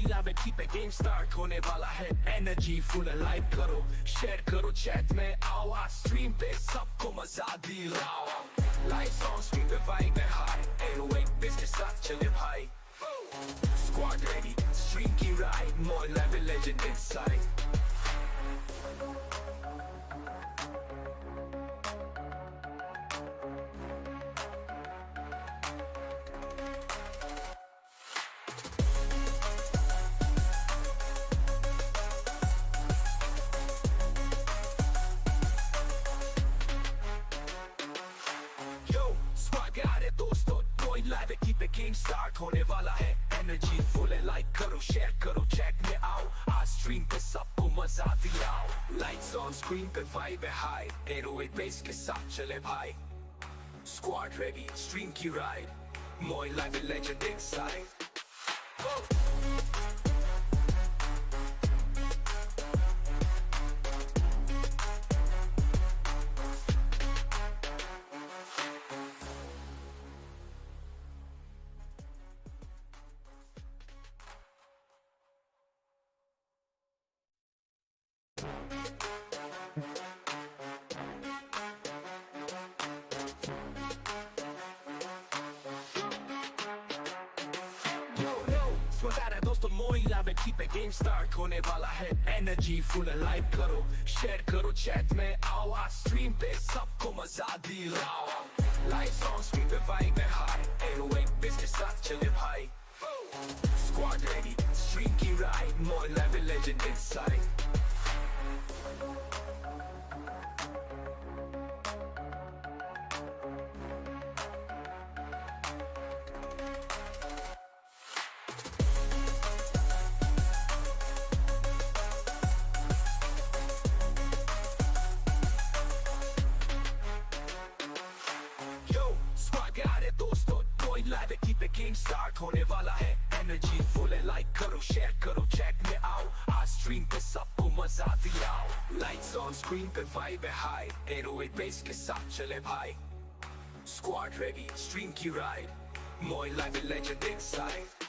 Live है keep it game start होने वाला है energy full है लाइव करो share करो chat में आओ आज stream पे सबको मजा दिलाओ lights on stream पे vibe है high 808 business साथ चले भाई squad ready stream की ride Moin live legend inside game start होने वाला है एनर्जी फुल है लाइक करो शेयर करो चैट में आओ आज स्ट्रीम पे सबको मजा दिलाओ लाइट्स ऑन स्क्रीन पे वाइब है हाई 808 बेस के साथ चले भाई स्क्वाड रेडी स्ट्रीम की ride Moin live legend inside Moin live keep it game start होने वाला है energy full है लाइव करो share करो chat में आओ आज stream पे सबको मजा दिलाओ lights on stream पे vibe है high 808 business साथ चले भाई squad ready stream की ride Moin live legend inside game start होने वाला है एनर्जी फुल है लाइक करो शेयर करो चैट में आओ आज स्ट्रीम पे सबको मजा दिलाओ लाइट्स ऑन स्क्रीन पे वाइब है हाई 808 बेस के साथ चले भाई स्क्वाड रेडी स्ट्रीम की ride Moin live legend inside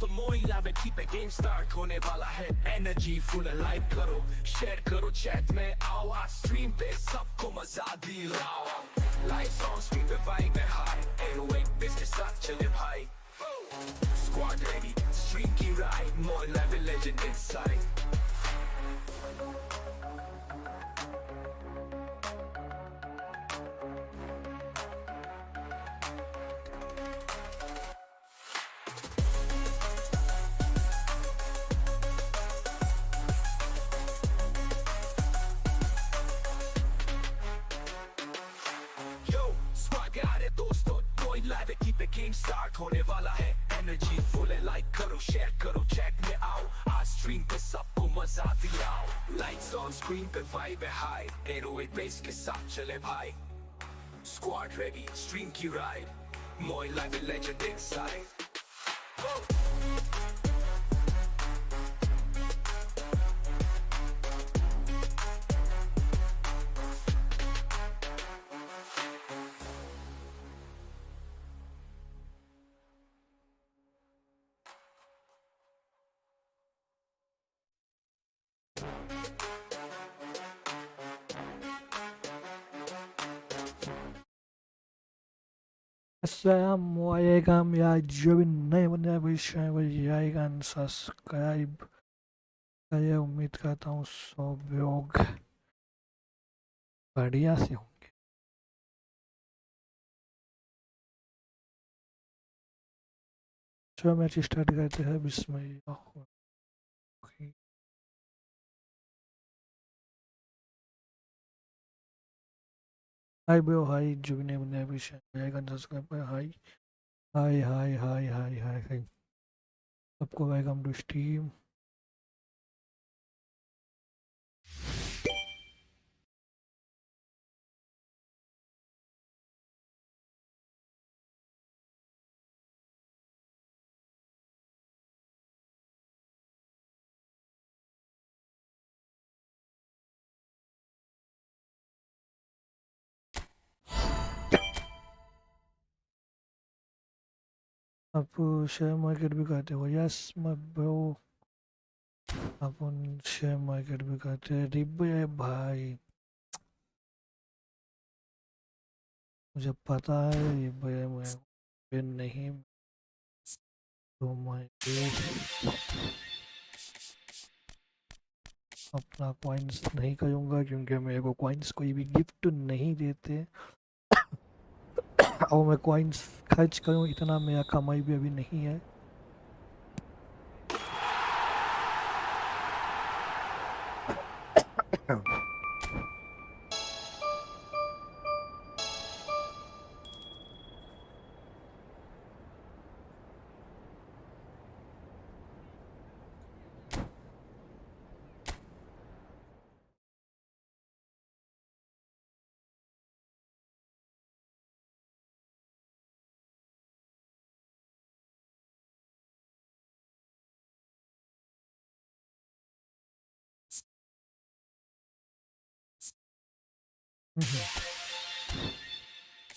Moin live keep it game start होने वाला है energy full है लाइव करो share करो chat में आओ आज stream पे सबको मजा दिलाओ lights on stream पे vibe है high 808 business साथ चले भाई squad ready stream की ride Moin live legend inside game start होने वाला है एनर्जी फुल है लाइक करो शेयर करो चैट में आओ आज स्ट्रीम पे सबको मजा दिलाओ लाइट्स ऑन स्क्रीन पे वाइब है हाई 808 बेस के साथ चले भाई स्क्वाड रेडी स्ट्रीम की ride Moin live legend inside Assalamualaikum ya Jobin नए बंदे जाएगा सब्सक्राइब करिए उम्मीद करता हूँ सब लोग बढ़िया से होंगे चलो मैच स्टार्ट करते हैं बिस्मिल्लाह हाय ब्रो हाय जुबिने बंदे जाएगा सब्सक्राइब हाय हाय हाय हाय हाय हाय हाय सबको वेलकम टू स्ट्रीम। आप शेयर मार्केट भी करते हो? Yes my bro, upon share market भी करते हैं। रिब्बे भाई, मुझे पता है रिब्बे मैं पे नहीं, तो मैं अपना कॉइन्स नहीं करूँगा क्योंकि मेरे को कॉइन्स कोई भी गिफ्ट नहीं देते। और मैं कॉइन्स खर्च करूँ इतना मेरा कमाई भी अभी नहीं है।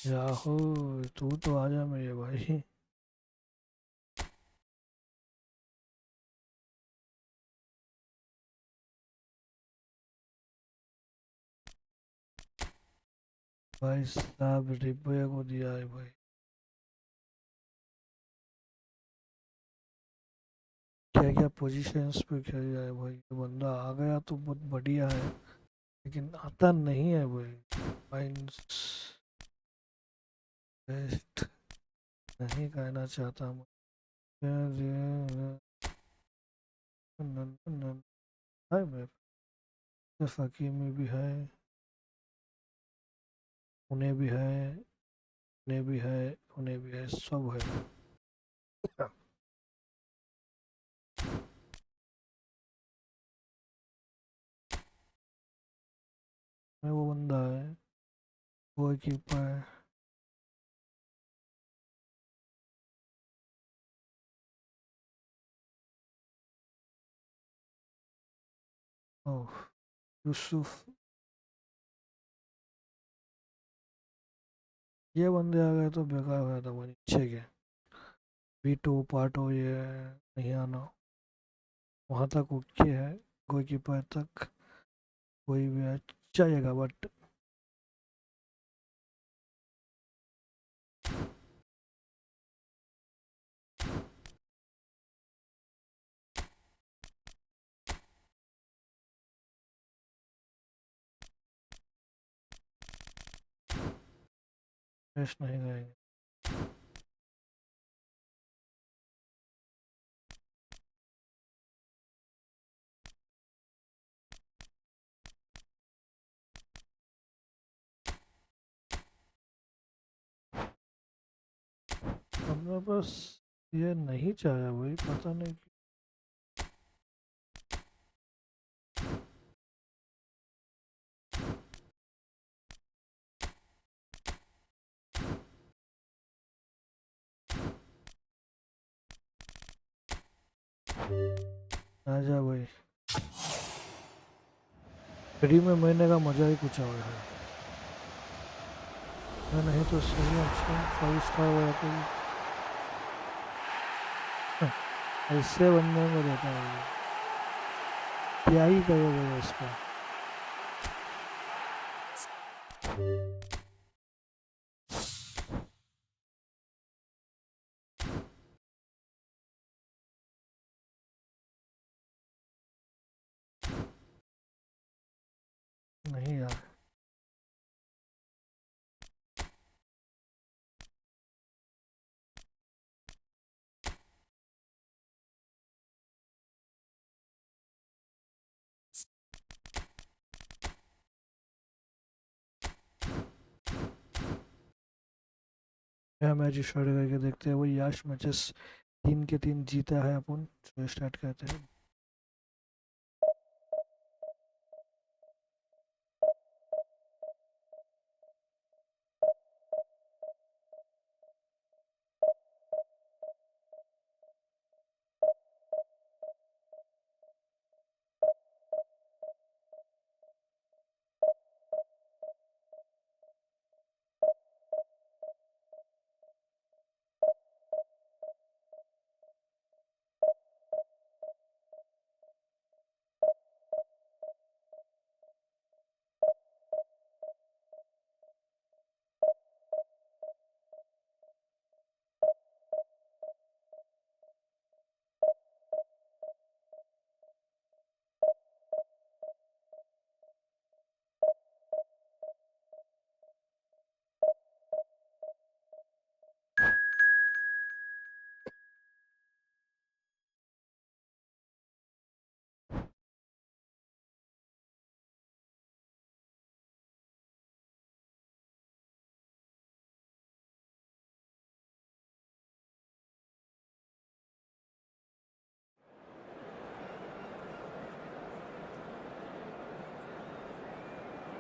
याहो, तू तो आजा मेरे भाई। भाई साहब रिब्बे को दिया है भाई। क्या क्या पोजीशंस पे खेल जाए भाई, ये बंदा आ गया तो बहुत बढ़िया है, लेकिन आता नहीं है भाई। पॉइंट्स वेस्ट नहीं कहना चाहता मैं। है मेरे फकीर में भी है, उन्हें भी है, उन्हें भी है, उन्हें भी है, सब है। मैं वो बंदा है, वो कीपर है। ओह, यूसुफ। ये बंदे आ गए तो बेकार हो जाता वो नीचे के। बीटो पाटो ये नहीं आना, वहाँ तक ओके है, गोलकीपर तक कोई भी आ जाएगा, बट रेस्ट नहीं करेंगे। हमने बस ये नहीं चाहा भाई, पता नहीं क्यों। आजा भाई, फ्री में महीने का मजा ही कुछ और है। मैं नहीं तो सही अच्छा 5 स्टार वाला कोई ऐसे बनने में रहता है, क्या ही करेगा इसका। नहीं यार, क्या मैच स्टार्ट करके देखते हैं, वही याश मैचेस 3 के 3 जीता है अपन। तो स्टार्ट करते हैं।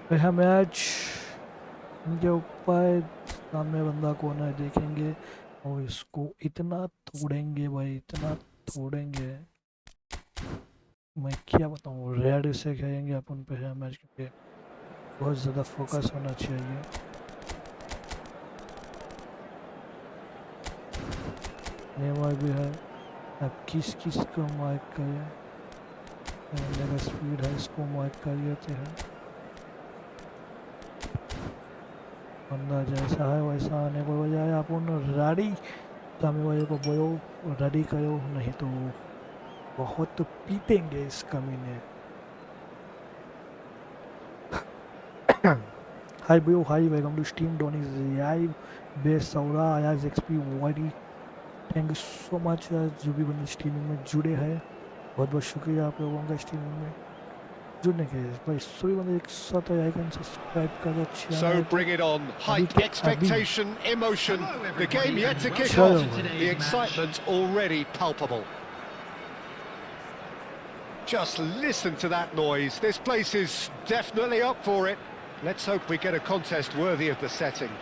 पहला मैच इनके ऊपर, सामने बंदा कौन है देखेंगे और इसको इतना तोड़ेंगे भाई, इतना तोड़ेंगे, मैं क्या बताऊँ। रेड से खेलेंगे अपन पहला मैच, क्योंकि बहुत ज़्यादा फोकस होना चाहिए। नेमार भी है, अब किस किस को मार्क करें। मेरा स्पीड है, इसको मार्क कर लेते हैं। बंदा जैसा है वैसा आने को बजाय अपन रेडी, सामने वाले को बोलो रेडी करो, नहीं तो बहुत पीटेंगे इस कमीने। Hi bro, hi, welcome to stream डोनिस लाइव बेस सौरा आयाज एक्सपी वाडी। थैंक यू सो मच जो भी बंदे स्ट्रीमिंग में जुड़े हैं, बहुत बहुत शुक्रिया आप लोगों का स्ट्रीमिंग में जुड़ने के लिए। भाई सभी बंदे एक साथ आइकन सब्सक्राइब करो। So bring it on. Height, expectation, emotion. The game yet to kick off. The excitement already palpable. Just listen to that noise. This place is definitely up for it. Let's hope we get a contest worthy of the setting.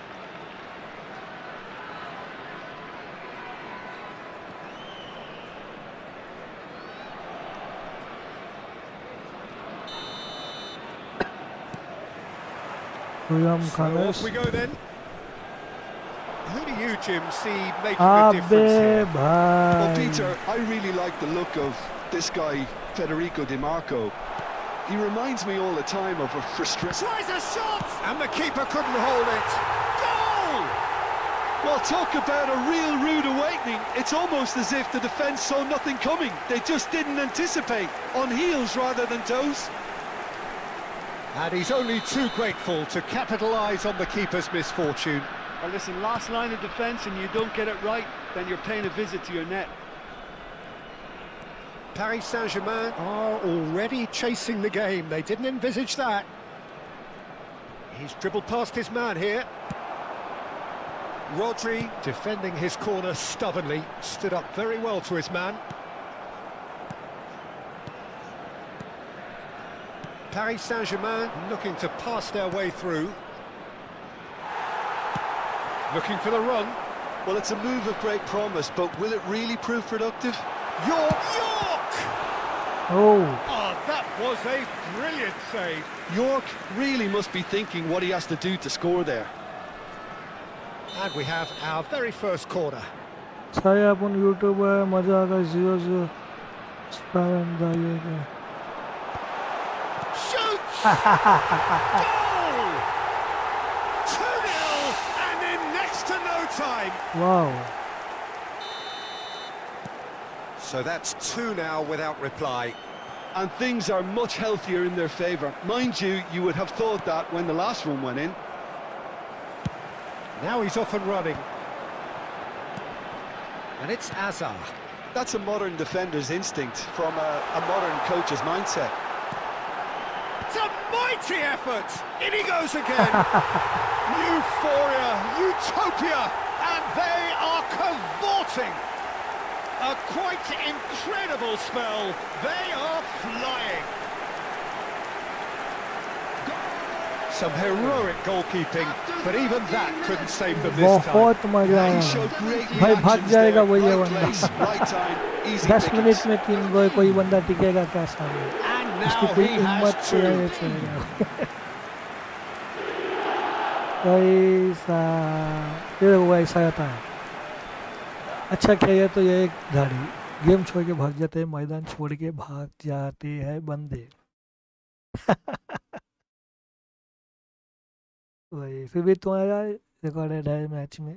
So off we go then. Who do you, Jim, see making a difference here? Well, Peter, I really like the look of this guy, Federico Di Marco. He reminds me all the time of a frustrated... Tries a shot! And the keeper couldn't hold it. Goal! Well, talk about a real rude awakening. It's almost as if the defence saw nothing coming. They just didn't anticipate, on heels rather than toes. And he's only too grateful to capitalise on the keeper's misfortune. Well, listen, last line of defence and you don't get it right, then you're paying a visit to your net. Paris Saint-Germain are already chasing the game. They didn't envisage that. He's dribbled past his man here. Rodri, defending his corner stubbornly, stood up very well to his man. Paris Saint-Germain looking to pass their way through. Looking for the run. Well, it's a move of great promise, but will it really prove productive? York! Oh, That was a brilliant save. York really must be thinking what he has to do to score there. And we have our very first corner. सारे अपन YouTube है, मजा आएगा। 0-0 दाइएगा। Shoots! Goal! 2-0 and in next to no time. Wow, So that's 2 now without reply. And things are much healthier in their favour. Mind you, you would have thought that when the last one went in. Now he's off and running. And it's Azar. That's a modern defender's instinct from a modern coach's mindset. It's a mighty effort! In he goes again! Euphoria, utopia, and they are cavorting! A quite incredible spell. They are flying. Some heroic goalkeeping, but even that couldn't save them this time. बहुत मजा He आया showed great भाई, भाग reactions जाएगा there. वो ये Right बंदा। place, right time, easy 10 pickings. Minute में 3 गोल, कोई बंदा टिकेगा क्या सामने? And उसकी now कोई he हिम्मत has नहीं two. है चलेगा। ऐसा ये वो ऐसा आता है। अच्छा खेले तो ये एक धाड़ी गेम छोड़ के भाग जाते हैं, मैदान छोड़ के भाग जाते हैं बंदे। वही फिर भी तुम्हारा रिकॉर्डेड है मैच में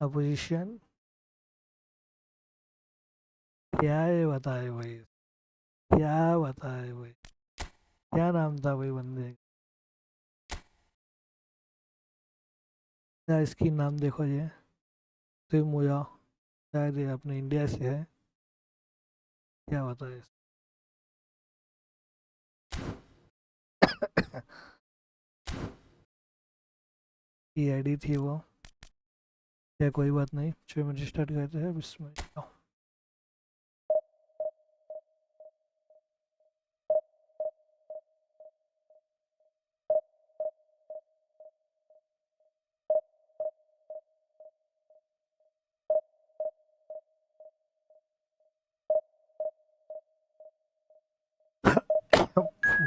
अपोजिशन क्या है बताए भाई, क्या बताए भाई, क्या नाम था भाई बंदे का? इसकी नाम देखो ये तो मुझा शायद ये अपने इंडिया से है, क्या बताए ये आईडी थी वो, क्या कोई बात नहीं, 6 मिनट स्टार्ट करते हैं इसमें।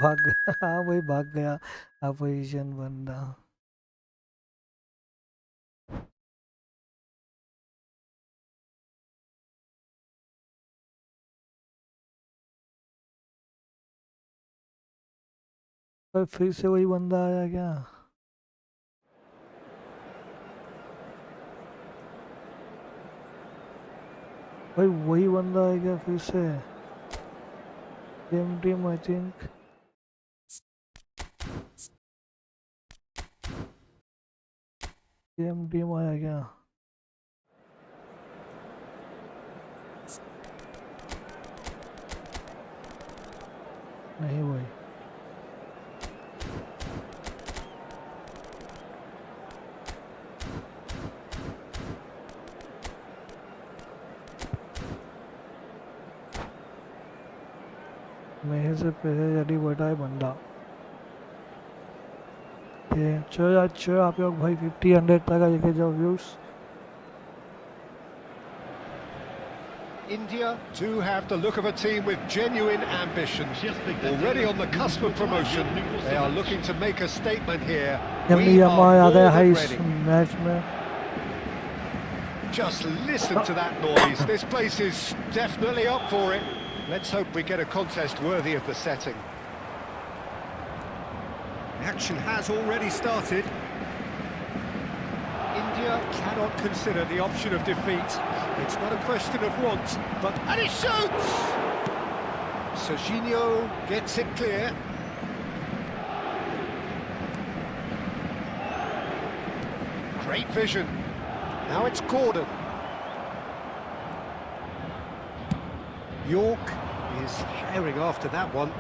भाग गया, हाँ वही भाग गया अपोजिशन बंदा। और फिर से वही बंदा आया क्या? भाई वही बंदा आ गया फिर से, same team I think. Same team आया क्या? नहीं भाई, मेरे से पहले यदि बैठा है बंदा। ये चलो अच्छा आप लोग भाई 50-100 तक लेके जाओ views. India do have the look of a team with genuine ambition. Already on the cusp of promotion, they are looking to make a statement here. We are more आ गया है than इस ready. मैच में। Just listen to that noise. This place is definitely up for it. Let's hope we get a contest worthy of the setting. The action has already started. India cannot consider the option of defeat. It's not a question of want, but... And he shoots! Serginho gets it clear. Great vision. Now it's Gordon. York is herring after that one.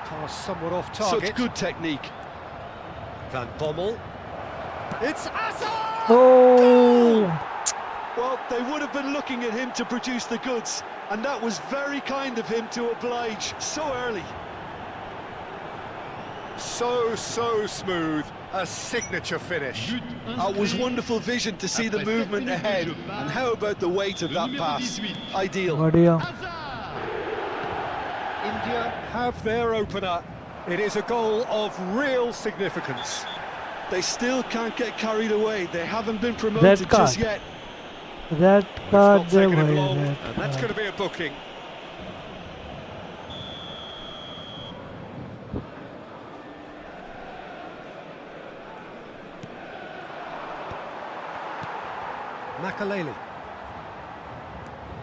Pass somewhat off target. Such good technique. Van Bommel. It's Hazard! Oh! Well, they would have been looking at him to produce the goods, and that was very kind of him to oblige so early. So smooth. A signature finish. It was wonderful vision to see the movement ahead, and how about the weight of that pass? Ideal. बढ़िया। India have their opener. It is a goal of real significance. They still can't get carried away. They haven't been promoted just yet. Red It's card not they taking him भाई, long, red and that's card। going to be a booking. Makaleli.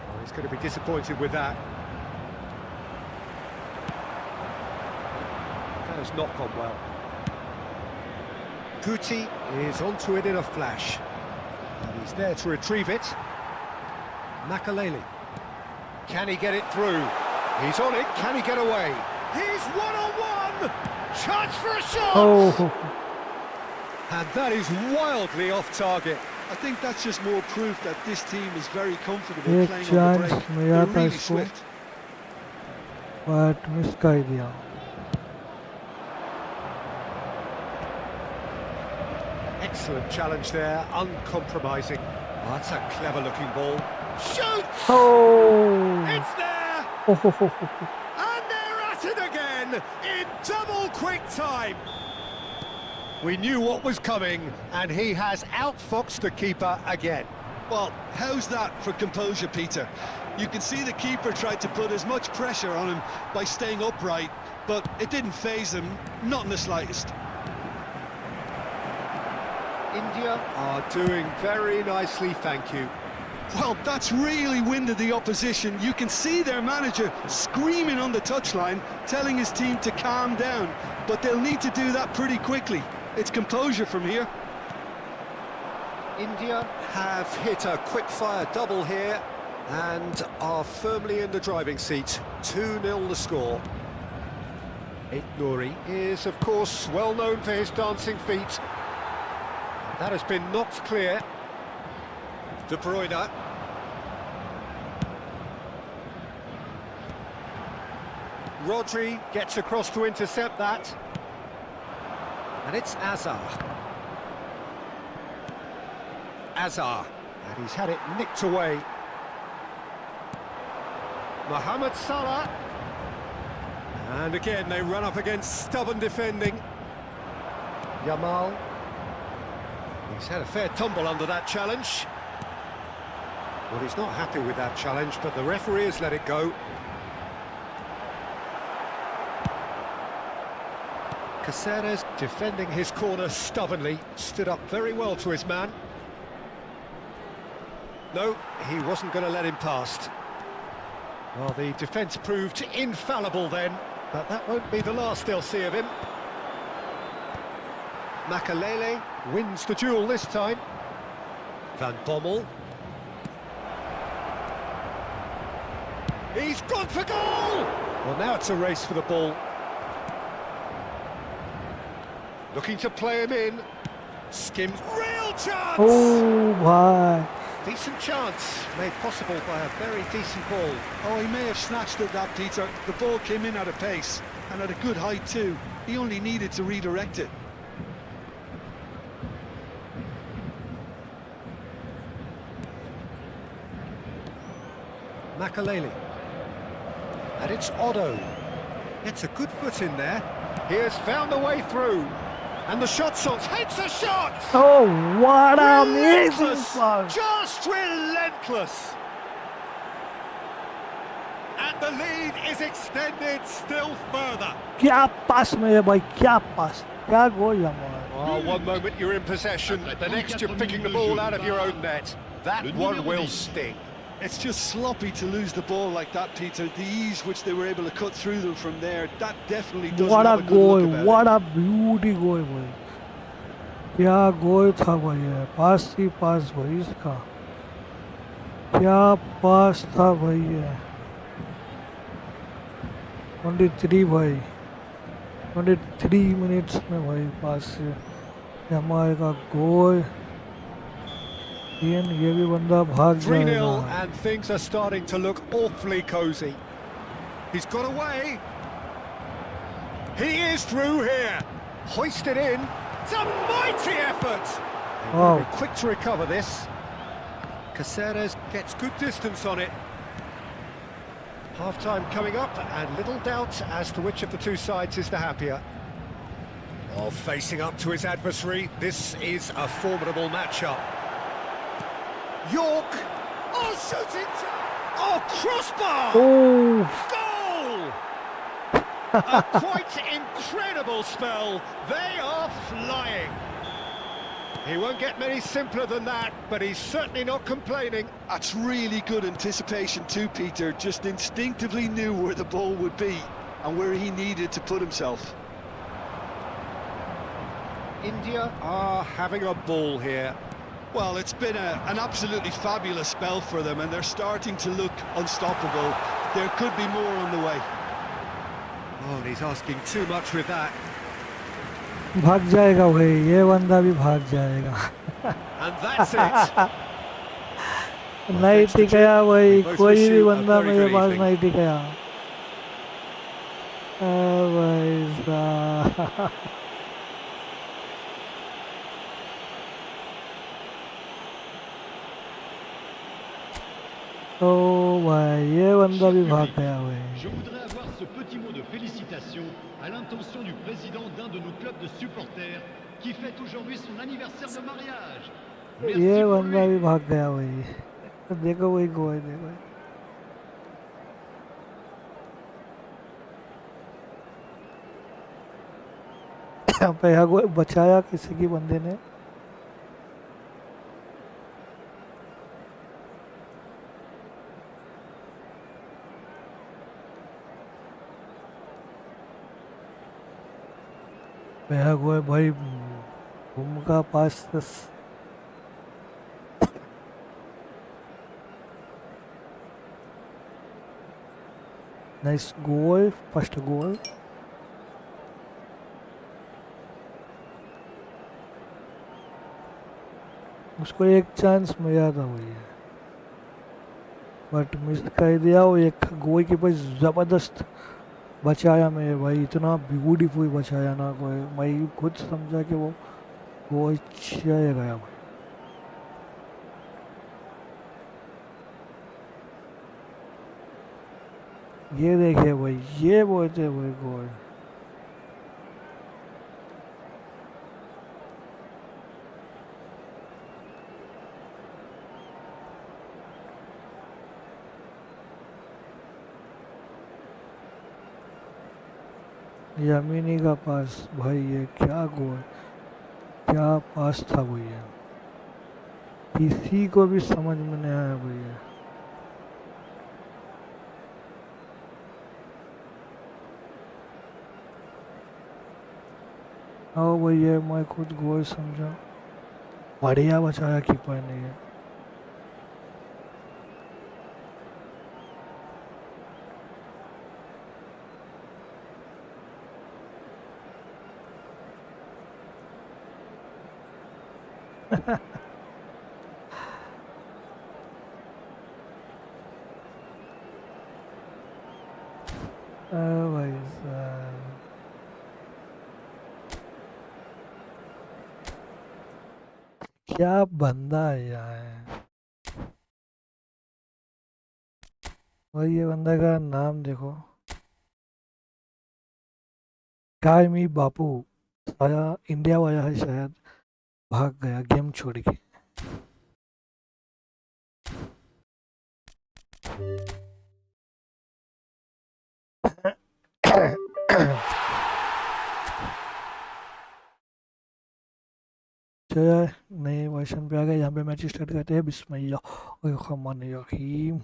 Oh, he's going to be disappointed with that. That has not gone well. Guti is onto it in a flash. And he's there to retrieve it. Makaleli. Can he get it through? He's on it. Can he get away? He's one-on-one! Chance for a shot! Oh, And that is wildly off target. I think that's just more proof that this team is very comfortable एक playing on the chance break. Mill They're जाता really इसको, swift. But miss कर दिया. Excellent challenge there, uncompromising. Oh, that's a clever looking ball. Shoots! Oh! It's there! And they're at it again in double quick time. We knew what was coming, and he has outfoxed the keeper again. Well, how's that for composure, Peter? You can see the keeper tried to put as much pressure on him by staying upright, but it didn't faze him, not in the slightest. India are doing very nicely, thank you. Well, that's really winded the opposition. You can see their manager screaming on the touchline, telling his team to calm down, but they'll need to do that pretty quickly. It's composure from here. India have hit a quick-fire double here and are firmly in the driving seat. 2-0 the score. Nouri is, of course, well known for his dancing feet. That has been knocked clear. De Bruyne. Rodri gets across to intercept that. And it's Azar. Azar. And he's had it nicked away. Mohammed Salah. And again, they run up against stubborn defending. Yamal. He's had a fair tumble under that challenge. Well, he's not happy with that challenge, but the referee has let it go. Caceres defending his corner stubbornly, stood up very well to his man. No, he wasn't going to let him past. Well, the defence proved infallible then, but that won't be the last they'll see of him. Makelele wins the duel this time. Van Bommel. He's gone for goal! Well, now it's a race for the ball. Looking to play him in. Skims. Real chance! Oh, bhai. Decent chance, made possible by a very decent ball. Oh, he may have snatched at that, Peter. The ball came in at a pace, and at a good height too. He only needed to redirect it. Makelele. And it's Otto. It's a good foot in there. He has found a way through. And the shot's on. Hits a shot! Oh, what an amazing Relentless! pass. Just relentless! And the lead is extended still further. क्या पास में है भाई, क्या पास, क्या गोल यार. Oh, one moment you're in possession, the next you're picking the ball out of your own net. That one will sting. It's just sloppy to lose the ball like that, Peter. The ease which they were able to cut through them from there, that definitely doesn't What a have a good goal, look about what it. a beauty goal भाई. क्या गोल था भाई ये, पास ही पास भाई इसका. क्या पास था भाई ये. 23 भाई, 23 मिनट्स में भाई पास से हमारे का गोल. ये भी बंदा भाग 3-0 जाएगा. and things are starting to look awfully cosy. He's got away. He is through here. Hoisted in. It's a mighty effort. Wow. Very quick to recover this. Caceres gets good distance on it. Half-time coming up, and little doubt as to which of the two sides is the happier. Oh, facing up to his adversary, this is a formidable matchup. York! Oh, shooting! Oh, crossbar! Oh, Goal! A quite incredible spell. They are flying. He won't get many simpler than that, but he's certainly not complaining. That's really good anticipation too, Peter. Just instinctively knew where the ball would be and where he needed to put himself. India are having a ball here. Well, it's been an absolutely fabulous spell for them, and they're starting to look unstoppable. There could be more on the way. Oh, and he's asking too much with that. भाग जाएगा भाई, ये बंदा भी भाग जाएगा। And that's it. Well, नहीं thanks to Jim. टिकाया भाई, We both wish कोई भी you a बंदा very मेरे good पास evening. नहीं टिकाया। भाई साहब, ओ भाई ये बंदा Cher भी भाग public, गया भाई। je voudrais avoir ce petit mot de félicitation à l'intention du président d'un de nos clubs de supporters qui fête aujourd'hui son anniversaire de mariage. ये Merci pour बंदा lui. भी भाग गया भाई। देखो वही गोल, देखो पहला गोल बचाया किसी की बंदे ने। पहला गोल भाई बुम का पास। Nice goal, first goal. उसको एक चांस मिला था भाई, बट मिस कर दिया। वो एक गोल कीपर ज़बरदस्त बचाया मेरे भाई, इतना ब्यूटीफुल बचाया ना कोई, मैं खुद समझा कि वो गोल चले गया भाई। ये देखिए भाई, ये बोलते भाई गोल। यमीनी का पास भाई, ये क्या गोल, क्या पास था भैया, किसी को भी समझ में नहीं आया भैया। आओ भैया, मैं खुद गोल समझा, बढ़िया बचाया कीपर ने ये। भाई साहब, क्या बंदा है यार। भाई ये बंदा का नाम देखो, कायमी बापू, साया इंडिया वाला है शायद, भाग गया गेम छोड़ के। चलो यार, नए वर्षन पे आ गए, यहाँ पे मैच स्टार्ट करते हैं। बिस्मिल्लाहिर्रहमानिर्रहीम।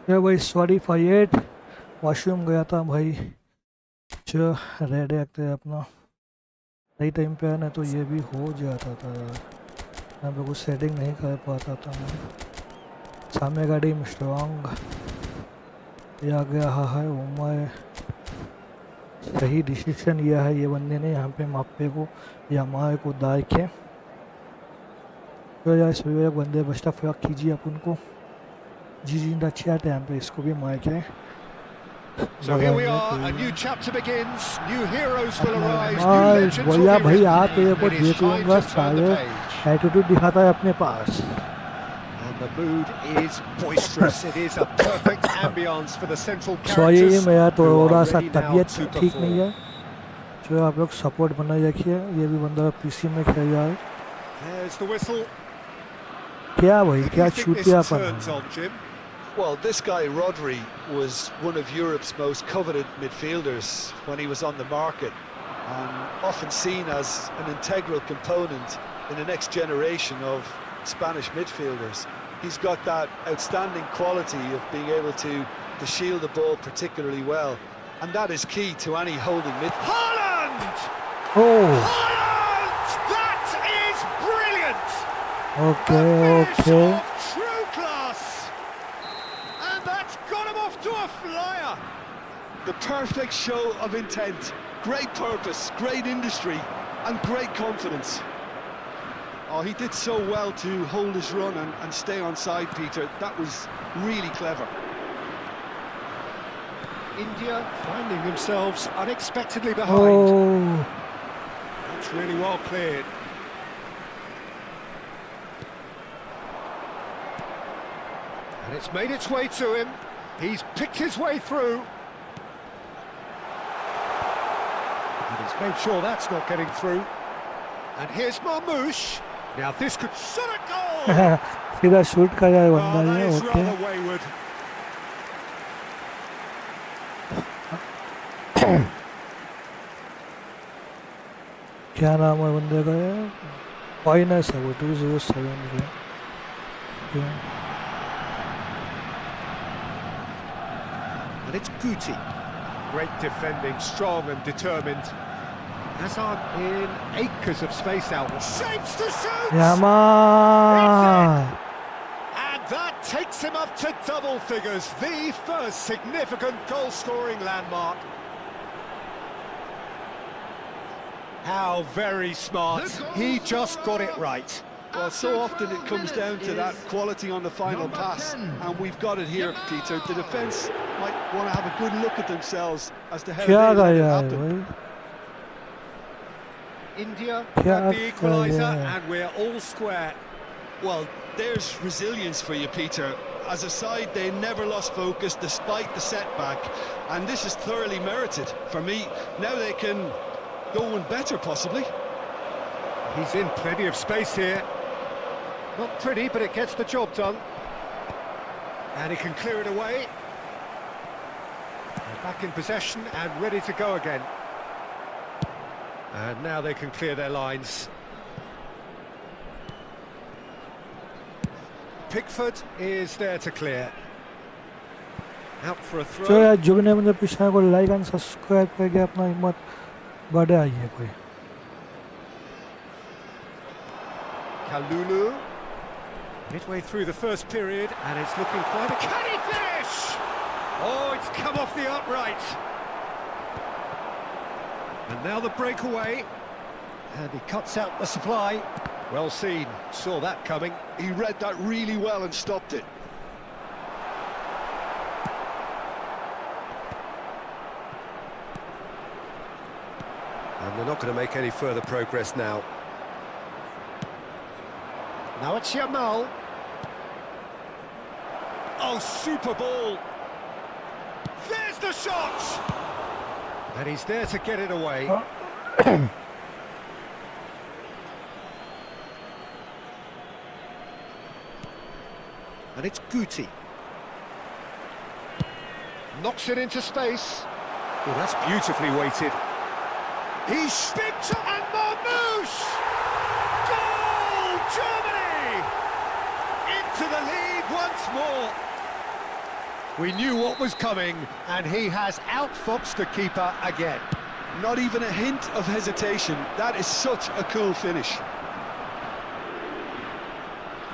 भाई सॉरी फॉर इट, वॉशरूम गया था भाई। जो रेड एक्ट है अपना सही टाइम पे है ना, तो ये भी हो जाता था यार। यहाँ पे कुछ सेटिंग नहीं कर पाता था मैं। सामने का टीम स्ट्रॉन्ग आ गया है। उम्र सही डिसीजन लिया है ये बंदे ने यहाँ पे मप्पे को या माए को दाए के। तो यार सभी बंदे बस्ता फर्क कीजिए अपन को जी अच्छा टाइम पे इसको भी मार के। So here we are, a new chapter begins, new heroes will arise, new legends will भैया be भाई written. आप ये को It is देख time लूँगा, to turn the साले page. एटीट्यूड दिखाता है अपने पास। And the mood is boisterous. It is a perfect ambience for the central sorry characters. मेरा who are थोड़ा सा ready now तबीयत to ठीक नहीं perform. है, जो आप लोग सपोर्ट बनाए रखिए। ये भी बंदा पीसी में खेल रहा है। There's the whistle. क्या भाई Who do क्या you think छूट this गया turns upon. on, Jim? Well, this guy Rodri was one of Europe's most coveted midfielders when he was on the market, and often seen as an integral component in the next generation of Spanish midfielders. He's got that outstanding quality of being able to shield the ball particularly well, and that is key to any holding midfield. Haaland! Oh Haaland! That is brilliant! Okay A finish okay. of true class! And that's got him off to a flyer! The perfect show of intent, great purpose, great industry, and great confidence. Oh, he did so well to hold his run and stay on side, Peter. That was really clever. India finding themselves unexpectedly behind. Oh It's really well cleared. And it's made its way to him. He's picked his way through. And he's made sure that's not getting through. And here's Marmoush. Now this could shot a goal! सीधा shoot कर रहा है Oh, बंदा that ये। is okay rather wayward. क्या नाम है बंदे का यार, फाइनस है वो 207 का। And it's Guti. Great defending, strong and determined. Hazard in acres of space out. Shapes to shoot! Yamaha And that takes him up to double figures. The first significant goal-scoring landmark. How very smart. He just got it right. Well, so often it comes down to that quality on the final pass, and we've got it here, Peter. The defence might want to have a good look at themselves as to how क्या they let it गया है happen. भाई। India Yeah, had the equaliser yeah. and we're all square. Well, there's resilience for you, Peter. As a side, they never lost focus despite the setback, and this is thoroughly merited. For me, now they can go one better, possibly. He's in plenty of space here. Not pretty, but it gets the job done. And he can clear it away. They're back in possession and ready to go again. And now they can clear their lines. Pickford is there to clear. Out for a चलो throw. यार जुगने मुझे पिछले को like and subscribe करके अपना हिम्मत बढ़े आइए कोई। Kalulu. Midway through the first period, and it's looking quite a... Can he finish? Oh, it's come off the upright. And now the breakaway. And he cuts out the supply. Well seen, saw that coming. He read that really well and stopped it. And they're not going to make any further progress now. Now it's Yamal. Oh, super ball. There's the shot! And he's there to get it away. And it's Guti. Knocks it into space. Oh, that's beautifully weighted. He's big shot and Marmoush! Goal, Germany! Into the lead once more. We knew what was coming, and he has outfoxed the keeper again. Not even a hint of hesitation. That is such a cool finish.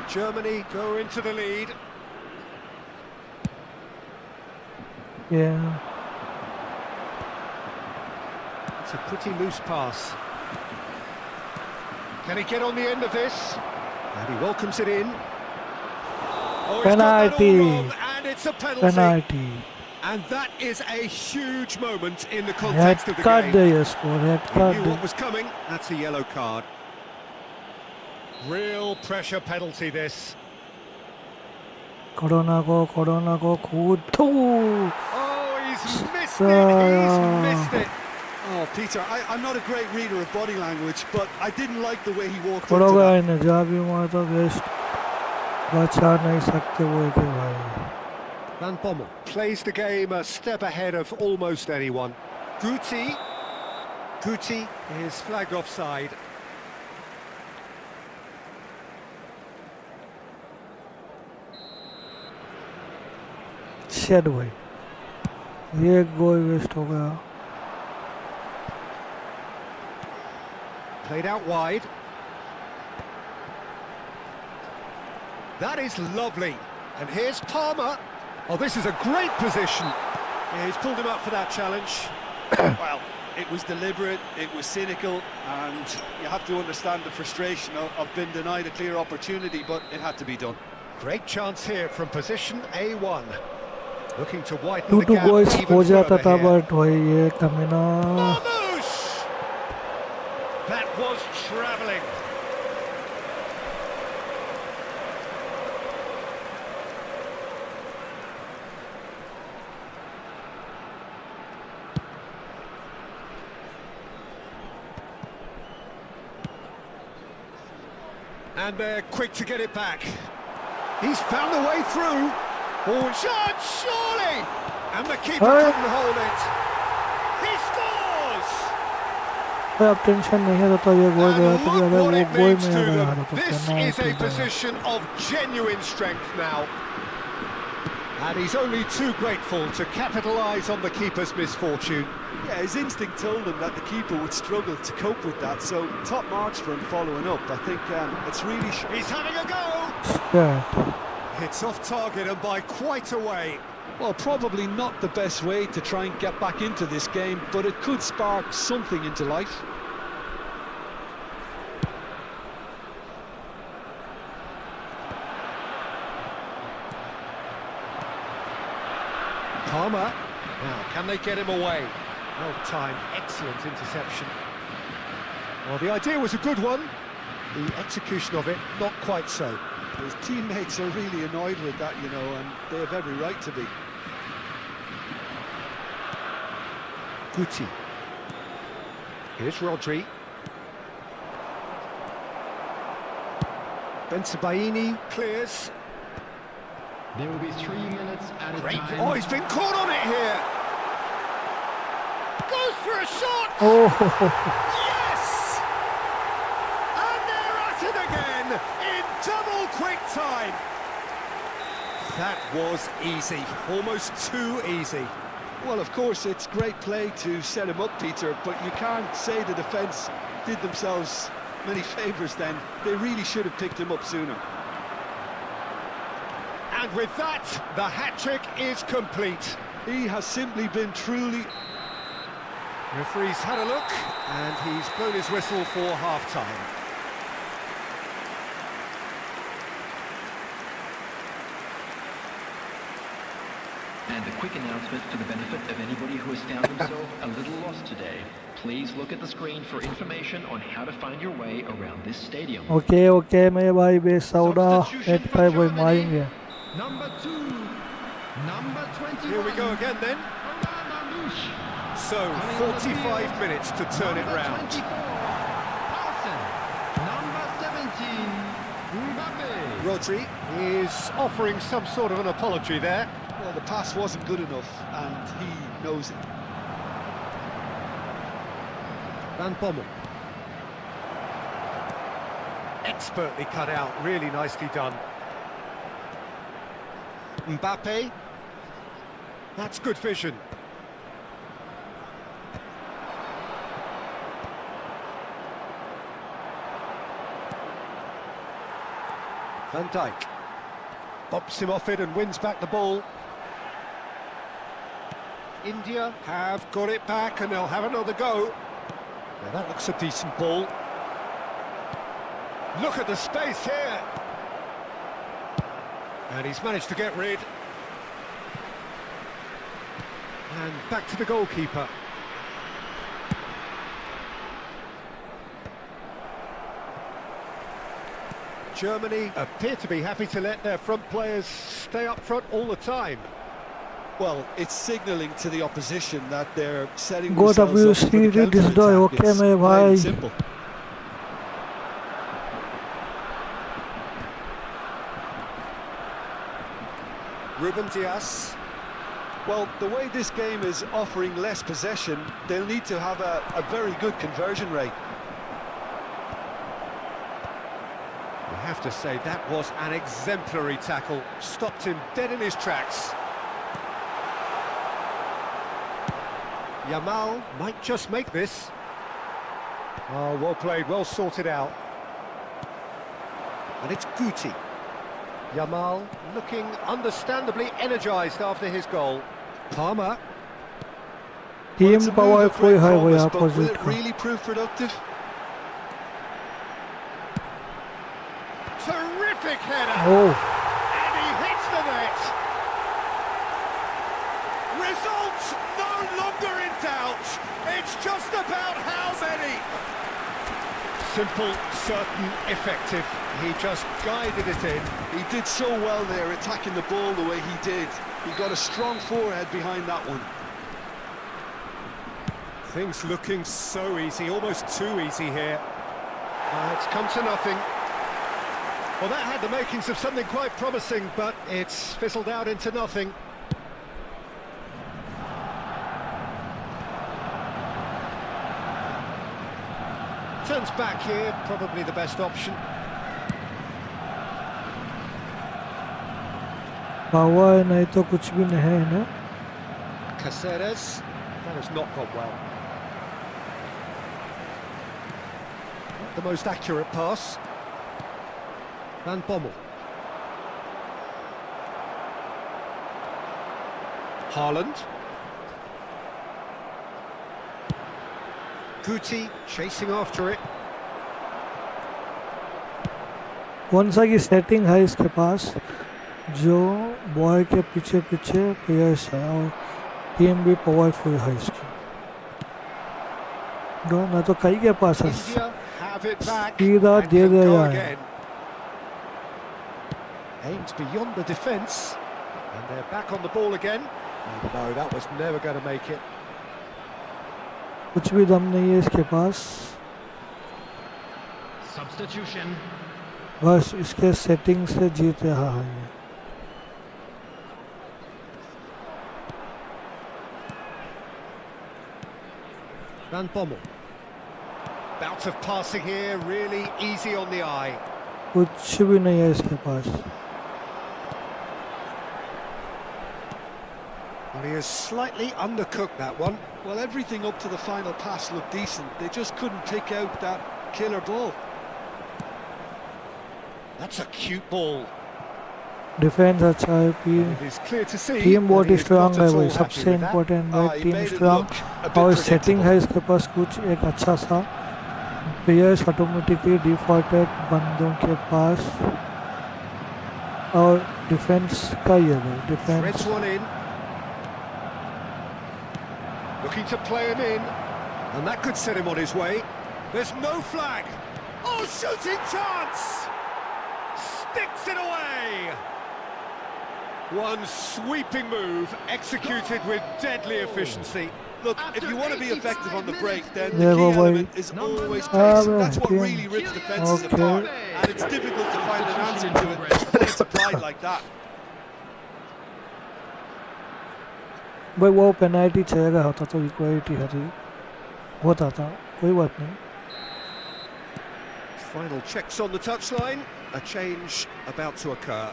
Germany go into the lead. Yeah. It's a pretty loose pass. Can he get on the end of this? And he welcomes it in. Oh, he's got that all Penalty. wrong, and it's a penalty. Penalty. And that is a huge moment in the Red context of the card game. दे इसको, red He card knew they. what was coming. That's a yellow card. Real pressure penalty, this. Corona को कूद थू. Oh, he's missed it. He's missed it. Oh, Peter, I'm not a great reader of body language, but I didn't like the way he walked पड़ो into गया that. इन्हें जा भी वहाँ तो वेस्ट. बचा नहीं सकते वो एक भाई. Van Bommel plays the game a step ahead of almost anyone. Guti is flagged offside. शेड भाई. ये गोल वेस्ट हो गया. Played out wide. That is lovely. And here's Palmer. Oh, this is a great position. Yeah, he's pulled him up for that challenge. Well, it was deliberate, it was cynical, and you have to understand the frustration of being denied a clear opportunity, but it had to be done. Great chance here from position A1. Looking to widen to the two gap goals even हो जाता further था here. But भाई ये कमीना. Marmoush! That was travelling. And they're quick to get it back. He's found a way through. Oh, shot, surely! And the keeper couldn't hold it. He scores! अब tension नहीं है तो ये गोल गया तो And अगर look what वो it goal means में to अगर them. हारा तो This करना is a position of genuine strength now. And he's only too grateful to capitalise on the keeper's misfortune. Yeah, his instinct told him that the keeper would struggle to cope with that, so top marks for him following up. I think it's really... He's having a go! Yeah. It's off target and by quite a way. Well, probably not the best way to try and get back into this game, but it could spark something into life. Palmer. Now, can they get him away? Well timed, excellent interception. Well, the idea was a good one. The execution of it, not quite so. His teammates are really annoyed with that, you know, and they have every right to be. Guti. Here's Rodri. Bensebaini clears. There will be 3 minutes at a Great. time. Oh, he's been caught on it here. Goes for a shot. Oh. Yes! And they're at it again in double quick time. That was easy, almost too easy. Well, of course, it's great play to set him up, Peter, but you can't say the defence did themselves many favours then. They really should have picked him up sooner. And with that, the hat-trick is complete. He has simply been truly... Referee's had a look, and he's blown his whistle for half-time. And a quick announcement for the benefit of anybody who has found themselves a little lost today. Please look at the screen for information on how to find your way around this stadium. Okay, okay, मेरे भाई बेसौदा 85 भाई मारेंगे. Number 2, number 21. Here we go again then. So, 45 minutes to turn it round. Number 17, Mbappé. Rodri is offering some sort of an apology there. Well, the pass wasn't good enough, and he knows it. Van Bommel. Expertly cut out, really nicely done. Mbappé. That's good vision. Van Dijk bops him off it and wins back the ball. India have got it back and they'll have another go. Now that looks a decent ball. Look at the space here. And he's managed to get rid. And back to the goalkeeper. Germany appear to be happy to let their front players stay up front all the time. Well, it's signalling to the opposition that they're setting Go themselves up for the WC destroy, counter-attack. okay, It's my plain bhai. and simple. Ruben Dias. Well, the way this game is offering less possession, they'll need to have a very good conversion rate. I have to say that was an exemplary tackle. Stopped him dead in his tracks. Yamal might just make this. Oh, well played, well sorted out. And it's Guti. Yamal looking understandably energised after his goal. Palmer. Team It's a move power of कोई great है वो promise, but will opposite it का really prove productive? Terrific header. Oh And he hits the net. Results no longer in doubt. It's just about how many. Simple, certain, effective. He just guided it in. He did so well there, attacking the ball the way he did. He got a strong forehead behind that one. Things looking so easy, almost too easy here. It's come to nothing. Well, that had the makings of something quite promising, but it's fizzled out into nothing. Turns back here, probably the best option. Power नहीं तो कुछ भी नहीं है ना Caceres, that has not gone well. Not the most accurate pass. Van Bommel. Haaland. Guti chasing after it. कौन सा की सेटिंग है इसके पास जो बॉय के पीछे पीछे प्लेयर्स है और टीम भी पावरफुल है इसकी दो ना तो कई के पास है India have it back. सीधा and दे can दिया go है again. Aims beyond the defence. And they're back on the ball again. Oh, no, that was never going to make it. कुछ भी दम नहीं है इसके पास Substitution. बस इसके सेटिंग से जीत रहा है ये Van Bommel. Bout of passing here, really easy on the eye. कुछ भी नहीं है इसके पास Well, he has slightly undercooked that one. Well, everything up to the final pass looked decent. They just couldn't pick out that killer ball. That's a cute ball. Defence अच्छा है It is clear to see. Team बहुत that he is strong not है at वही all happy सबसे with that. Important Ah, है he team made it strong look a bit और setting predictable. है इसके पास कुछ एक अच्छा सा प्लेयर्स ऑटोमेटिकली डिफॉल्टेड बंदों के पास और डिफेंस का ये है defence Threads one in. Looking to play him in. And that could set him on his way. There's no flag. Oh, shooting chance! Sticks it away! One sweeping move, executed with deadly efficiency. Look, if you want to be effective on the break, then Yeah, the key well, element is always pace. That's what really rips defences Okay. apart. And it's difficult to find an answer to it when it's applied like that. भाई वो penalty चाहिए होता तो equality हरी होता था कोई बात नहीं Final checks on the touchline. A change about to occur.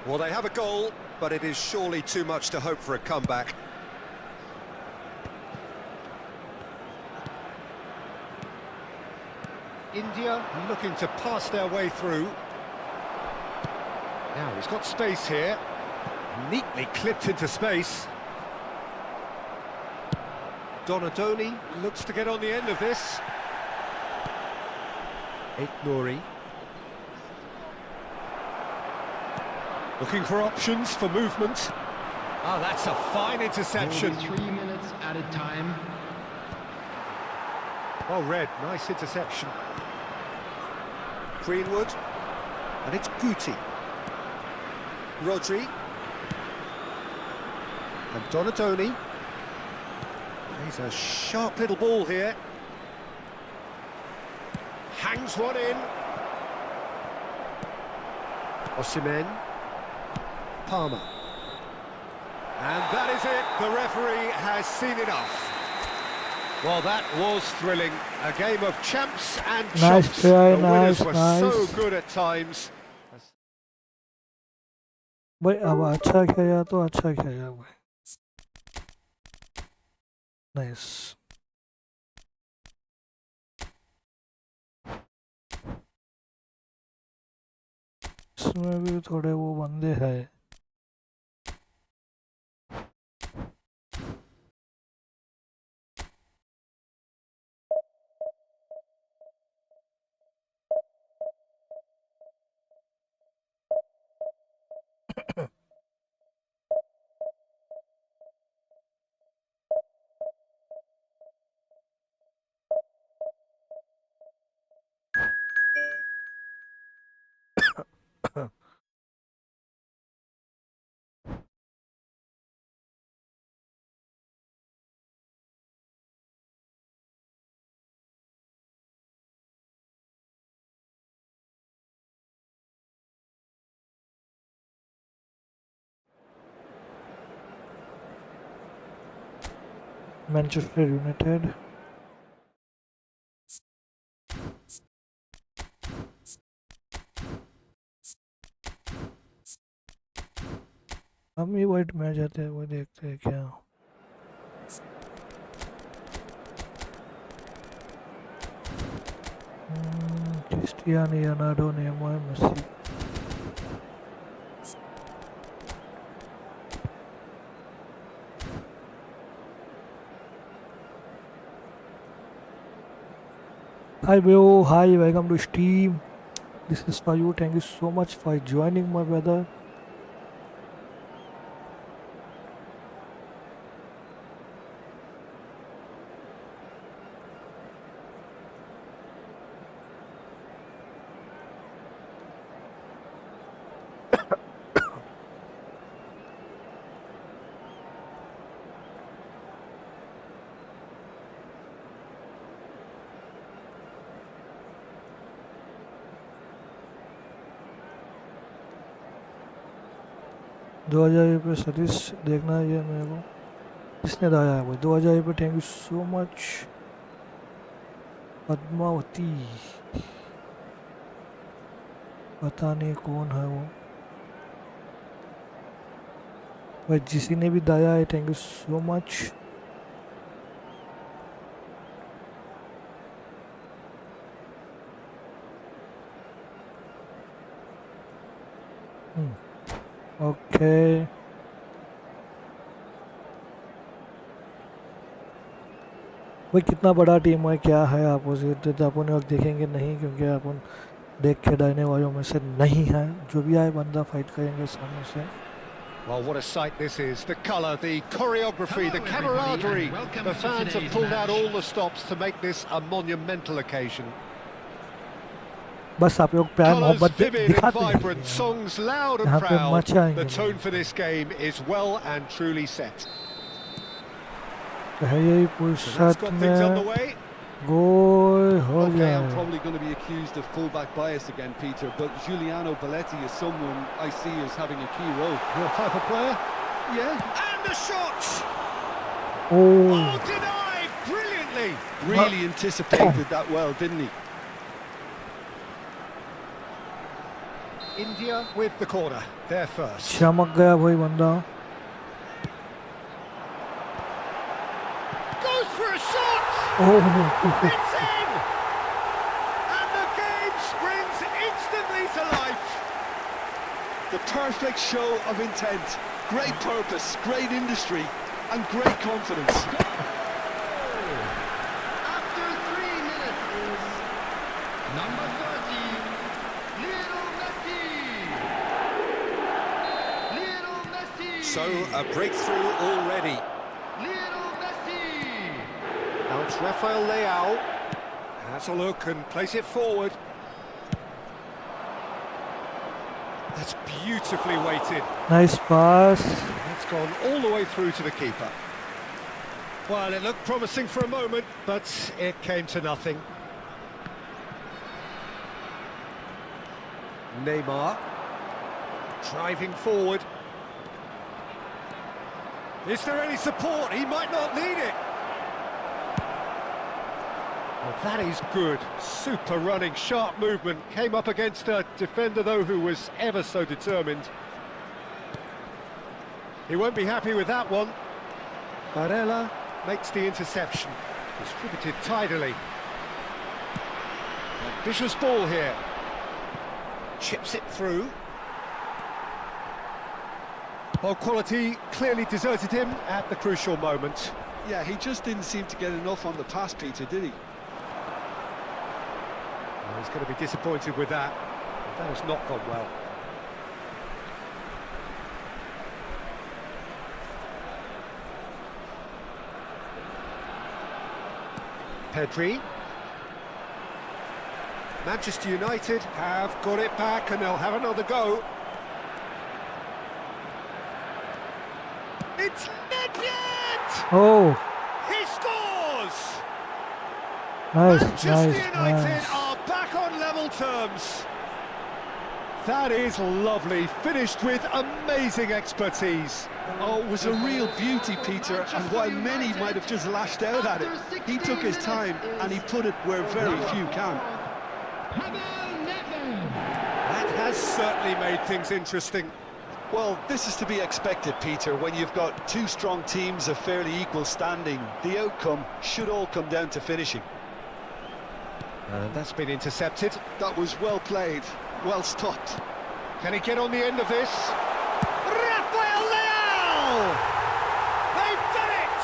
Well, they have a goal. but it is surely too much to hope for a comeback. India looking to pass their way through. Now he's got space here. Neatly clipped into space. Donadoni looks to get on the end of this. Nuri. Looking for options for movement. Oh, that's a fine interception. 3 minutes added time. Oh, Red, nice interception. Greenwood. And it's Guti. Rodri. And Donadoni. He's a sharp little ball here. Hangs one in. Osimhen. Palmer. And that is it. The referee has seen enough. Well, that was thrilling. A game of champs and Nice chumps. try, The winners nice, were nice. so good at times. भाई अब अच्छा खेला तो अच्छा खेला भाई. Nice. इसमें भी थोड़े वो बंदे हैं. Manchester United. हम ही वाइट में आ जाते हैं, वो देखते हैं क्या. क्रिस्टियानो रोनाल्डो ने Mohammad मुस्लिया. Hi bro, hi, welcome to stream. This is for you. Thank you so much for joining, my brother. ₹2000 service देखना है ये मेरे को. किसने दाया है वो? ₹2000. Thank you so much. Padmavati, पता नहीं कौन है वो भाई. जिसी ने भी दाया है thank you so much. Okay भाई, कितना बड़ा टीम है क्या है अपोजिट, तो अपन वक्त देखेंगे नहीं, क्योंकि अपन देख के डरने वालों में से नहीं है. जो भी आए बंदा फाइट करेंगे सामने से. Well, what a sight this is. The colour, the choreography, the camaraderie. The fans have pulled out all the stops to make this a monumental occasion. बस आप लोग प्यार Colours मोहब्बत vivid and दिखाते vibrant, हैं. songs loud and यहाँ पे proud. मचाएंगे. The tone for this game is well and truly set. है यही So that's फुर्सत got things में underway. गोल हो Okay, I'm जाए. probably going to be accused of fullback bias again, Peter, but Giuliano Belletti is someone I see as having a key role. Your type of player? Yeah, And a shot! Oh, Oh, denied brilliantly! really anticipated that well, didn't he? India with the corner, there first. चमक गया भाई बंदा. Goes for a shot! Oh. It's in! And the game springs instantly to life. The perfect show of intent. Great purpose, great industry, and great confidence. After 3 minutes is number 30, Lionel Messi. Lionel Messi. So, a breakthrough already. Lionel Messi. Now it's Rafael Leao. Has a look and plays it forward. That's beautifully weighted. Nice pass. It's gone all the way through to the keeper. Well, it looked promising for a moment, but it came to nothing. Neymar driving forward. Is there any support? He might not need it. Well, that is good. Super running, sharp movement. Came up against a defender, though, who was ever so determined. He won't be happy with that one. Barella makes the interception. Distributed tidily. Ambitious ball here. Chips it through. Well, quality clearly deserted him at the crucial moment. Yeah, he just didn't seem to get enough on the pass, Peter, did he? Well, he's going to be disappointed with that. That has not gone well. Pedri. Manchester United have got it back and they'll have another go. It's Nedved! Oh. He scores! Nice, Manchester United nice. are back on level terms. That is lovely, finished with amazing expertise. Oh, it was a real beauty, Peter, and while many might have just lashed out at it, he took his time and he put it where very few can. That has certainly made things interesting. Well, this is to be expected, Peter, when you've got two strong teams of fairly equal standing. The outcome should all come down to finishing. And that's been intercepted. That was well played, well stopped. Can he get on the end of this? Rafael Leao! They've done it!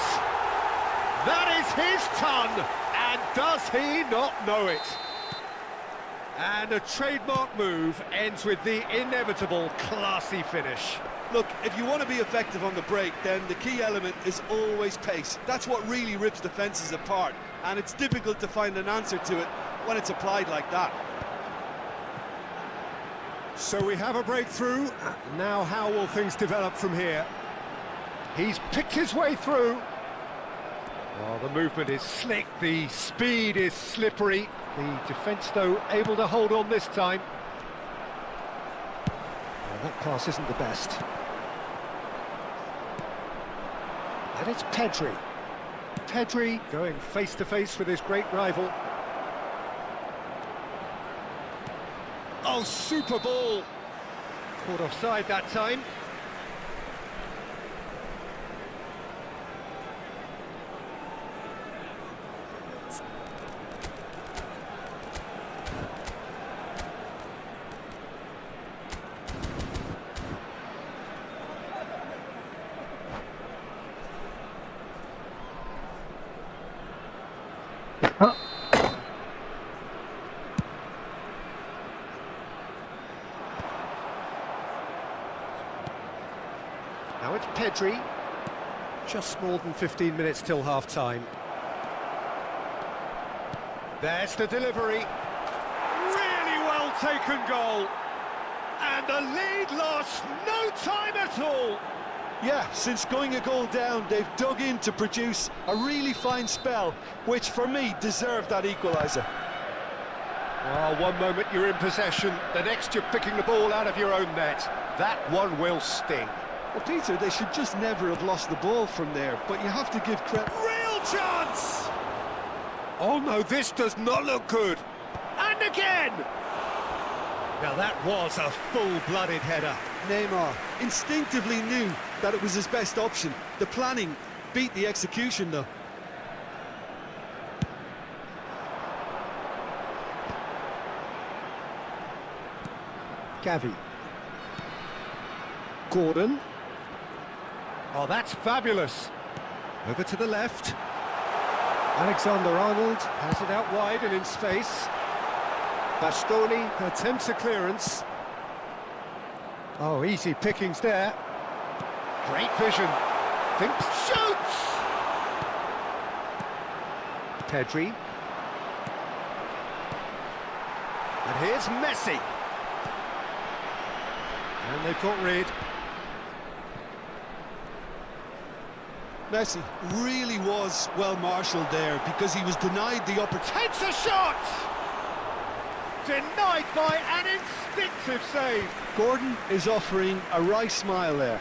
That is his ton, and does he not know it? And a trademark move ends with the inevitable classy finish. Look, if you want to be effective on the break, then the key element is always pace. That's what really rips defences apart, and it's difficult to find an answer to it when it's applied like that. So we have a breakthrough. Now how will things develop from here? He's picked his way through. Oh, the movement is slick, the speed is slippery. The defence, though, able to hold on this time. Well, that pass isn't the best. And it's Pedri. Pedri going face-to-face with his great rival. Oh, super ball! Caught offside that time. Now it's Pedri. Just more than 15 minutes till half-time. There's the delivery. Really well taken goal. And the lead lost no time at all. Yeah, since going a goal down, they've dug in to produce a really fine spell, which for me deserved that equaliser. Oh, one moment you're in possession, the next you're picking the ball out of your own net. That one will sting. Well, Peter, they should just never have lost the ball from there, but you have to give credit. Real chance! Oh no, this does not look good. And again! Now that was a full-blooded header. Neymar instinctively knew that it was his best option. The planning beat the execution, though. Gavi. Gordon. Oh, that's fabulous. Over to the left. Alexander-Arnold has it out wide and in space. Bastoni attempts a clearance. Oh, easy pickings there. Great vision. Thinks, shoots! Pedri. And here's Messi. And they've got rid. Messi really was well marshalled there because he was denied the opportunity. Takes a shot! Denied by an instinctive save. Gordon is offering a wry smile there.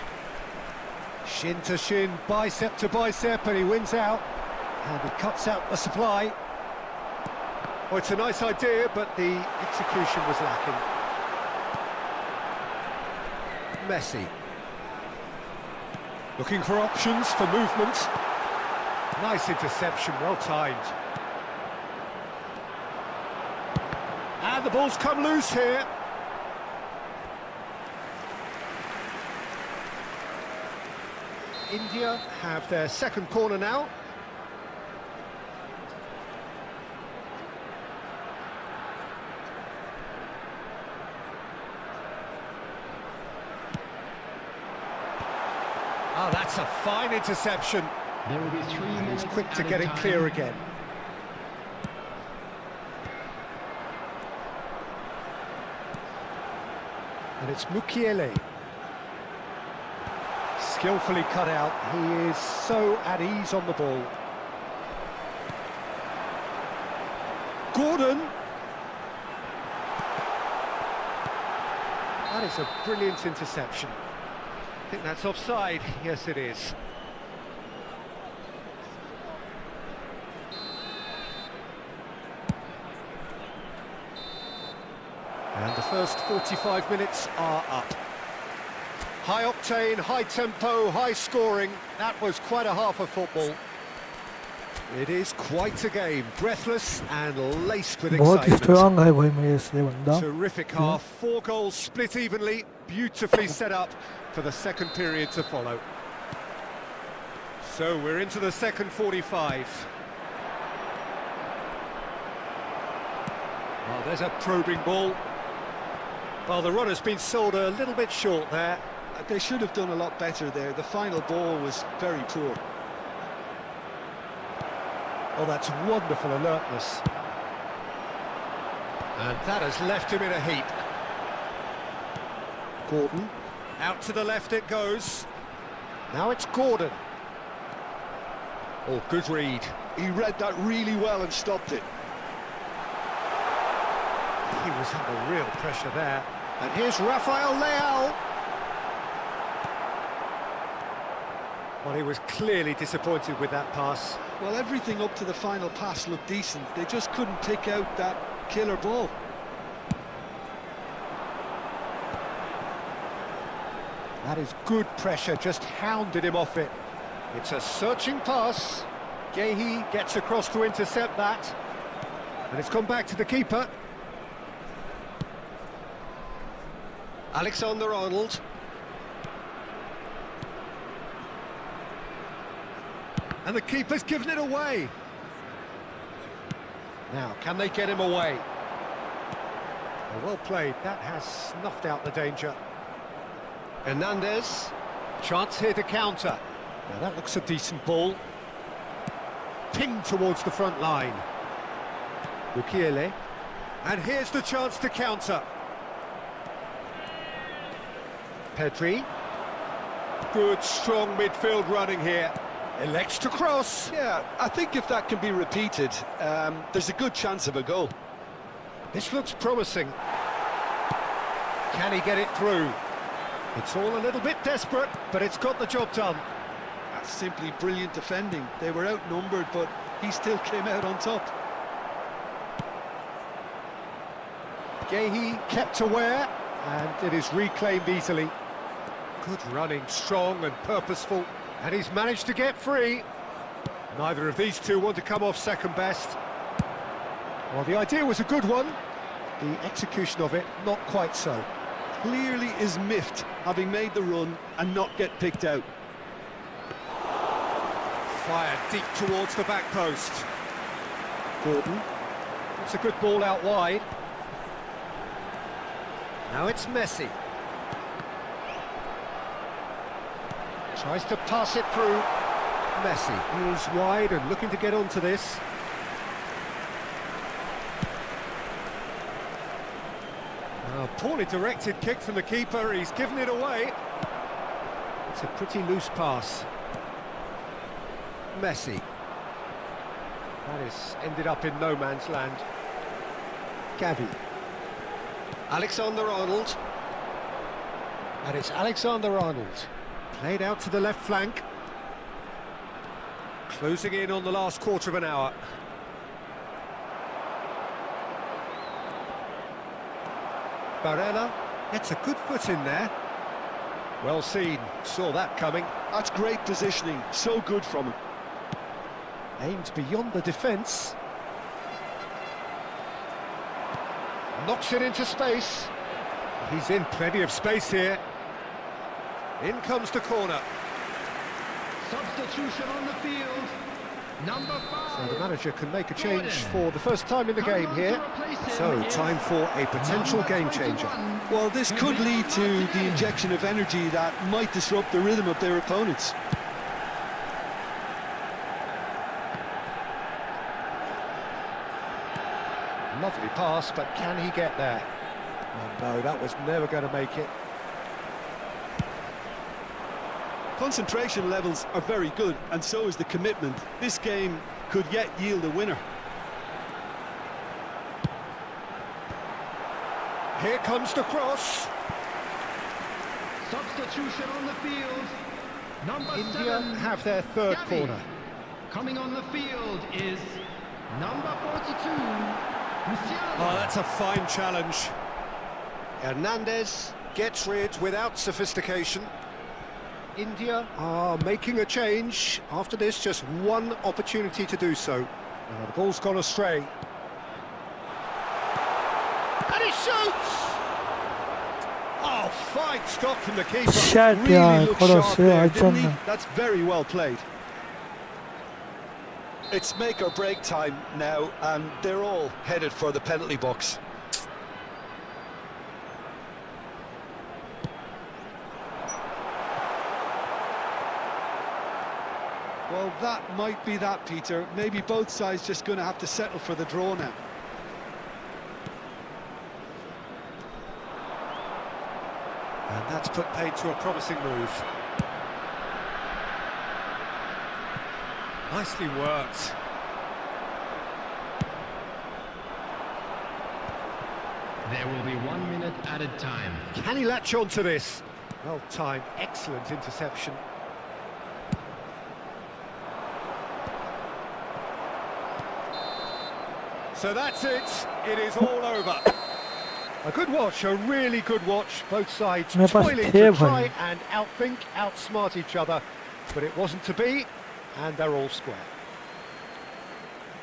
Shin to shin, bicep to bicep, and he wins out. And he cuts out the supply. Oh, it's a nice idea, but the execution was lacking. Messi. Looking for options for movement. Nice interception, well timed. And the ball's come loose here. India have their second corner now. Oh, that's a fine interception. There will be 3 minutes. He's quick to get it clear again. And it's Mukiele. Skillfully cut out. He is so at ease on the ball. Gordon. That is a brilliant interception. I think that's offside. Yes, it is. And the first 45 minutes are up. High octane, high tempo, high scoring. That was quite a half of football. It is quite a game, breathless and laced with बहुत excitement. Strong है भाई मेरे से बंदा. Terrific half, 4 goals split evenly, beautifully set up for the second period to follow. So we're into the second 45. Oh, there's a probing ball. Well, the run has been sold a little bit short there. They should have done a lot better there. The final ball was very poor. Oh, that's wonderful alertness. And that has left him in a heap. Gordon. Out to the left it goes. Now it's Gordon. Oh, good read. He read that really well and stopped it. He was under real pressure there. And here's Rafael Leao. Well, he was clearly disappointed with that pass. Well, everything up to the final pass looked decent. They just couldn't pick out that killer ball. That is good pressure, just hounded him off it. It's a searching pass. Gehi gets across to intercept that. And it's gone back to the keeper. Alexander-Arnold. And the keeper's given it away. Now, can they get him away? Well played, that has snuffed out the danger. Hernandez, chance here to counter. Now that looks a decent ball. Pinged towards the front line. Mukiele. And here's the chance to counter. Pedri. Good, strong midfield running here. Elects to cross. Yeah, I think if that can be repeated, there's a good chance of a goal. This looks promising. Can he get it through? It's all a little bit desperate, but it's got the job done. That's simply brilliant defending. They were outnumbered, but he still came out on top. Gehi kept aware, and it is reclaimed easily. Good running, strong and purposeful, and he's managed to get free. Neither of these two want to come off second best. Well, the idea was a good one. The execution of it, not quite so. Clearly is miffed, having made the run and not get picked out. Fired deep towards the back post. Gordon. It's a good ball out wide. Now it's Messi. Tries to pass it through. Messi is wide and looking to get onto this. A poorly directed kick from the keeper, he's given it away. It's a pretty loose pass. Messi. That has ended up in no man's land. Gavi. Alexander-Arnold. And it's Alexander-Arnold. Played out to the left flank. Closing in on the last quarter of an hour. Barella gets a good foot in there. Well seen, saw that coming. That's great positioning, so good from him. Aimed beyond the defence. Knocks it into space. He's in plenty of space here. In comes the corner. Substitution on the field. Number 5. So the manager can make a change for the first time in the game here. So time for a potential game changer. Well, this could lead to the injection of energy that might disrupt the rhythm of their opponents. Lovely pass, but can he get there? Oh, no, that was never going to make it. Concentration levels are very good, and so is the commitment. This game could yet yield a winner. Here comes the cross. Substitution on the field. Number India 7 have their third Gavi. corner. Coming on the field is number 42. Musiala. Oh, that's a fine challenge. Hernandez gets rid without sophistication. India are making a change. After this, just one opportunity to do so. The ball's gone astray. And he shoots! Oh, fine stop from the keeper. Shut Really ya, looked koro sharp se there, didn't he? açan. That's very well played. It's make or break time now, and they're all headed for the penalty box. Well, that might be that, Peter. Maybe both sides just going to have to settle for the draw now. And that's put paid to a promising move. Nicely worked. There will be 1 minute added time. Can he latch on to this? Well timed, excellent interception. So that's it. It is all over. A good watch, a really good watch. Both sides मेरे पास toiling थे to try भाई. and outthink, outsmart each other. But it wasn't to be, and they're all square.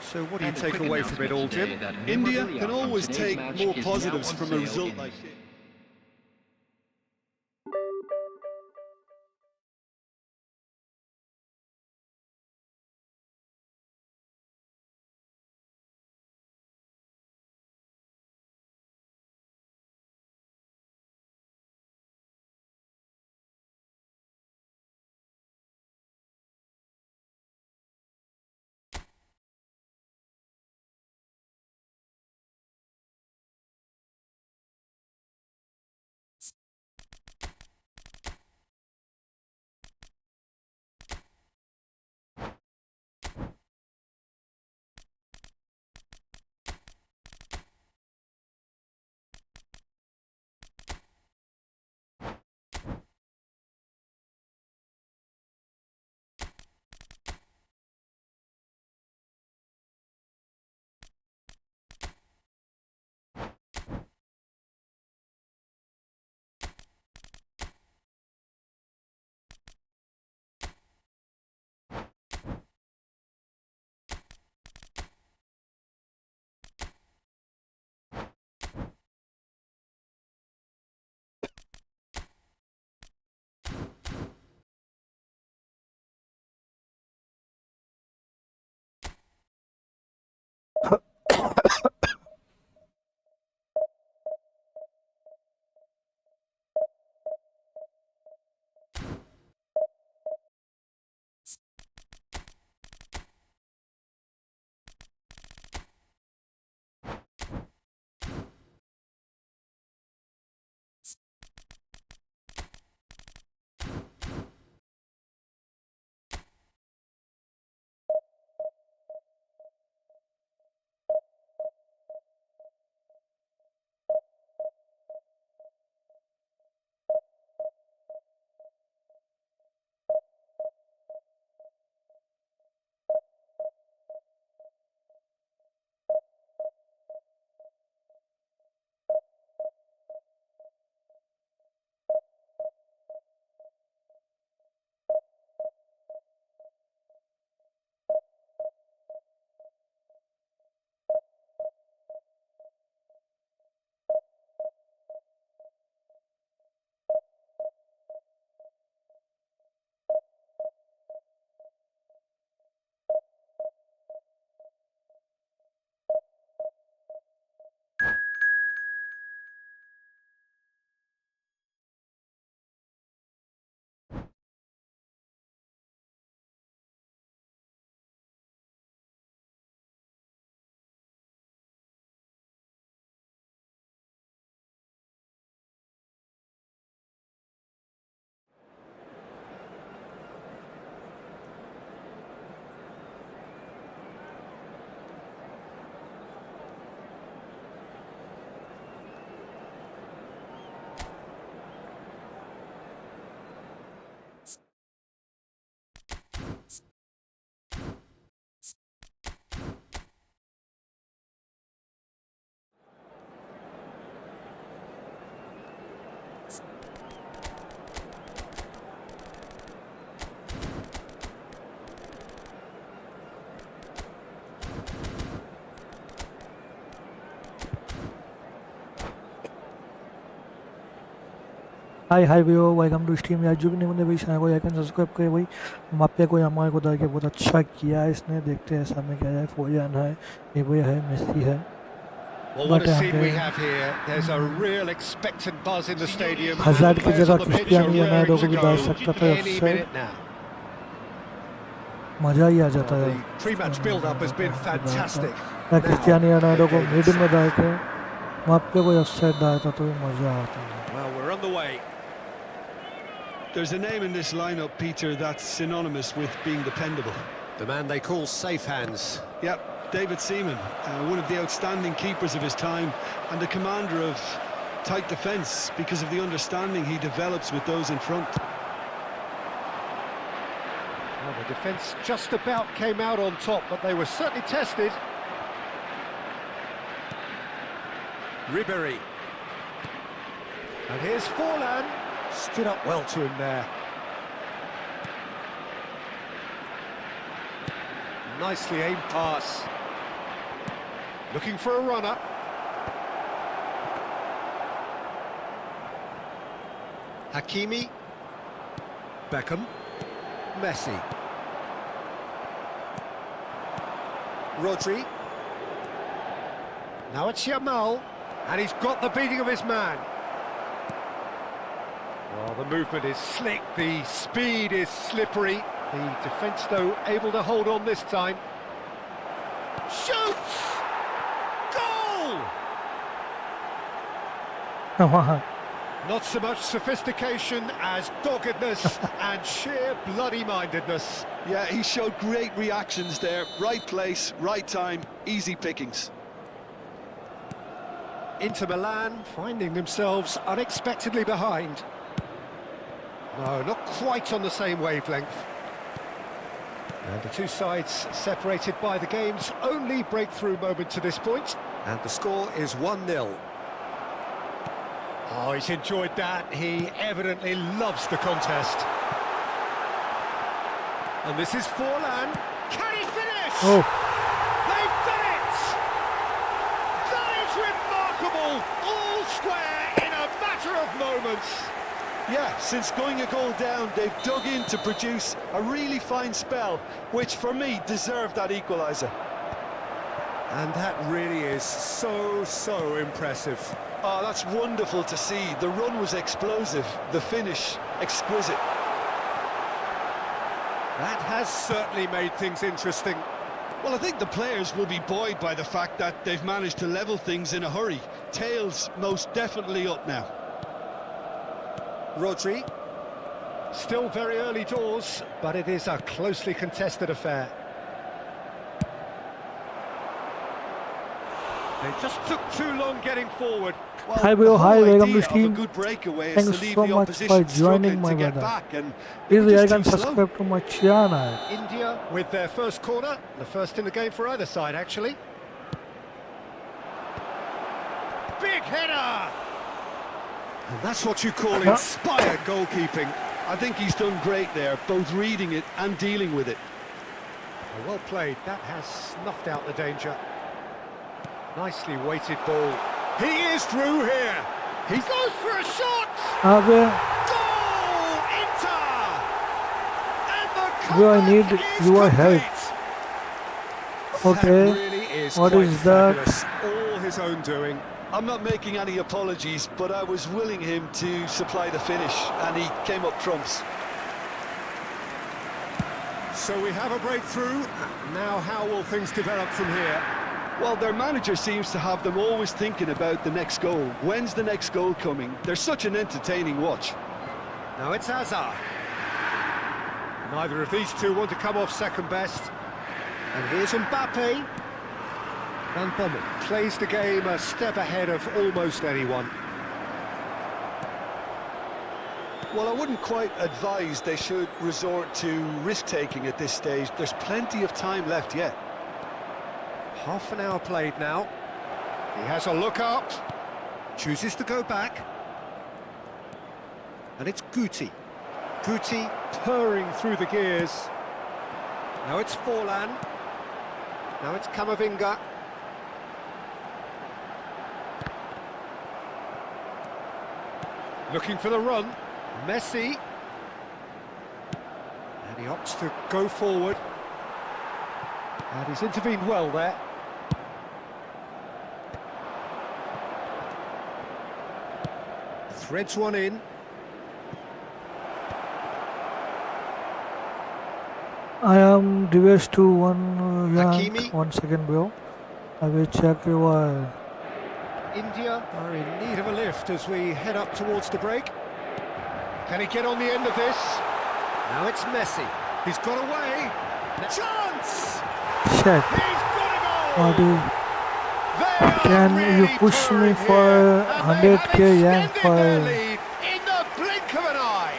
So what do you And a take quick away from it all, announcement Jim? today that India memorabilia can from always today's take match more is now positives on from a sale result in- like this. हाय भैया, welcome to stream. यार जो भी नहीं मुझे भाई channel को like and subscribe करे भाई। मबाप्पे को हमारे को दर के बहुत अच्छा किया है इसने। देखते हैं सामने क्या है। फोलियान है, ये है, मेसी है। Well, what a scene we have here. There's a real expectant buzz in the stadium. Hazard की Players जगह on the pitch are Cristiano raring Ronaldo को to भी go डाल सकता था any ऑफसाइड, minute now. मजा ही आ जाता है। The pre-match build-up has been fantastic. Cristiano Ronaldo को मिड में डाल के मबाप्पे को ऑफसाइड डालता तो मजा आता है। Well, we're on the way. There's a name in this lineup, Peter, that's synonymous with being dependable. The man they call safe hands. Yep, David Seaman, one of the outstanding keepers of his time and the commander of tight defence because of the understanding he develops with those in front. Well, the defence just about came out on top, but they were certainly tested. Ribéry. And here's Haaland. Stood up well to him there. Nicely aimed pass. Looking for a runner. Hakimi. Beckham. Messi. Rodri. Now it's Yamal. And he's got the beating of his man. Well, the movement is slick, the speed is slippery. The defence, though, able to hold on this time. Shoots! Goal! Not so much sophistication as doggedness and sheer bloody-mindedness. Yeah, he showed great reactions there. Right place, right time, easy pickings. Inter Milan finding themselves unexpectedly behind. No, not quite on the same wavelength. And the two sides separated by the game's only breakthrough moment to this point. And the score is 1-0. Oh, he's enjoyed that. He evidently loves the contest. And this is Haaland. Can he finish? Oh. They've done it! That is remarkable! All square in a matter of moments. Yeah, since going a goal down, they've dug in to produce a really fine spell, which for me deserved that equaliser. And that really is so impressive. Oh, that's wonderful to see. The run was explosive, the finish exquisite. That has certainly made things interesting. Well, I think the players will be buoyed by the fact that they've managed to level things in a hurry. Tails most definitely up now. Rodri. Still very early doors, but it is a closely contested affair. They just took too long getting forward. Well, Hi bro, hi, welcome to a stream. good breakaway is Thanks to leave so the much for opposition joining struggling my to get brother. back, and Please they were like just and too slow. subscribe to my channel. India with their first corner, the first in the game for either side, actually. Big header! And that's what you call inspired goalkeeping. I think he's done great there, both reading it and dealing with it. Well played, that has snuffed out the danger. Nicely weighted ball. He is through here. He goes for a shot. Abe, Goal, Inter. And the bro, I need comeback is your help. complete. Okay, That really is what quite is that? fabulous. All his own doing. I'm not making any apologies, but I was willing him to supply the finish, and he came up trumps. So we have a breakthrough. Now how will things develop from here? Well, their manager seems to have them always thinking about the next goal. When's the next goal coming? They're such an entertaining watch. Now it's Hazard. Neither of these two want to come off second best. And here's Mbappé. Van Bommel plays the game a step ahead of almost anyone. Well, I wouldn't quite advise they should resort to risk-taking at this stage. There's plenty of time left yet. Half an hour played now. He has a look up. Chooses to go back. And it's Guti. Guti purring through the gears. Now it's Haaland. Now it's Camavinga. Looking for the run. Messi. And he opts to go forward. And he's intervened well there. Threads one in. I am devious to one rank. Hakimi. 1 second, bro. I will check your. India are in need of a lift as we head up towards the break. Can he get on the end of this? Now it's Messi. He's got away. Chance! Shit. He's got a What goal! is? They are Can you really push me pouring for here, and they 100k have yen extended their for? lead in the blink of an eye.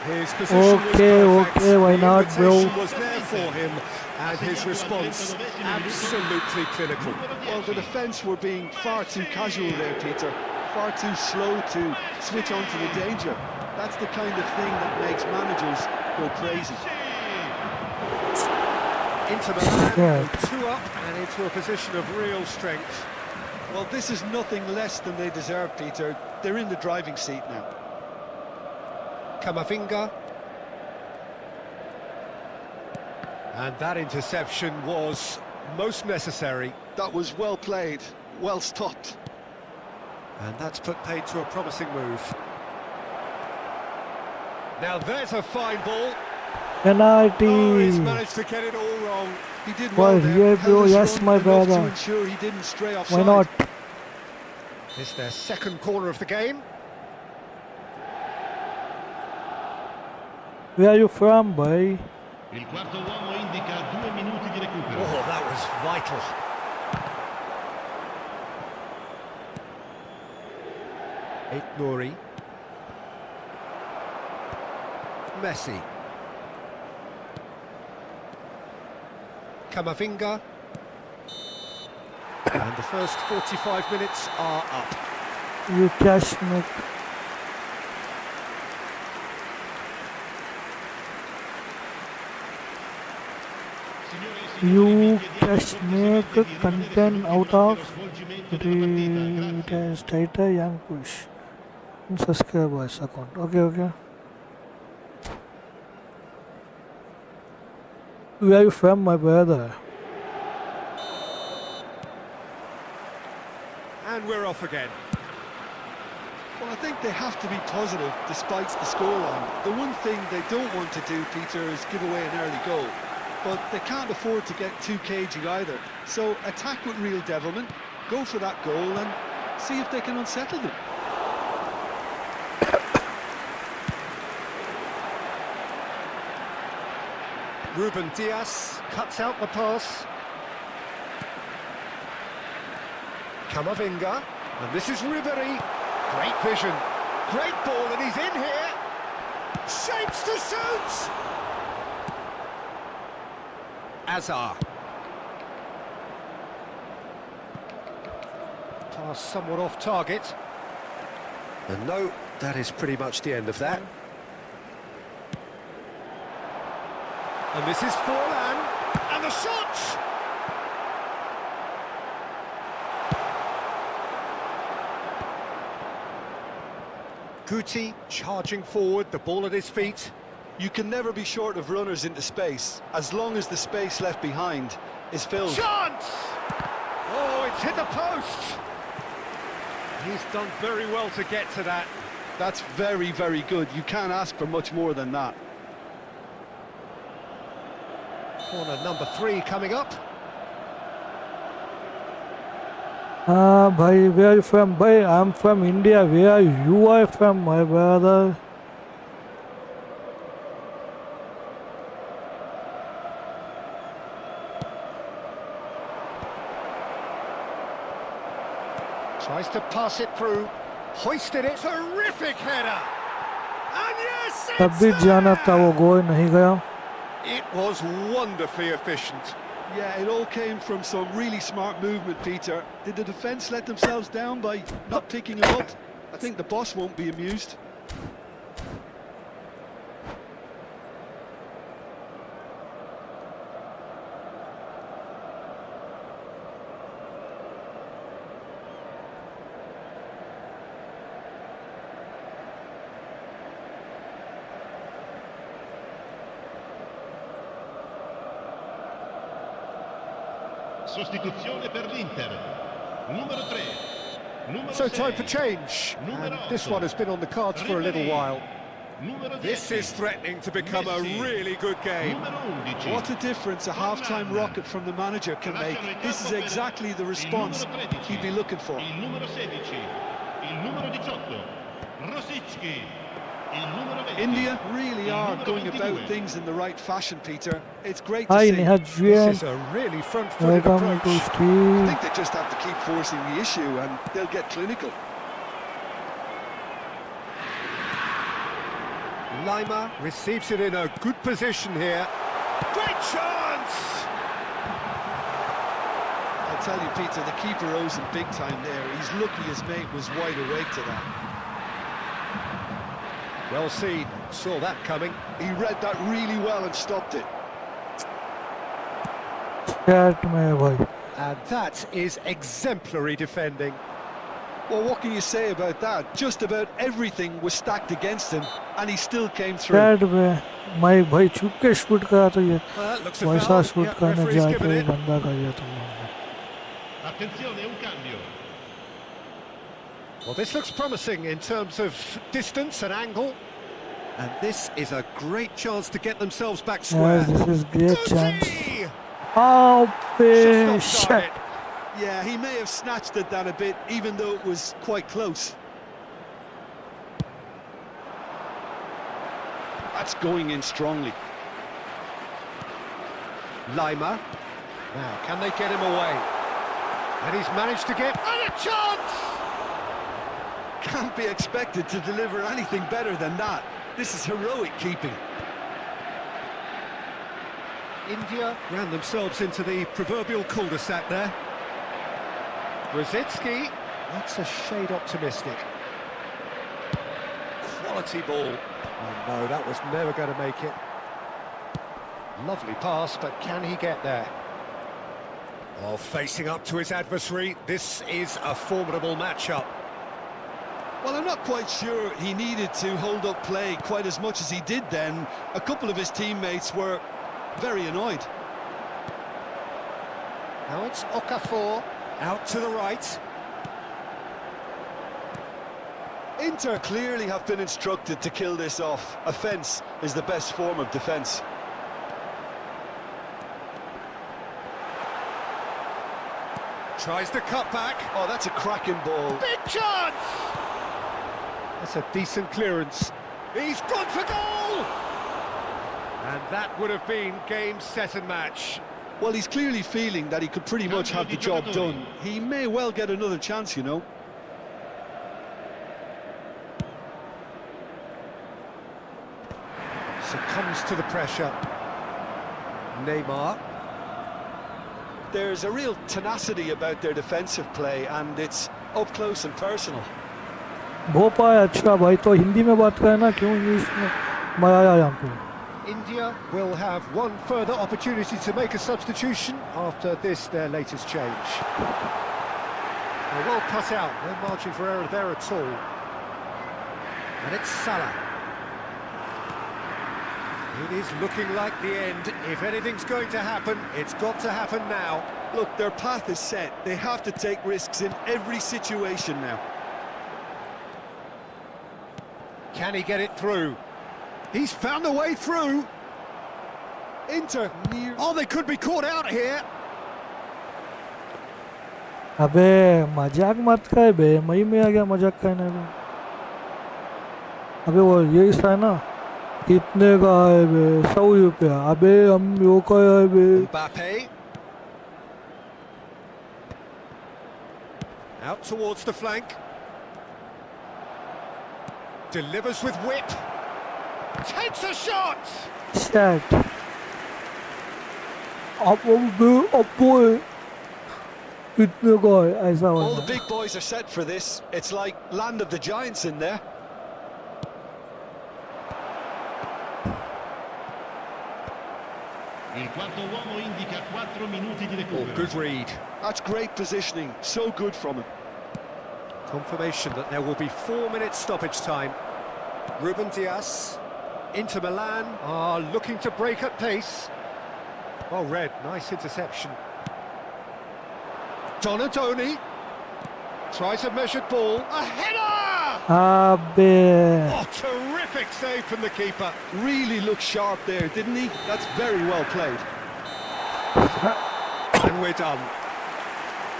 His position was Okay, perfect. okay, why The not, bro? invitation was there for him, and his response absolutely clinical. Well, the defence were being far too casual there, Peter. Far too slow to switch on to the danger. That's the kind of thing that makes managers go crazy. Into Milan, Yeah. 2 up and into a position of real strength. Well, this is nothing less than they deserve, Peter. They're in the driving seat now. Camavinga. And that interception was most necessary. That was well played, well stopped. And that's put paid to a promising move. Now there's a fine ball. Oh, Penalty. he's managed to get it all wrong. He did Why, well there. here, held bro, his yes, run my enough brother. to ensure he didn't stray offside. Why not? It's their second corner of the game. Where are you from, boy? Il quarto uomo indica 2 minuti di recupero. Oh, that was vital. Nouri. Messi. Camavinga. And the first 45 minutes are up. You cash me. You cash make content out of the stater young push. Subscribers account. Okay, okay. Where are you from, my brother? And we're off again. Well, I think they have to be positive despite the scoreline. The one thing they don't want to do, Peter, is give away an early goal. But they can't afford to get too cagey either. So attack with real devilment, go for that goal and see if they can unsettle them. Ruben Dias cuts out the pass. Camavinga. And this is Ribery. Great vision. Great ball, and he's in here. Shapes to shoot! Azar. Pass somewhat off target. And no, that is pretty much the end of that. And this is Forlan. And the shot! Guti charging forward, the ball at his feet. You can never be short of runners into space, as long as the space left behind is filled. Chance! Oh, it's hit the post! He's done very well to get to that. That's very, very good. You can't ask for much more than that. Corner number 3 coming up. Bhai, where are you from? Bhai, I'm from India. Where you are from, my brother? Tries to pass it through. Hoisted it. Terrific header. And yes, तब it's भी जाना था there! वो गोल नहीं गया. It was wonderfully efficient. Yeah, it all came from some really smart movement, Peter. Did the defence let themselves down by not picking him up? I think the boss won't be amused. Sostituzione per l'Inter. Numero 3. Numero So time 6. for change, and this one has been on the cards for a little while. This is threatening to become a really good game. What a difference a half-time rocket from the manager can make. This is exactly the response he'd be looking for. Il numero 16. Il numero 18. Rosicki. Il numero 20. India really are going about things in the right fashion, Peter. It's great to Hi see. Neha This Julian, is a really front-footed welcome approach. to I stream. think they just have to keep forcing the issue and they'll get clinical. Lima receives it in a good position here. Great chance! I'll tell you, Peter, the keeper owes him big time there. He's lucky his mate was wide awake to that. Well seen, saw that coming. He read that really well and stopped it. Chat में भाई. And that is exemplary defending. Well, what can you say about that? Just about everything was stacked against him, and he still came through. Chat में मैं भाई छुप के shoot करा तो ये Well, that looks a वैसा foul. शूट Yeah, करने referee's जाके given it. गंदा कर दिया तुमने. Attenzione, un cambio. Well, this looks promising in terms of distance and angle. And this is a great chance to get themselves back square. Yes, this is great chance. Gootee! Oh, Just offside shit. it. Yeah, he may have snatched at that a bit, even though it was quite close. That's going in strongly. Lima. Now, can they get him away? And he's managed to get... And a chance! Can't be expected to deliver anything better than that. This is heroic keeping. India ran themselves into the proverbial cul-de-sac there. Rosicki, that's a shade optimistic. Quality ball. Oh no, that was never going to make it. Lovely pass, but can he get there? Oh, facing up to his adversary, this is a formidable matchup. Well, I'm not quite sure he needed to hold up play quite as much as he did then. A couple of his teammates were very annoyed. Now it's Okafor, out to the right. Inter clearly have been instructed to kill this off. Offence is the best form of defence. Tries the cut back. Oh, that's a cracking ball. Big chance! That's a decent clearance. He's gone for goal! And that would have been game, set and match. Well, he's clearly feeling that he could pretty much have the job done. He may well get another chance, you know. Succumbs to the pressure. Neymar. There's a real tenacity about their defensive play, and it's up close and personal. Bhopal अच्छा भाई तो हिंदी में बात करना क्यों English में मैं आया यहाँ पे. India will have one further opportunity to make a substitution after this, their latest change. They're well cut out, no margin for error there at all. And it's Salah. It is looking like the end. If anything's going to happen, it's got to happen now. Look, their path is set. They have to take risks in every situation now. Can he get it through? He's found a way through. Inter near... Oh, they could be caught out here. अबे मजाक मत कर बे, मई में आ गया मजाक करने को. अबे वो ये है ना, कितने का है बे, 100 रुपया. अबे हम यो का है बे. Mbappé. Out towards the flank. Delivers with whip. Takes a shot! Shit. कितने का है ऐसा All the वाला. big boys are set for this. It's like land of the giants in there. Il quarto uomo indica 4 minuti di Oh, recupero. good read. That's great positioning. So good from him. Confirmation that there will be 4 minutes stoppage time. Ruben Dias. Inter Milan are looking to break at pace. Well read, nice interception. Donadoni tries a measured ball. A header! अबे Oh, terrific save from the keeper. Really looked sharp there, didn't he? That's very well played. And we're done.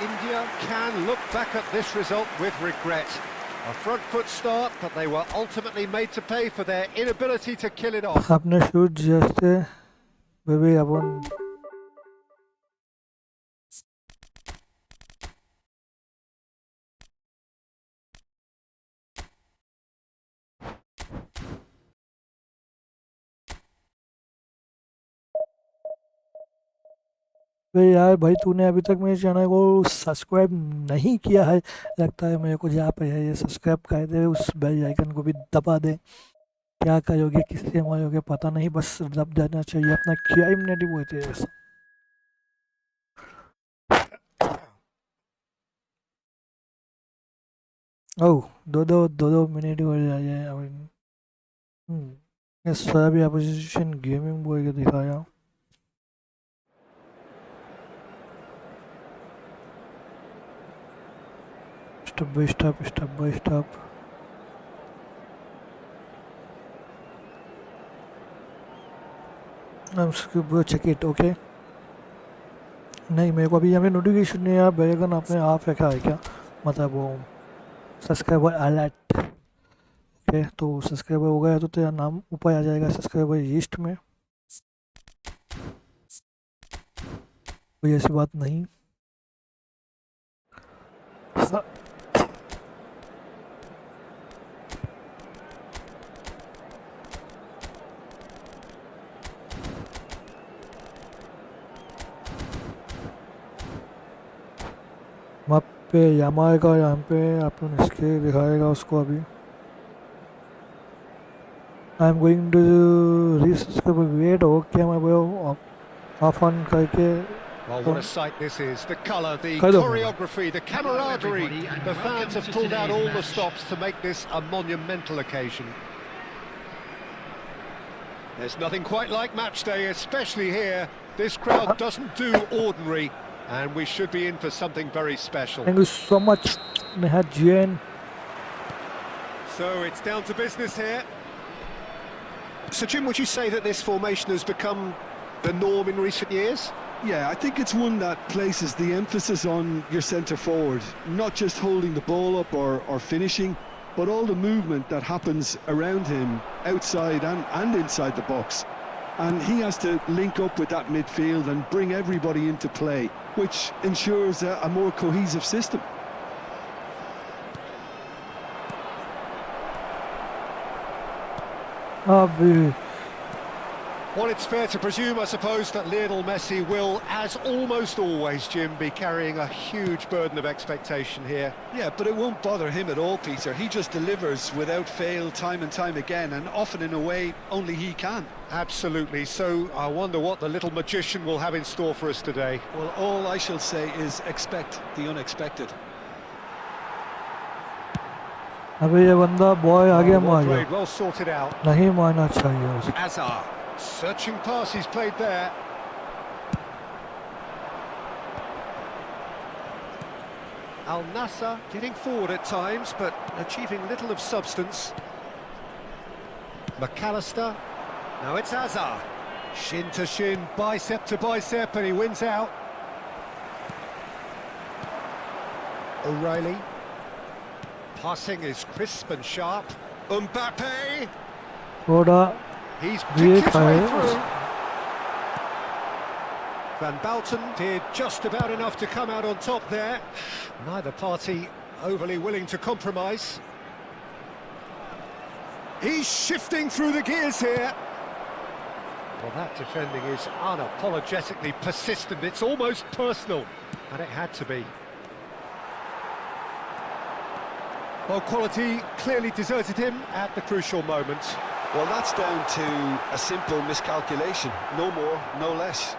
India can look back at this result with regret. A front foot start, but they were ultimately made to pay for their inability to kill it off. आपने shoot जैसे baby अपन बे यार भाई तूने अभी तक मेरे channel को subscribe नहीं किया है, लगता है मेरे को जहाँ पे है ये सब्सक्राइब कर दे, उस बेल आइकन को भी दबा दे। क्या करोगे किससे मारोगे पता नहीं, बस दब जाना चाहिए, अपना क्या इम्यूनिटी बोलते हैं ऐसा। ओह दो मिनट हो जाए अभी। ये सारी अपोजिशन गेमिंग बॉय को दिखाया। Step by step. I'm go check it, okay? नहीं मेरे को अभी यहाँ पे नोटिफिकेशन नहीं आया, बेलआइकन आपने ऑफ रखा है क्या, मतलब वो सब्सक्राइबर अलर्ट। ओके तो सब्सक्राइबर हो गया तो तेरा नाम ऊपर आ जाएगा सब्सक्राइबर लिस्ट में, कोई ऐसी बात नहीं। वहाँ पे यामा का यहाँ पे अपन इसके दिखाएगा उसको अभी। I am going to resubscribe, wait हो क्या मैं वो ऑफ ऑन करके। Well, what a sight this is. The colour, the choreography, the camaraderie. The fans have pulled out all the stops to make this a monumental occasion. There's nothing quite like match day, especially here. This crowd doesn't do ordinary, and we should be in for something very special. Thank you so much, Neha Jain. So it's down to business here. So Jim, would you say that this formation has become the norm in recent years? Yeah, I think it's one that places the emphasis on your centre forward, not just holding the ball up or finishing, but all the movement that happens around him, outside and inside the box. And he has to link up with that midfield and bring everybody into play, which ensures a more cohesive system. Well, it's fair to presume, I suppose, that Lionel Messi will, as almost always, Jim, be carrying a huge burden of expectation here. Yeah, but it won't bother him at all, Peter. He just delivers without fail time and time again, and often in a way only he can. Absolutely. So I wonder what the little magician will have in store for us today. Well, all I shall say is expect the unexpected. अबे ये बंदा boy आगे मार गया, well sorted out. नहीं मारना चाहिए उसे। Azar, searching pass he's played there. Al Nassr getting forward at times, but achieving little of substance. McAllister, now it's Azar. Shin to shin, bicep to bicep, and he wins out. O'Reilly. Passing is crisp and sharp. Mbappé. थोड़ा He's ये picked his way खाए through. Van Balten did just about enough to come out on top there. Neither party overly willing to compromise. He's shifting through the gears here. Well, that defending is unapologetically persistent. It's almost personal, and it had to be. Well, quality clearly deserted him at the crucial moment. Well, that's down to a simple miscalculation. No more, no less.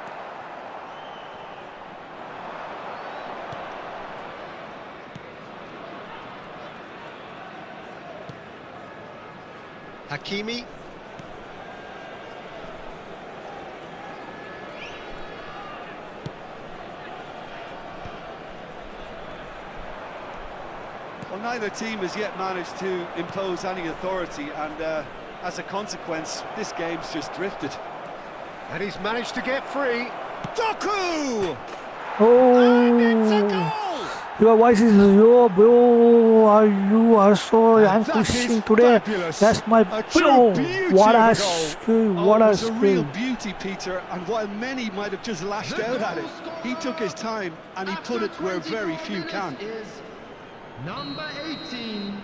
Hakimi. Well, neither team has yet managed to impose any authority, and as a consequence, this game's just drifted. And he's managed to get free. Doku! And it's a Oh, goal! your voice is low, bro. You are so And that pushing is today. fabulous. That's my A true bro. beauty What of a a goal. skill! Oh, What it a was a real skill! beauty, Peter, and while many might have just lashed out at it, he took his time and he put it where very few can. Is number 18,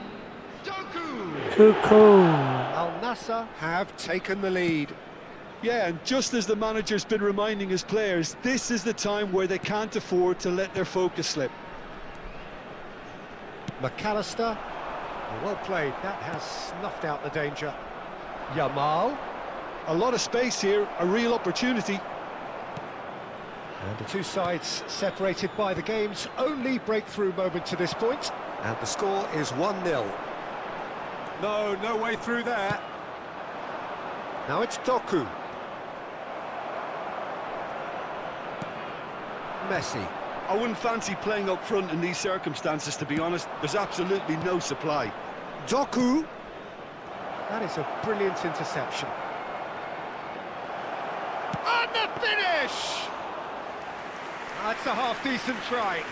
Doku. Too cool. Al Nassr have taken the lead. Yeah, and just as the manager's been reminding his players, this is the time where they can't afford to let their focus slip. McAllister, well played, that has snuffed out the danger. Yamal, A lot of space here, a real opportunity. and the two sides separated by the game's only breakthrough moment to this point. And the score is 1-0. No way through there. Now it's Doku. Messi. I wouldn't fancy playing up front in these circumstances, to be honest. There's absolutely no supply. Doku. That is a brilliant interception. And the finish! That's a half-decent try.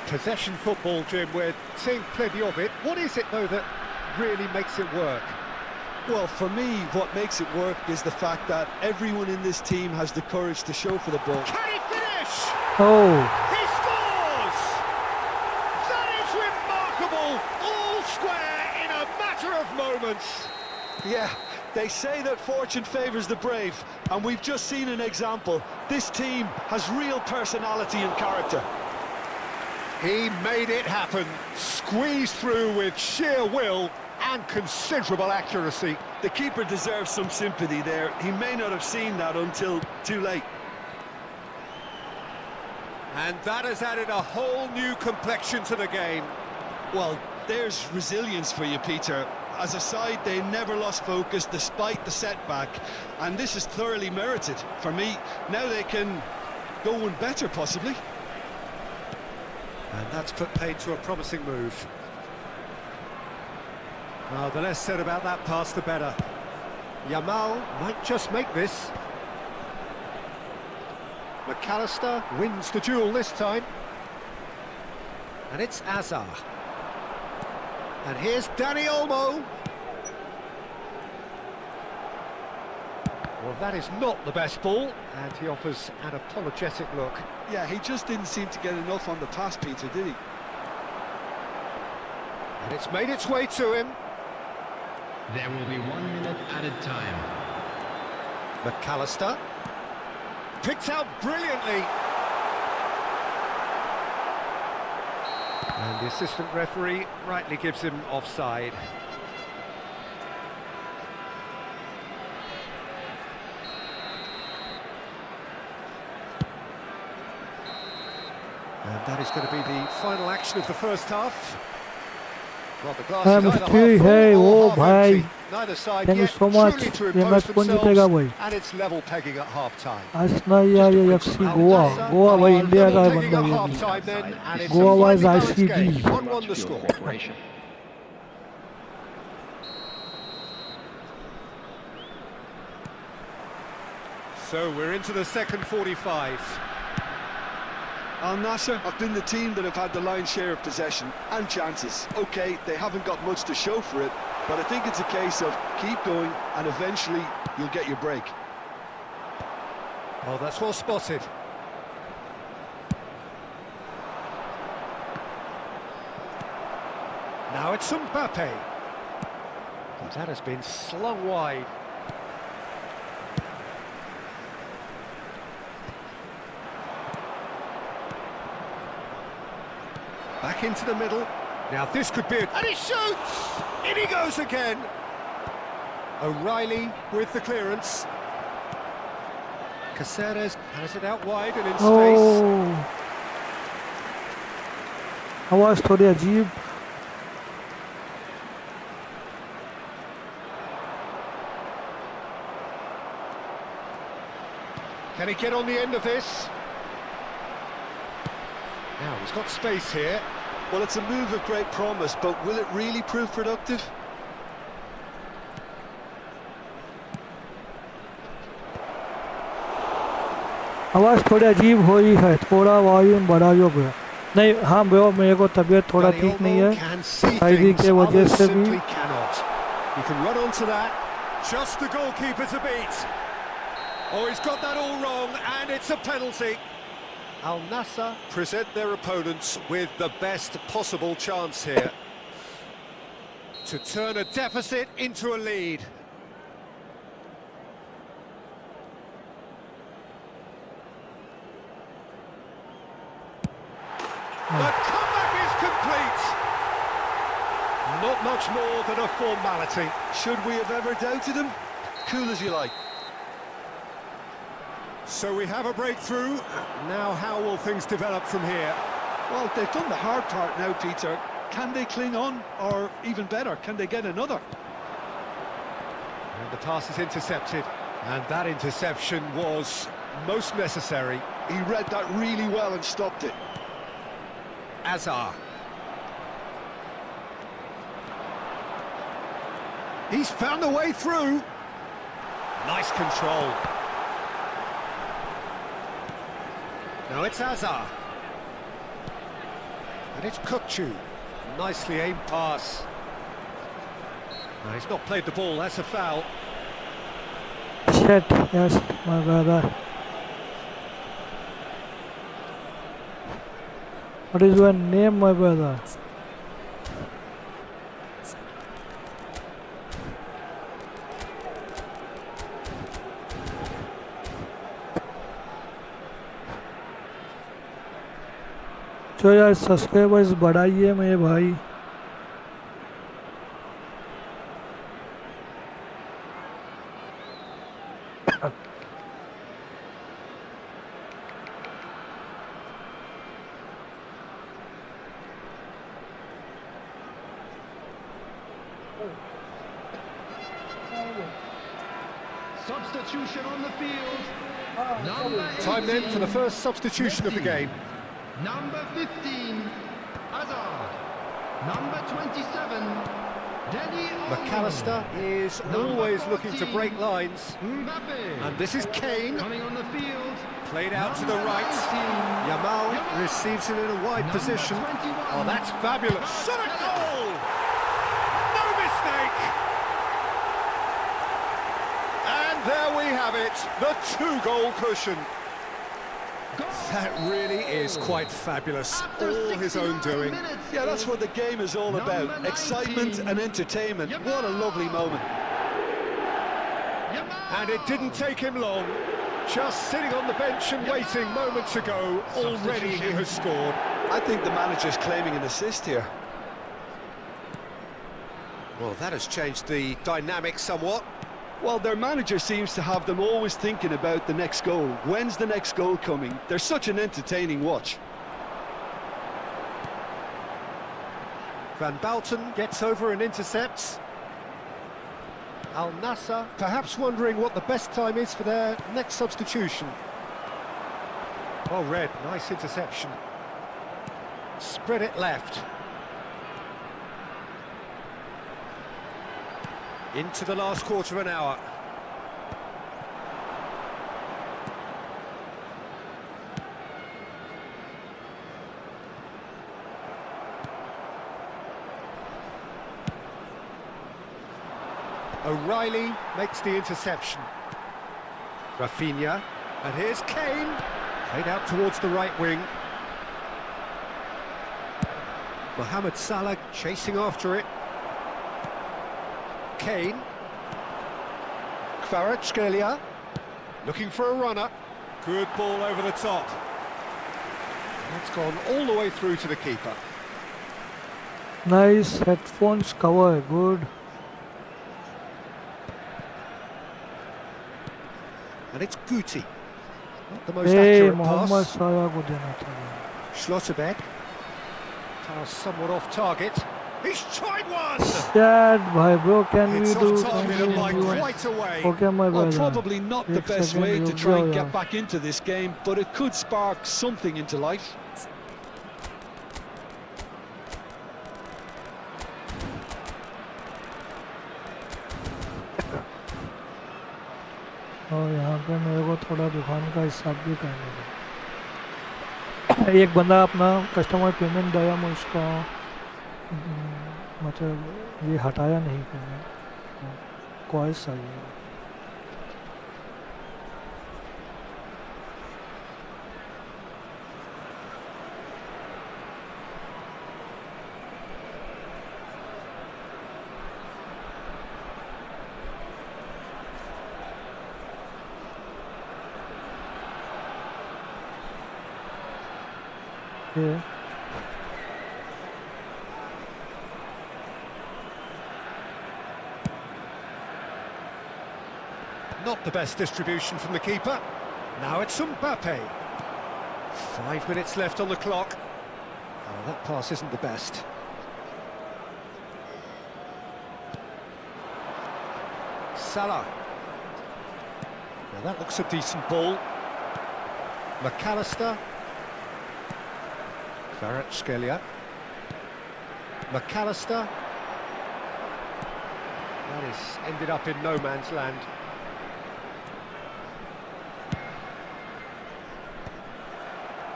Possession football, Jim, we're seeing plenty of it. What is it, though, that really makes it work? Well, for me, what makes it work is the fact that everyone in this team has the courage to show for the ball. Can he finish? Oh, He scores! That is remarkable! All square in a matter of moments. Yeah, they say that fortune favours the brave, and we've just seen an example. This team has real personality and character. He made it happen, squeezed through with sheer will and considerable accuracy. The keeper deserves some sympathy there. He may not have seen that until too late. And that has added a whole new complexion to the game. Well, there's resilience for you, Peter. As a side, they never lost focus despite the setback, and this is thoroughly merited. For me, now they can go one better, possibly. And that's put paid to a promising move. Oh, the less said about that pass, the better. Yamal might just make this. McAllister wins the duel this time. And it's Azar. And here's Dani Olmo. Well, that is not the best ball, and he offers an apologetic look. Yeah, he just didn't seem to get enough on the pass, Peter, did he? And it's made its way to him. There will be 1 minute added time. McAllister. Picked out brilliantly. And the assistant referee rightly gives him offside. And that is going to be the final action of the first half. Well, the glass is either half full hey, or oh, half bhai. empty. Neither side Thank you yet so much. truly to ये impose match कौन जीतेगा themselves, भाई? and it's level pegging at half time. आसना यार ये FC Goa भाई India का है बंदा ये भी. Goa was ICD. 1-1 the score. So we're into the second 45. Al Nassr have been the team that have had the lion's share of possession and chances. OK, they haven't got much to show for it, but I think it's a case of keep going and eventually you'll get your break. Oh, that's well spotted. Now it's Mbappé. But that has been slung wide. Back into the middle. Now this could be and he shoots! In he goes again! O'Reilly with the clearance. Caceres has it out wide and in space. Oh, आवाज थोड़ी अजीब. Can he get on the end of this? Now he's got space here. Well, it's a move of great promise, but will it really prove productive? आवाज़ थोड़ी अजीब हो रही है, थोड़ा वॉल्यूम बढ़ा जो गया नहीं। हाँ वो मेरे को तबीयत थोड़ा ठीक नहीं है, शायरी के वजह से भी। You can run onto that. Just the goalkeeper to beat. Oh, he's got that all wrong, and it's a penalty. Al Nassr present their opponents with the best possible chance here to turn a deficit into a lead. The comeback is complete. Not much more than a formality. Should we have ever doubted him? Cool as you like. So we have a breakthrough. Now how will things develop from here? Well, they've done the hard part now, Peter. Can they cling on, or even better, can they get another? And the pass is intercepted. And that interception was most necessary. He read that really well and stopped it. Azar. He's found a way through. Nice control. Now it's Azar. And it's Kukçu. Nicely aimed pass. No, he's not played the ball, that's a foul. Shit, yes, my brother. What is your name, my brother? तो यार subscribers बढ़ाइए मेरे भाई। Substitution on the field. Time then for the first substitution of the game. Number 15, Hazard. Number 27, Denny Olmo. McAllister is always looking to break lines. Mbappé. And this is Kane. Coming on the field. Played out to the right. Yamal receives it in a wide position. Oh, that's fabulous. Shot a goal! No mistake! And there we have it, the 2-goal cushion. That really is quite fabulous, all his own doing. Yeah, that's what the game is all about. Excitement and entertainment. What a lovely moment. And it didn't take him long. Just sitting on the bench and waiting moments ago, already he has scored. I think the manager's claiming an assist here. Well, that has changed the dynamic somewhat. Well, their manager seems to have them always thinking about the next goal. When's the next goal coming? They're such an entertaining watch. Van Bouten gets over and intercepts. Al Nassr perhaps wondering what the best time is for their next substitution. Well read, nice interception. Spread it left. Into the last quarter of an hour. O'Reilly makes the interception. Rafinha, and here's Kane. Played out towards the right wing. Mohammed Salah chasing after it. Kane. Kvaratskhelia looking for a runner. Good ball over the top. It's gone all the way through to the keeper. Nice headphones cover, good. And it's Guti. Not the most Hey, accurate Mohammed pass. Salah को देना था। Schlotterbeck. Pass somewhat off target. He's tried one! Dad, bhai, bro, can we It's do? off target and by Can we do quite a way. okay, my Well, brother. probably not the Ek best second way to रुक try जाओ and यार। get back into this game, but it could spark something into life. और यहाँ पे मेरे को थोड़ा दुकान का हिसाब भी करने दो। एक बंदा अपना कस्टमर पेमेंट दिया, मैं उसका मतलब ये हटाया नहीं पेमेंट, कॉल्स आई है। Yeah. Not the best distribution from the keeper. Now it's Mbappé. 5 minutes left on the clock. Oh, that pass isn't the best. Salah. Now that looks a decent ball. McAllister. Kvaratskhelia. McAllister. That is ended up in no man's land.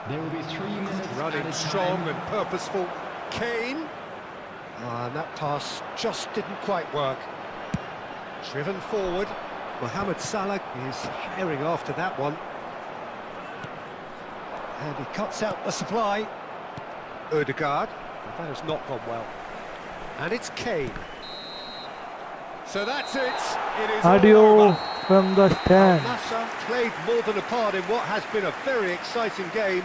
There will be 3 minutes. Running strong and purposeful. Kane. And that pass just didn't quite work. Driven forward. Mohammed Salah is herring after that one. And he cuts out the supply. Ødegaard. That has not gone well. And it's Kane. So that's it. It is Audio all over. from the stand. Al-Nassr played more than a part in what has been a very exciting game.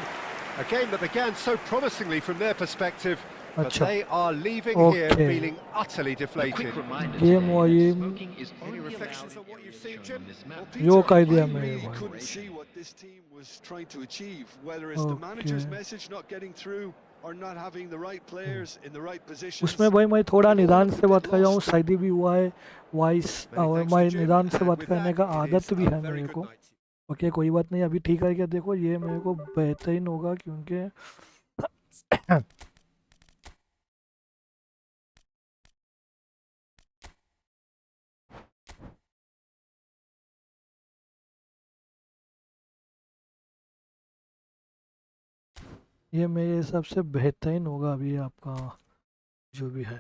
A game that began so promisingly from their perspective, but Achha. they are leaving here Okay. feeling utterly A quick deflated. reminder Game today, was- smoking is Any only reflections allowed on what in you've areas seen, shown Jim? on this map. Well, yo I कर दिया really मेरे couldn't भाई। see what this team was trying to achieve, whether it's the manager's Okay. message not getting through or not having the right players in the right positions. उसमें भाई मैं थोड़ा They all निदान looked से a बात bit कर रहा हूँ, lost. शायदी भी हुआ है, वॉइस Many और thanks to मैं Jim, निदान से and बात with करने that, का it आदत is भी a है very मेरे good को। night. ओके कोई बात नहीं, अभी ठीक करके देखो, ये मेरे को बेहतरीन होगा क्योंकि ये मेरे हिसाब से बेहतरीन होगा अभी आपका जो भी है।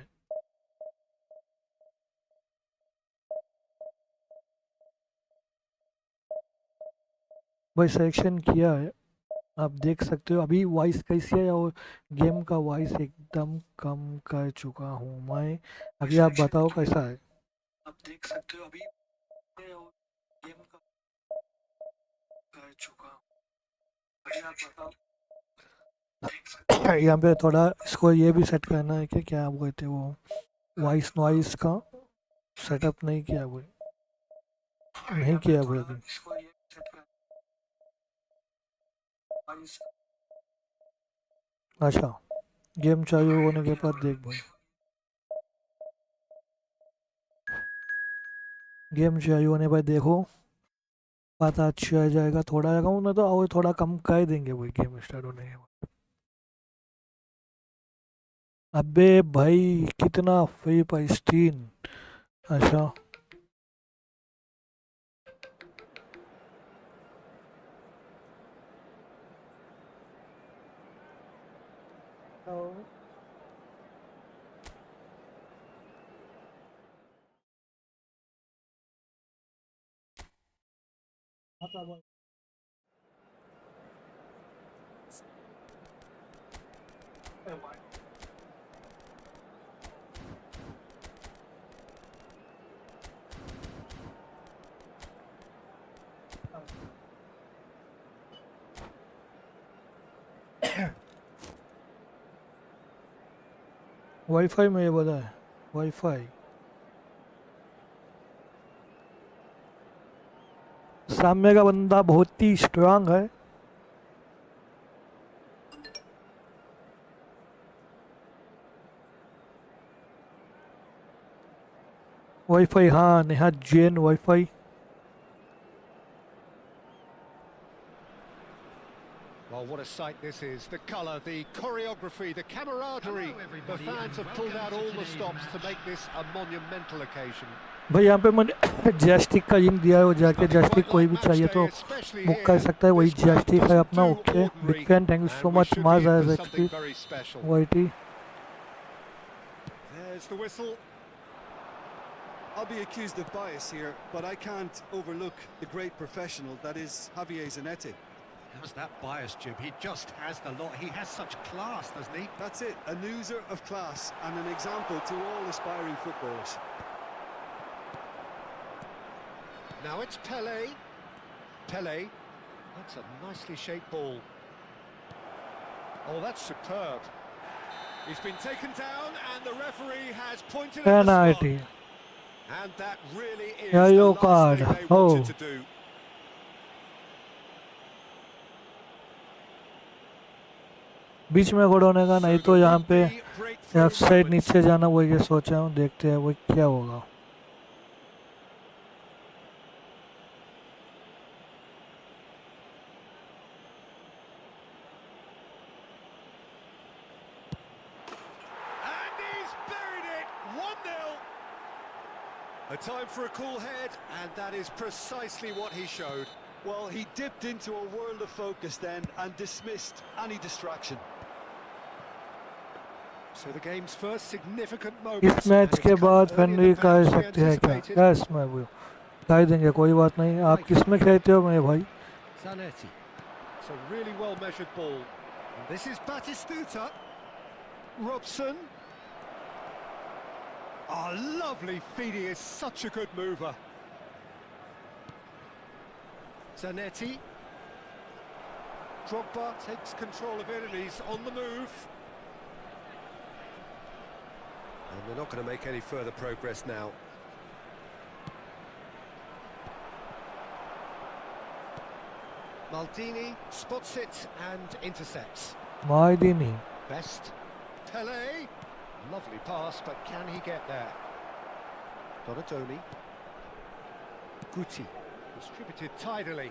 भाई सिलेक्शन किया है, आप देख सकते हो। अभी वॉइस कैसी है, और गेम का वॉइस एकदम कम कर चुका हूँ मैं। अभी आप बताओ कैसा है। आप देख सकते हो अभी गेम का कर चुका हूँ, अभी आप बताओ। यहाँ पे थोड़ा इसको ये भी सेट करना है कि क्या बोलते वो वॉइस नॉइस का सेटअप नहीं किया हुआ, नहीं किया हुआ अभी। अच्छा, गेम चालू होने के बाद देख भाई, गेम चालू होने पर देखो, पता अच्छा आ जाएगा। थोड़ा लगाऊँ ना तो और थोड़ा कम कर देंगे वही गेम स्टार्ट होने के बाद। अबे भाई कितना फ्री प्राइस 3। अच्छा वाईफाई में ये बता है, वाईफाई सामने का बंदा बहुत ही स्ट्रांग है। वाईफाई हाँ, Neha Jain wifi. Well, what a a sight this is. The colour, the choreography, the camaraderie. The fans have pulled out all the stops to make this a monumental occasion. भाई यहाँ पे मैंने जैस्टिक का लिंक दिया है, वो जाके जैस्टिक कोई भी चाहिए तो बुक कर सकता है, वही जैस्टिक है अपना। Okay big fan, thank you so much माज एज actually YT. There's the whistle. I'll be accused of bias here, but I can't overlook the great professional that is Javier Zanetti. How's that bias, Jim? He just has the lot. He has such class, doesn't he? That's it, a oozler of class and an example to all aspiring footballers. Now it's Pele. Pele. That's a nicely shaped ball. Oh, that's superb. He's been taken down and the referee has pointed at the penalty spot. And that really is Yellow the card. last thing they wanted to do. बीच में गोल होने का, नहीं तो यहाँ पे left side नीचे जाना, वो ये सोचा हूँ, देखते हैं वो क्या होगा। And he's buried it. 1-0. A time for a cool head, and that is precisely what he showed. Well, he dipped into a world of focus then and dismissed any distraction. So the game's first significant moment. इस match के बाद फैनरी कह सकते हैं क्या? Yes मैं वो कह देंगे, कोई बात नहीं। आप किस में खेलते हो मेरे भाई? Zanetti. It's a really well measured ball. And this is Batistuta. Robson. Oh, lovely feed. He is such a good mover. Zanetti. Drogba takes control of it and he's on the move. And they're not going to make any further progress now. Maldini spots it and intercepts. Maldini. Best. Pele. Lovely pass, but can he get there? Donatoni. Guti. Distributed tidily.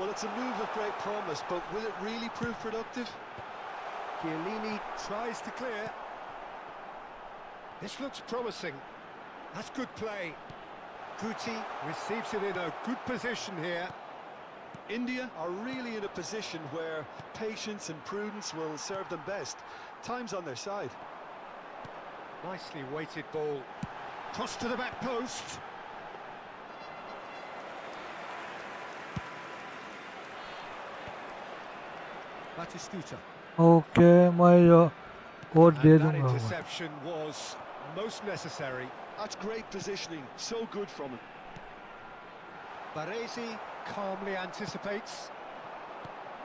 Well, it's a move of great promise, but will it really prove productive? Chiellini tries to clear. This looks promising. That's good play. Guti receives it in a good position here. India are really in a position where patience and prudence will serve them best. Time's on their side. Nicely weighted ball. Cross to the back post. Batistuta. Okay मैं code they And that दूंगा। interception was most necessary. That's great positioning, so good from him. Baresi calmly anticipates.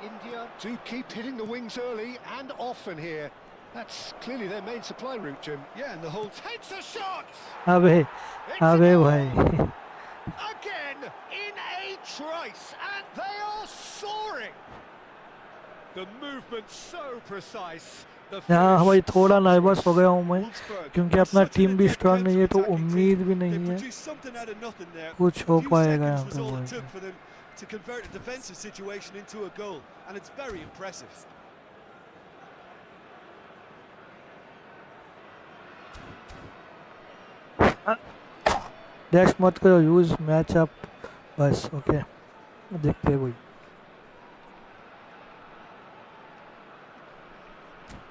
India do keep hitting the wings early and often here. That's clearly their main supply route, Jim. Yeah, and the whole Takes a shot! अबे It's a अबे goal! भाई Again in a trice, and they are soaring. The movement so precise. The यहाँ भाई finish थोड़ा so nervous हो गया हूँ मैं, Wolfsburg. क्योंकि अपना टीम भी स्ट्रांग नहीं है, तो उम्मीद भी They नहीं है produced something out of nothing there. कुछ हो A few पाएगा seconds यहाँ was all पे it took भाई। for them to convert a defensive situation into a goal, and it's very impressive. Dash मत करो, यूज मैच अप बस। Okay देखते हैं भाई।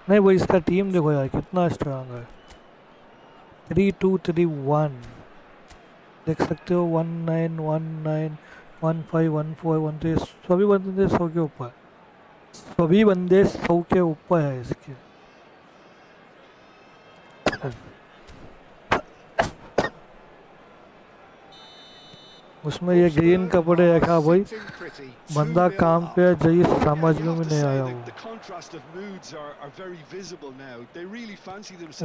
नहीं भाई इसका टीम देखो यार कितना स्ट्रांग है। 3-2-3-1 देख सकते हो। 1919 1514 सभी बंदे 100 के ऊपर, सभी बंदे 100 के ऊपर है इसके। उसमें ये ग्रीन कपड़े रखा भाई, बंदा काम पे जाइए, समझ में भी नहीं आया वो।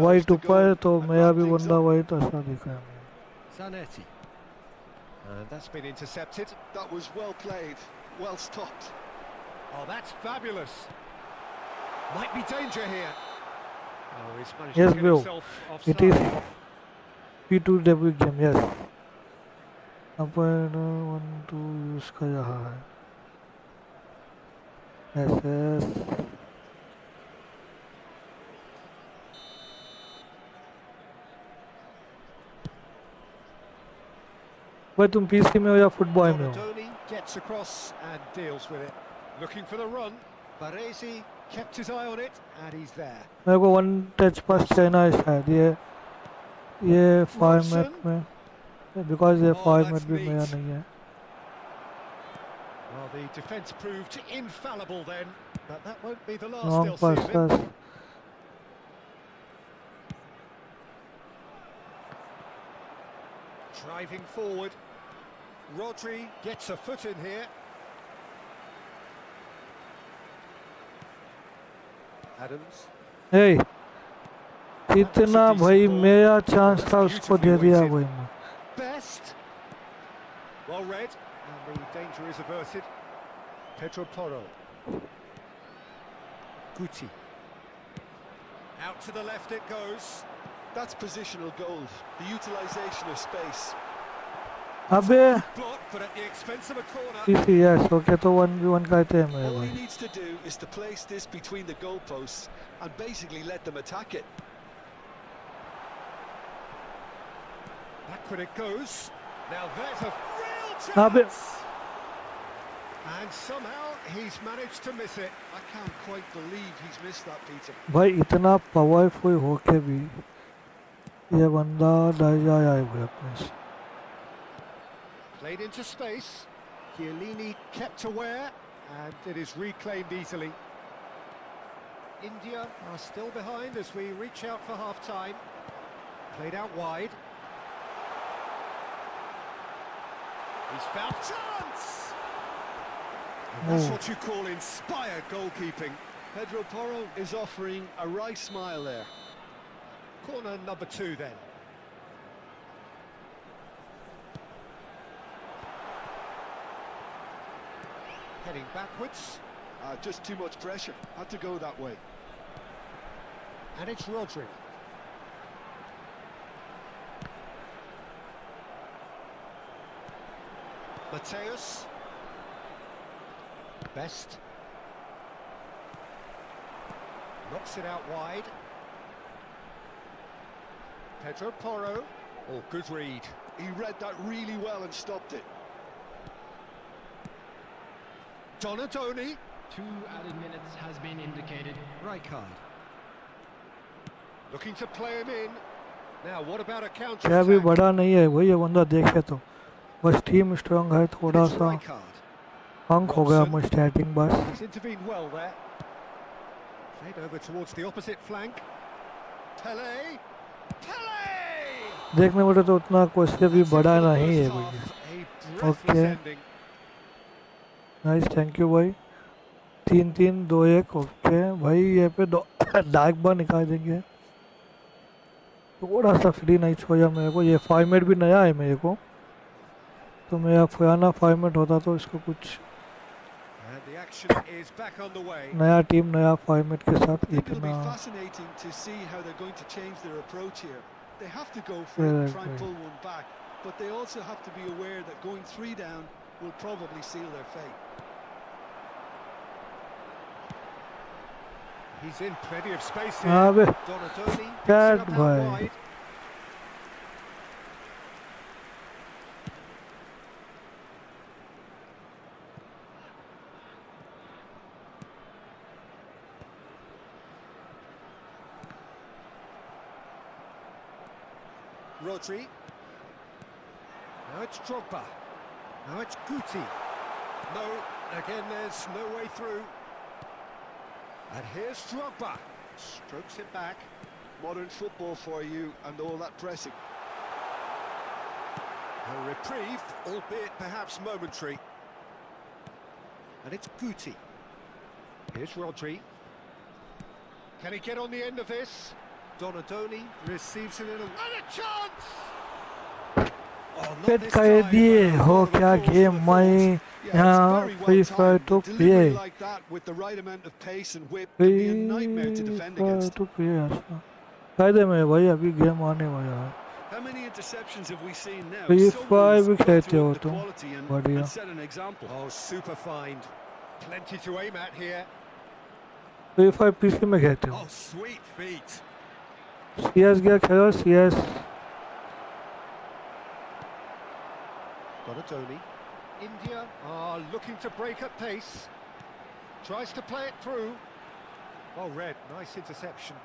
वाइट ऊपर तो मेरा भी बंदा वाइट ऐसा दिखा है। Zanetti. And that's been intercepted. That was well played, well stopped. Oh, that's fabulous. Might be danger here. Oh, he's managed Yes, to get bro. himself It is offside. P2W game, yes. Upon 1-2 use कर रहा है। Yes भाई तुम PC में हो या football में हो? Donadoni gets across and deals with it. Looking for the run. Baresi kept his eye on it and he's there. मेरे को वन टच पास चाहिए है शायद ये फॉर्मेट में, बिकॉज ये फॉर्मेट भी मेरा नहीं है. Well, the defence proved infallible then, but that won't be the last long they'll see of him. Pass Driving forward. Rodri gets a foot in here. Adams. Hey, इतना भाई मेरा chance था उसको दे दिया भाई मैं. Best. Well read, and the danger is averted. Pedro Porro. Guti. Out to the left it goes. That's positional gold, the utilisation of space. अबे Blocked, but at the expense of a corner. PC yes okay तो 1v1 कहते हैं मेरे All he भाई. needs to do is to place this between the goalposts and basically let them attack it. Backward it goes. Now there's a real अबे chance. And somehow he's managed to miss it. I can't quite believe he's missed that, Peter. भाई इतना powerful होके भी ये बंदा डर जाया है भाई अपने से. Played into space. Chiellini kept aware, and it is reclaimed easily. India are still behind as we reach out for half-time. Played out wide. He's found chance! And that's what you call inspired goalkeeping. Pedro Porro is offering a wry smile there. Corner number 2 then. Heading backwards. Just too much pressure. Had to go that way. And it's Rodri. Mateus. Best. Knocks it out wide. Pedro Porro. Oh, good read. He read that really well and stopped it. Donadoni. 2 added minutes has been indicated. Right card. Looking to play him in. Now, what about a counter क्या भी attack? बड़ा नहीं है भाई ये बंदा देखे तो बस टीम स्ट्रांग है थोड़ा It's सा right card. अंक हो गया मैं स्टार्टिंग बस. He's intervened well there. Played over towards the opposite flank. Pele. Pele! देखने में तो उतना कोई से भी बड़ा नहीं है भाई. A breathless Okay. ending. Nice thank you भाई. 3-3-2-1 ओके भाई ये पे डार्क बार निकाल देंगे. थोड़ा सा फ्री नहीं छोड़ा मेरे को. ये फॉर्मेट भी नया है मेरे को तो मेरा पुराना फॉर्मेट होता तो इसको कुछ And the action is back on the way. नया टीम नया फॉर्मेट के साथ I think it'll इतना be fascinating to see how they're going to change their approach here. They have to go for it and try and pull one back, but they also have to be aware that going 3 down will probably seal their fate. He's in plenty of space here. अबे Donadoni picks Bad it up out boy. wide. Rodri. Now it's Drogba. Now it's Guti. No, again there's no way through. And here's Drogba. Strokes it back. Modern football for you and all that pressing. A reprieve, albeit perhaps momentary. And it's Guti. Here's Rodri. Can he get on the end of this? Donadoni receives it in a... And a chance! Oh, not pet this कर time, दिए but हो well, the क्या ball's game on the मैं Yeah, यहाँ it's free very fire well to timed. Play Delivery like that with the right amount of pace and whip can be a nightmare to free defend fire against. To play फायदे में भाई अभी game आने वाला है. How many interceptions have we seen now? Free Someone's Fire भी got खेलते to हो up the तुम. quality and बढ़िया. set an example. Oh, super find. Plenty to aim at here. तो F5 PC में खेलते हो Oh, sweet feet. CS गया खेलो CS Donatoni. India are looking to break at pace. Tries to play it through. Well read, nice interception.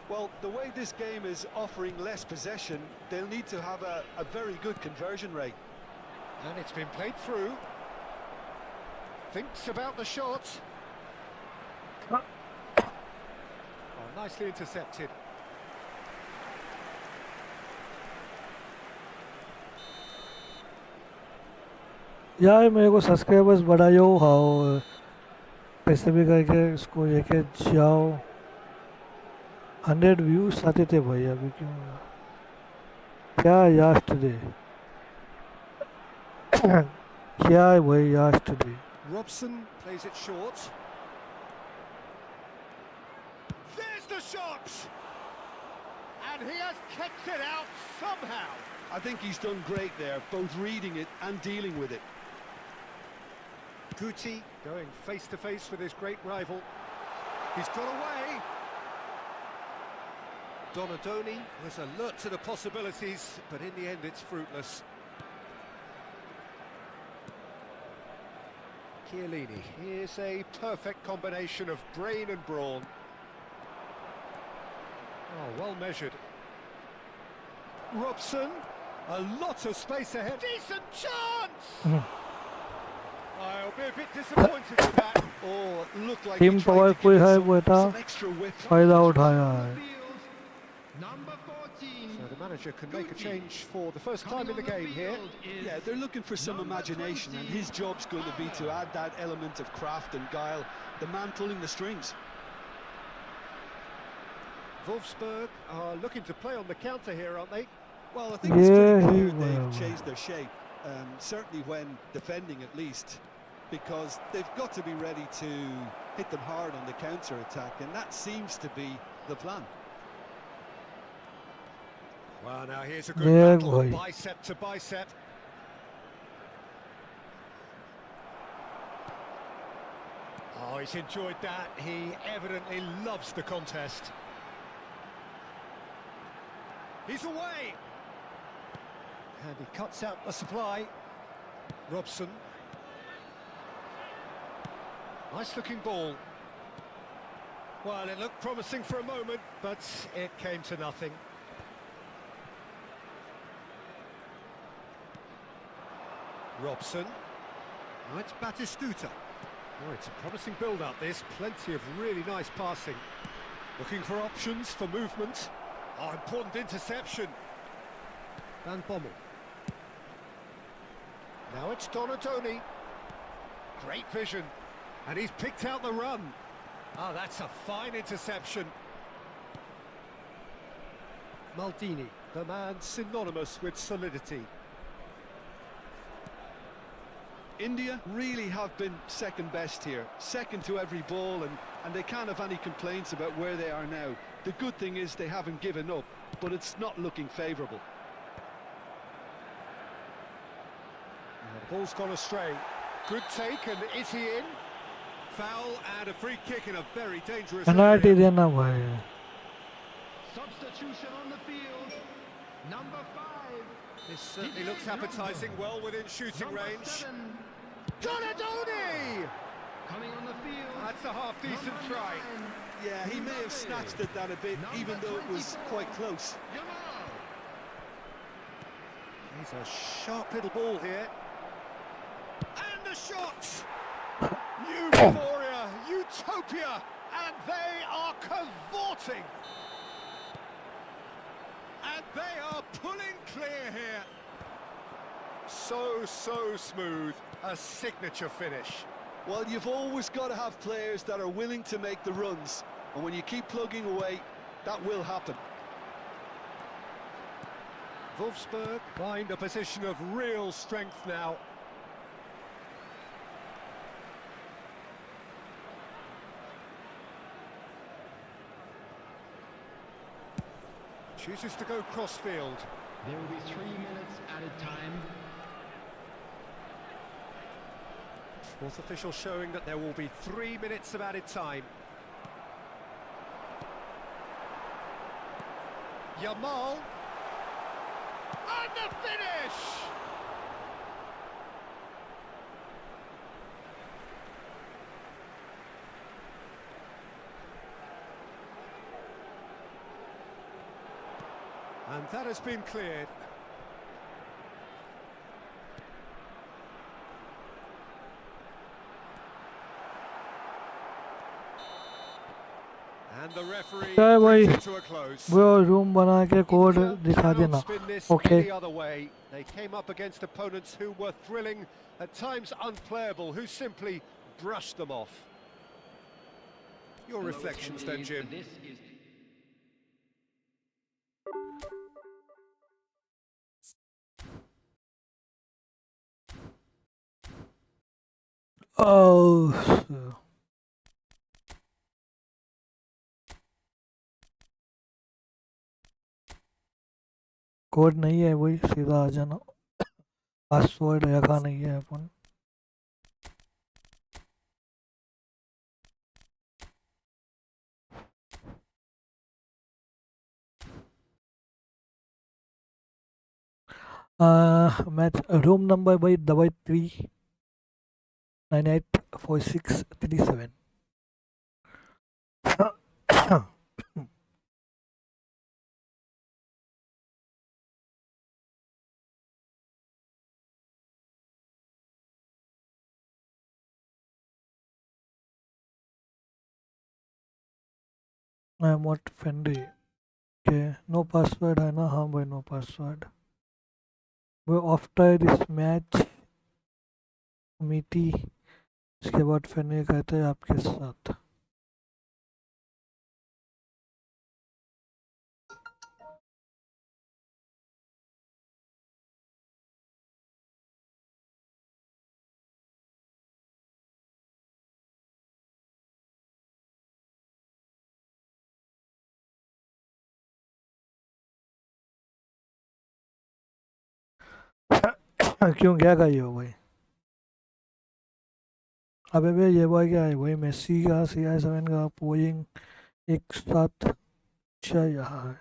Well, the way this game is offering less possession, they'll need to have a very good conversion rate. And it's been played through. Thinks about the shot. Oh, nicely intercepted. यार मेरे को subscribers बढ़ाओ हाओ पैसे भी करके इसको लेके जाओ 100 व्यूज आते थे भाई अभी क्यों क्या yesterday क्या है भाई yesterday Robson plays it short. There's the shot! And he has kept it out somehow. I think he's done great there, both reading it and dealing with it. Guti going face to face with his great rival. He's got away. Donadoni was alert to the possibilities, but in the end it's fruitless. Chiellini, here's a perfect combination of brain and brawn. Oh, well measured. Robson, a lot of space ahead. Decent chance! I'll be a bit disappointed with that. Oh, it looked like team he tried power to कोई give है it बेटा some extra width. फायदा उठाया है Number 14. So the manager can make a change for the first time in the game here. Yeah, they're looking for some imagination, and his job's going to be to add that element of craft and guile, the man pulling the strings. Wolfsburg are looking to play on the counter here, aren't they? Well, I think it's pretty Yeah, clear he they've will. changed their shape, certainly when defending at least, because they've got to be ready to hit them hard on the counter-attack, and that seems to be the plan. Well, now here's a good Yeah, battle, boy. bicep to bicep. Oh, he's enjoyed that. He evidently loves the contest. He's away! And he cuts out the supply. Robson. Nice-looking ball. Well, it looked promising for a moment, but it came to nothing. Robson. Now it's Batistuta. Oh, it's a promising build-up, this. Plenty of really nice passing. Looking for options for movement. Oh, important interception. Van Bommel. Now it's Donatoni. Great vision. And he's picked out the run. Ah, that's a fine interception. Maldini, the man synonymous with solidity. India really have been second best here, second to every ball, and they can't have any complaints about where they are now. The good thing is they haven't given up, but it's not looking favourable. The ball's gone astray. Good take, and is he in? Foul and a free kick in a very dangerous penalty area. देना भाई Substitution on the field. Number 5. This certainly looks appetising, well within shooting Number range. 7. Donadoni! Coming on the field. That's a half-decent Number try. 9. Yeah, he may have snatched at that a bit, even though it was quite close. Yamal. He's a sharp little ball here. And the shot! Euphoria, utopia, and they are cavorting. And they are pulling clear here. So smooth, a signature finish. Well, you've always got to have players that are willing to make the runs, and when you keep plugging away, that will happen. Wolfsburg find a position of real strength now. Chooses to go crossfield. There will be 3 minutes at a time. Fourth official showing that there will be 3 minutes of added time. Yamal. And the finish! And that has been cleared. And the referee क्या है भाई brings it to a close. वो room बना के code India दिखा cannot देना spin this okay any other way. They came up against opponents who were thrilling, at times unplayable, who simply brushed them off. Your reflections then, Jim. This is oh code नहीं है वही सीधा आ जाना password रखा नहीं है अपन match room number भाई 33984637 I am not friendly के नो पासवर्ड है ना हाँ भाई नो पासवर्ड वो आफ्टर दिस मैच मीटी इसके बाद फिर नहीं कहते आपके साथ क्यों क्या कही हो भाई अबे भाई ये भाई क्या है वही मेसी का CR7 का पोइंग एक साथ अच्छा यहाँ है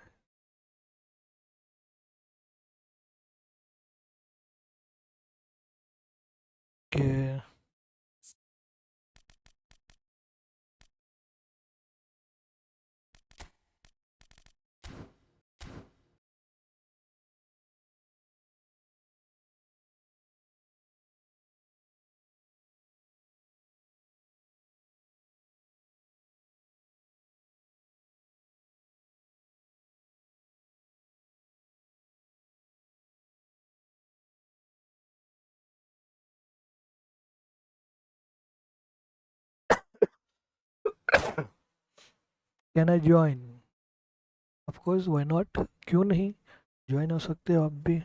कि can I join of course why not क्यों नहीं ज्वाइन हो सकते हो आप भी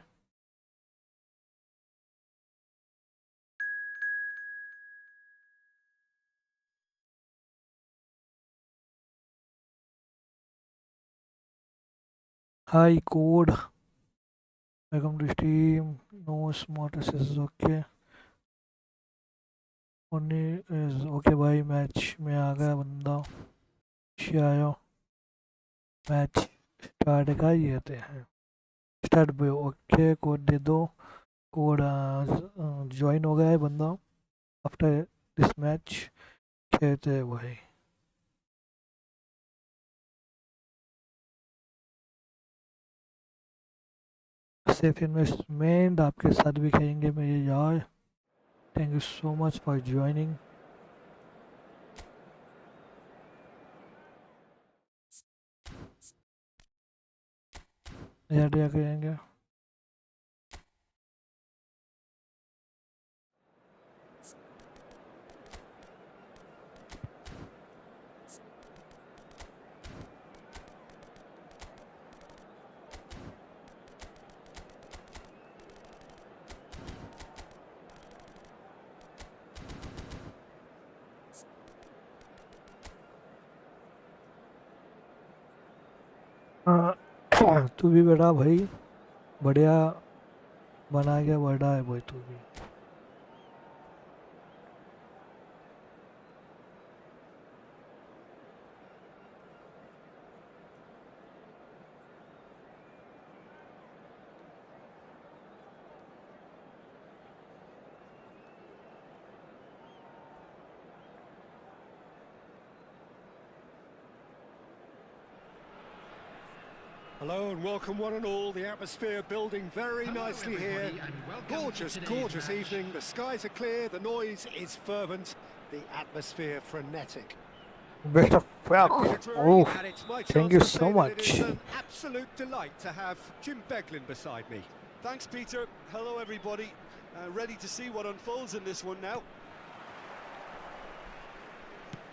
hi code welcome to stream no smart asses okay only is okay भाई मैच में आ गया बंदा आयो मैच स्टार्ट का ही कहते हैं स्टार्ट पे ओके कोड दे दो कोड ज्वाइन हो गया है बंदा आफ्टर दिस मैच कहते हैं भाई सेफ इन्वेस्टमेंट आपके साथ भी कहेंगे मैं ये यार thank you so much for joining यार कहेंगे तू भी बेटा भाई बढ़िया बना के बड़ा है भाई तू भी Hello and welcome one and all. The atmosphere building very nicely here. Gorgeous, gorgeous evening. The skies are clear, the noise is fervent, the atmosphere frenetic. Best of luck. Oh, And it's my thank chance you to so say that much. it is an absolute delight to have Jim Beglin beside me. Thanks, Peter. Hello, everybody. Ready to see what unfolds in this one now.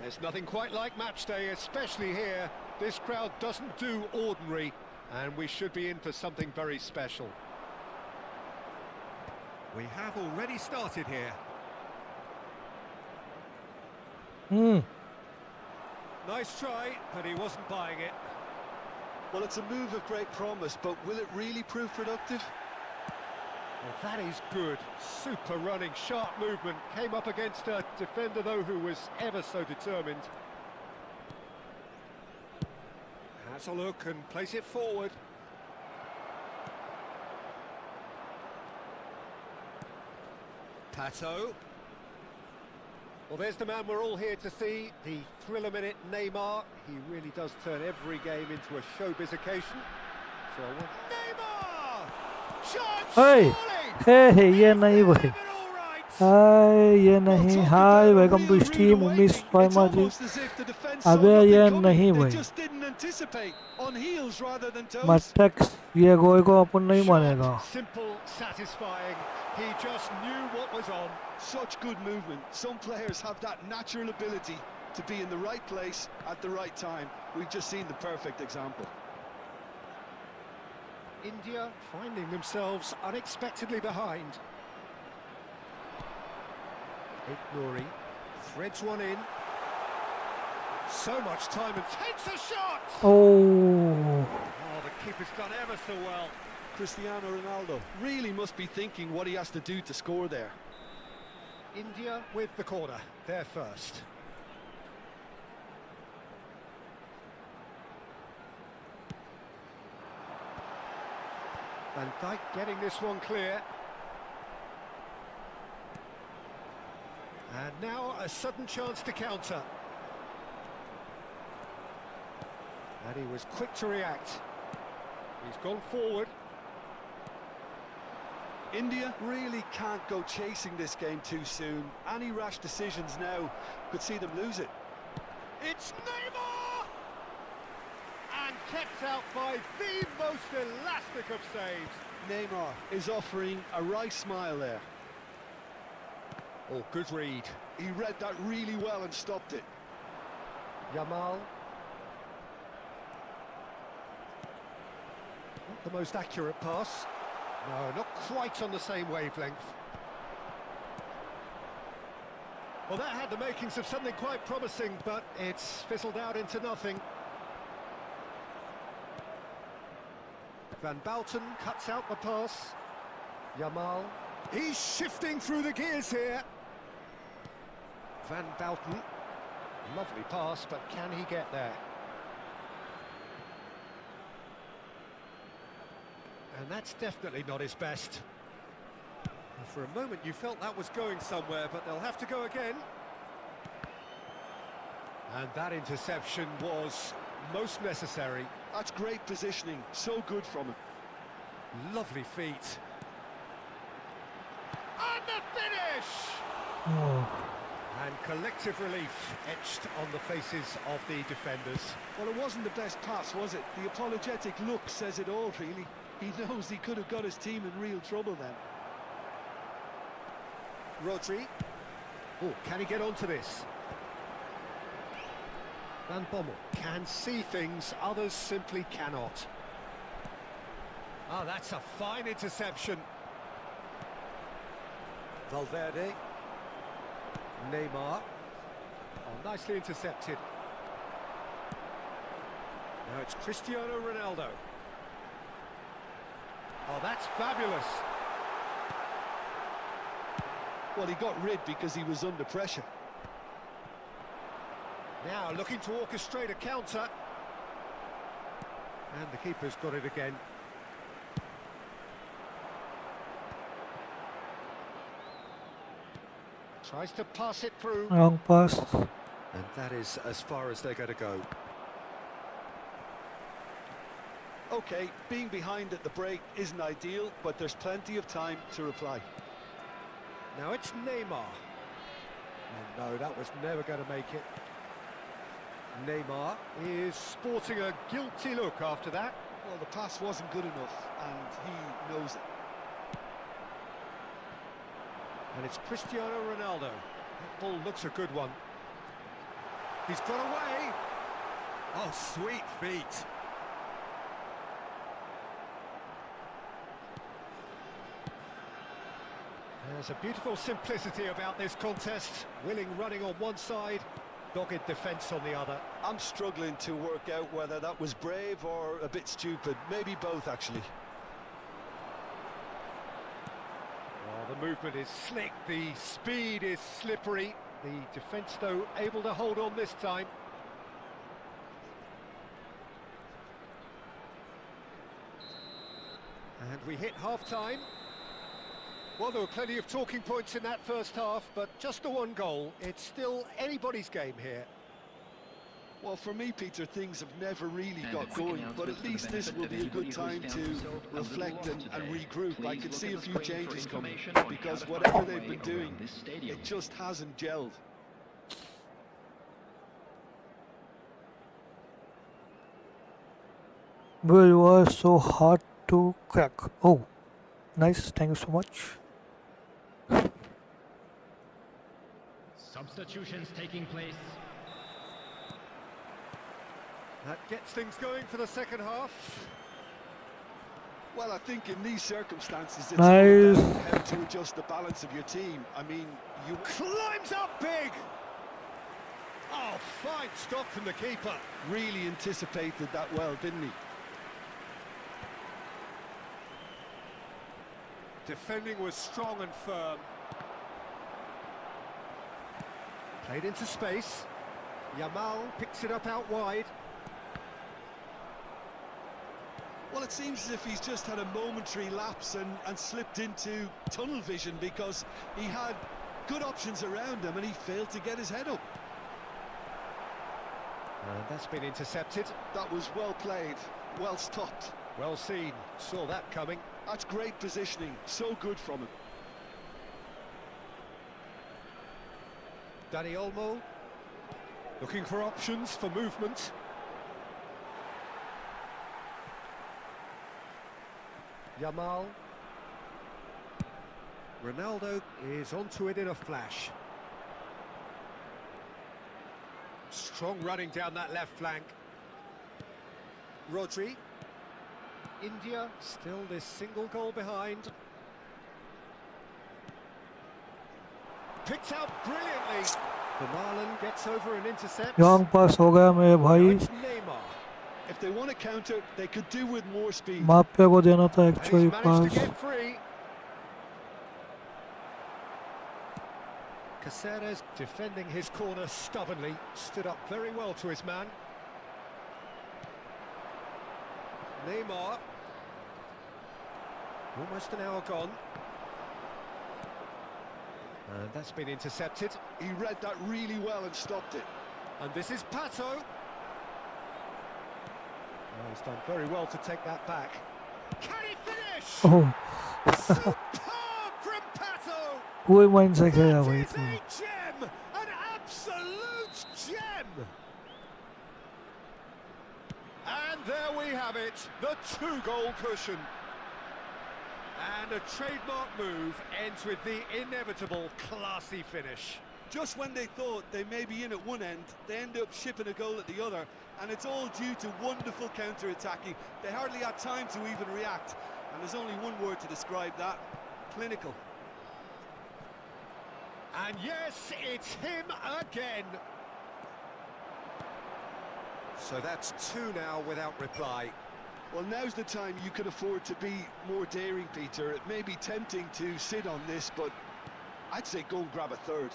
There's nothing quite like match day, especially here. This crowd doesn't do ordinary, and we should be in for something very special. We have already started here. Nice try, but he wasn't buying it. Well, it's a move of great promise, but will it really prove productive? Well, that is good. Super running, sharp movement. Came up against a defender, though, who was ever so determined. Has a look and plays it forward. Pato. Well, there's the man we're all here to see, the thriller-minute Neymar. He really does turn every game into a showbiz occasion. So I want... Neymar! Shot! Hey, hey, ये नहीं भाई. हाय ये नहीं. हाय, welcome to stream उम्मीद फाइमा जी. अबे ये नहीं भाई. मटक ये गोल को अपन नहीं मानेगा. Simple, satisfying. He just knew what was on. Such good movement. Some players have that natural ability to be in the right place at the right time. We've just seen the perfect example. India finding themselves unexpectedly behind. Nouri threads one in. So much time and takes a shot! Oh, The keeper's done ever so well. Cristiano Ronaldo really must be thinking what he has to do to score there. India with the corner, they're first. Van Dijk getting this one clear. And now a sudden chance to counter. And he was quick to react. He's gone forward. India really can't go chasing this game too soon. Any rash decisions now could see them lose it. It's Neymar! And kept out by the most elastic of saves. Neymar is offering a right smile there. Oh, good read. He read that really well and stopped it. Yamal. Not the most accurate pass. No, not quite on the same wavelength. Well, that had the makings of something quite promising, but it's fizzled out into nothing. Van Balten cuts out the pass. Yamal. He's shifting through the gears here. Van Balten. Lovely pass, but can he get there? And that's definitely not his best. And for a moment you felt that was going somewhere, but they'll have to go again. And that interception was most necessary. That's great positioning, so good from him. Lovely feet. And the finish! oh. And collective relief etched on the faces of the defenders. Well, it wasn't the best pass, was it? The apologetic look says it all, really. He knows he could have got his team in real trouble then. Rodri. Oh, can he get onto this? Van Bommel can see things others simply cannot. Ah, that's a fine interception. Valverde. Neymar. Oh, nicely intercepted. Now it's Cristiano Ronaldo. Oh, that's fabulous. Well, he got rid because he was under pressure. Now looking to orchestrate a counter. And the keeper's got it again. Tries to pass it through. Wrong pass. And that is as far as they're going to go. OK, being behind at the break isn't ideal, but there's plenty of time to reply. Now it's Neymar. And no, that was never going to make it. Neymar is sporting a guilty look after that. Well, the pass wasn't good enough, and he knows it. And it's Cristiano Ronaldo. That ball looks a good one. He's got away. Oh, sweet feet. There's a beautiful simplicity about this contest. Willing running on one side, dogged defence on the other. I'm struggling to work out whether that was brave or a bit stupid. Maybe both, actually. Well, the movement is slick, the speed is slippery. The defence, though, able to hold on this time. And we hit half-time. Well, there were plenty of talking points in that first half, but just the one goal. It's still anybody's game here. Well, for me, Peter, things have never really got going, but at least this will be a good time to reflect and regroup. I can see a few changes coming, because whatever they've been doing, it just hasn't gelled. Well, you are so hard to crack. Oh, nice, thank you so much. Substitutions taking place. That gets things going for the second half. Well, I think in these circumstances, it's Nice. all about how to adjust the balance of your team. I mean, you Climbs up big! Oh, fine stop from the keeper. really anticipated that well, didn't he? Defending was strong and firm. Played into space. Yamal picks it up out wide. Well, it seems as if he's just had a momentary lapse and slipped into tunnel vision, because he had good options around him and he failed to get his head up. And that's been intercepted. That was well played, well stopped. Well seen. Saw that coming. That's great positioning, so good from him. Dani Olmo looking for options for movement. Yamal. Ronaldo is onto it in a flash. Strong running down that left flank. Rodri. India still this single goal behind. Picked out brilliantly. Haaland gets over and intercepts. Long pass हो गया मेरे Now भाई. it's Neymar. If they want to counter, they could do with more speed. मापिया को देना था And he's actually managed to pass. get free. Caceres defending his corner stubbornly, stood up very well to his man. Neymar. Almost an hour gone. And that's been intercepted. He read that really well and stopped it. And this is Pato. Oh, he's done very well to take that back. Can he finish? Oh, Superb from Pato! कोई mine सकेगा That भाई is तू. a gem! An absolute gem! And there we have it, the two-goal cushion. And a trademark move ends with the inevitable classy finish. Just when they thought they may be in at one end, they end up shipping a goal at the other, and it's all due to wonderful counter-attacking. They hardly had time to even react, and there's only one word to describe that: clinical. And yes, it's him again. So that's two now without reply. Well, now's the time you could afford to be more daring, Peter. It may be tempting to sit on this, but I'd say go and grab a third.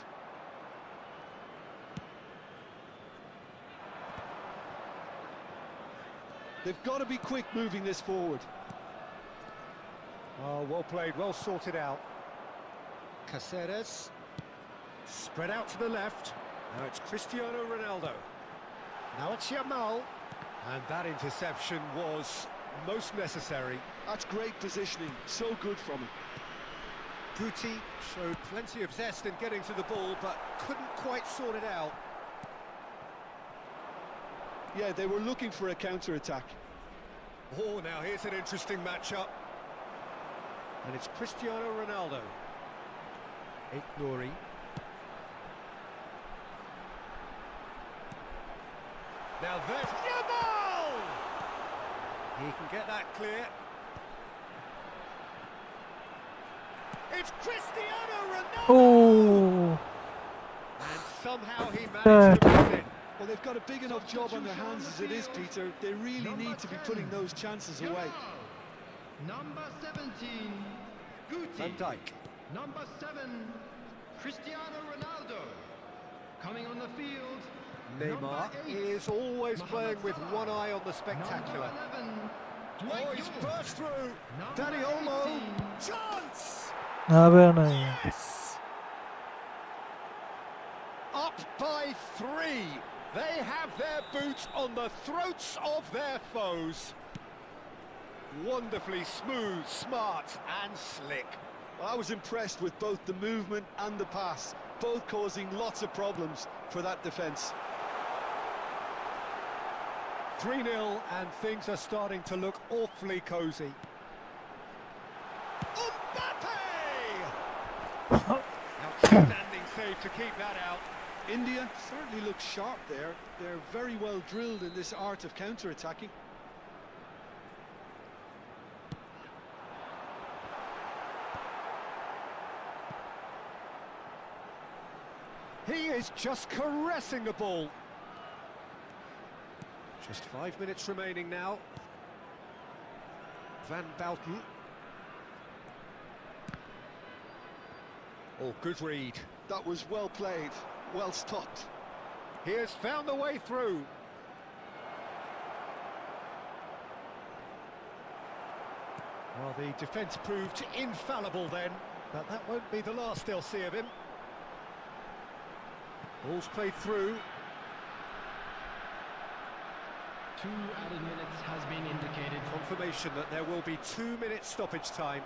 They've got to be quick moving this forward. Oh, well played, well sorted out. Caceres. Spread out to the left. Now it's Cristiano Ronaldo. Now it's Yamal. And that interception was most necessary. That's great positioning, so good from him. Guti showed plenty of zest in getting to the ball, but couldn't quite sort it out. Yeah, they were looking for a counter-attack. Oh, now here's an interesting matchup. And it's Cristiano Ronaldo. Nouri. Now there's Yamal! He can get that clear. It's Cristiano Ronaldo! Oh, And somehow he managed to miss it. Well, they've got a big enough job on their hands as it is, Peter. They really need to be putting those chances away. Number 17, Guti. Van Dijk. Number 7, Cristiano Ronaldo. Coming on the field, Neymar number 8, is always Mohammed playing with Salah. one eye on the spectacular. Number 11, Oh, he's Dwight burst through. Number Danny Olmo. 18. Chance! अबे नहीं. Yes! Up by 3. They have their boots on the throats of their foes. Wonderfully smooth, smart and slick. Well, I was impressed with both the movement and the pass, both causing lots of problems for that defence. 3-0 and things are starting to look awfully cosy. Mbappé! Outstanding save to keep that out. India certainly looks sharp there. They're very well drilled in this art of counter-attacking. He is just caressing the ball. Just 5 minutes remaining now. Van Bouten. Oh, good read. That was well played, well stopped. He has found the way through. Well, the defence proved infallible then, but that won't be the last they'll see of him. Ball's played through. 2 added minutes has been indicated. Confirmation that there will be 2 minutes stoppage time.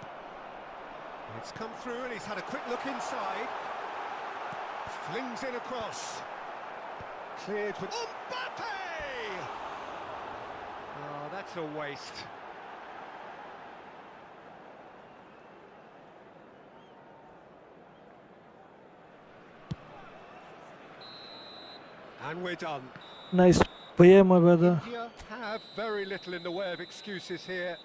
It's come through and he's had a quick look inside. Flings in across. Cleared with Mbappé! Oh, that's a waste. And we're done. Nice play, my brother. India have very little in the way of excuses here.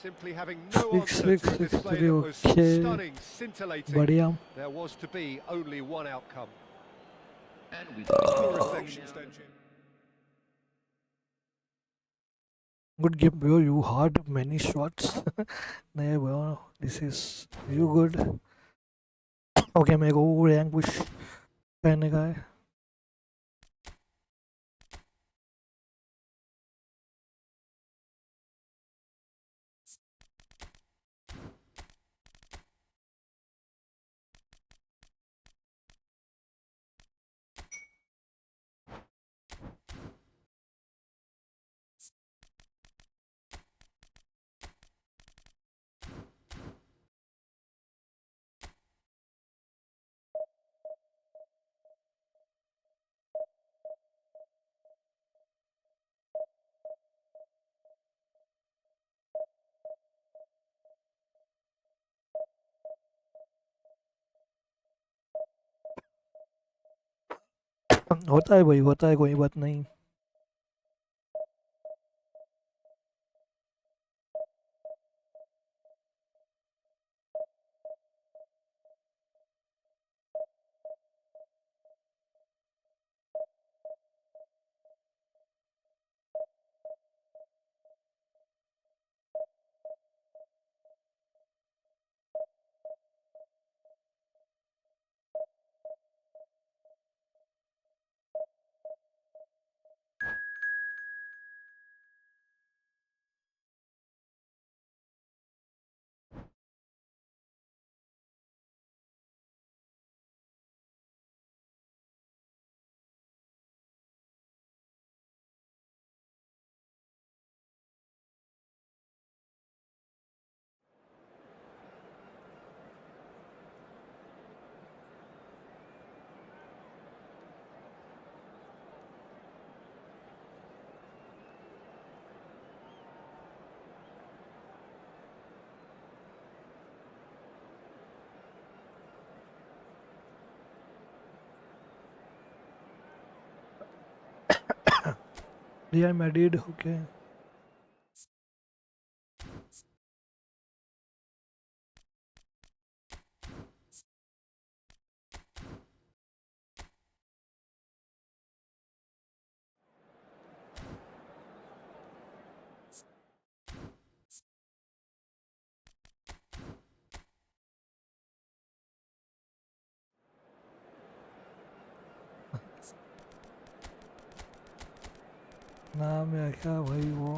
Simply having no Six, answer six, to a six, display three, that was okay. stunning, scintillating. बढ़िया. There was to be only one outcome. And we Your reflections, don't you? Good game, bro. You had many shots. नहीं bro, this is you good. Okay, मेरे को rank push करने का है. होता है भाई, होता है, कोई बात नहीं. Real Madrid, okay. नाम है क्या भाई वो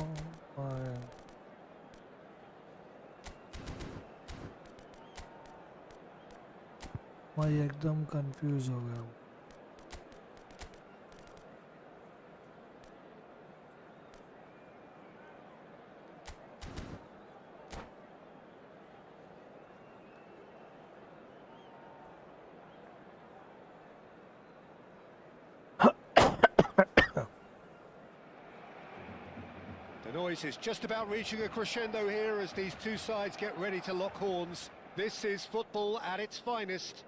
मैं एकदम कंफ्यूज हो गया हूँ. The noise is just about reaching a crescendo here as these two sides get ready to lock horns. This is football at its finest.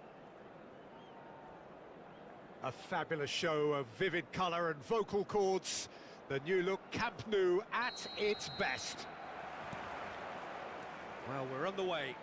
A fabulous show of vivid colour and vocal cords. The new look Camp Nou at its best. Well, we're on the way.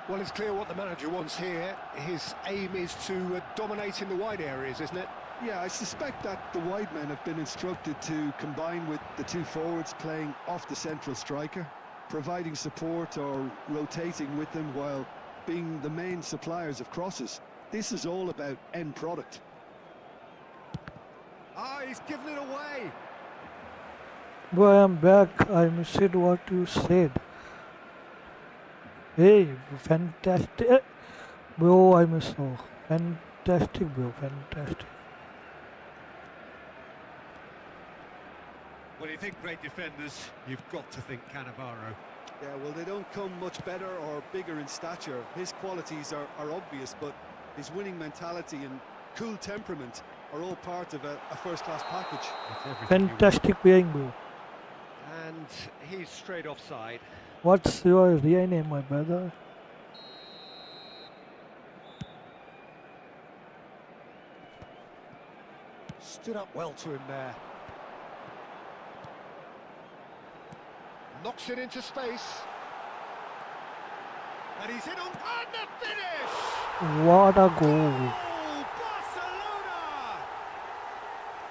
Well, it's clear what the manager wants here. His aim is to dominate in the wide areas, isn't it? Yeah, I suspect that the wide men have been instructed to combine with the two forwards playing off the central striker, providing support or rotating with them while being the main suppliers of crosses. This is all about end product. Ah, he's given it away. Boy, I'm back. I missed what you said. Hey, fantastic. Bro, I missed. Oh, fantastic, bro, fantastic. When you think great defenders, you've got to think Cannavaro. Yeah, well, they don't come much better or bigger in stature. His qualities are obvious, but his winning mentality and cool temperament are all part of a first-class package. Fantastic playing, bro. And he's straight offside. What's your real name, my brother? Stood up well to him there. Knocks it into space. And he's in on the finish! What a goal. Oh,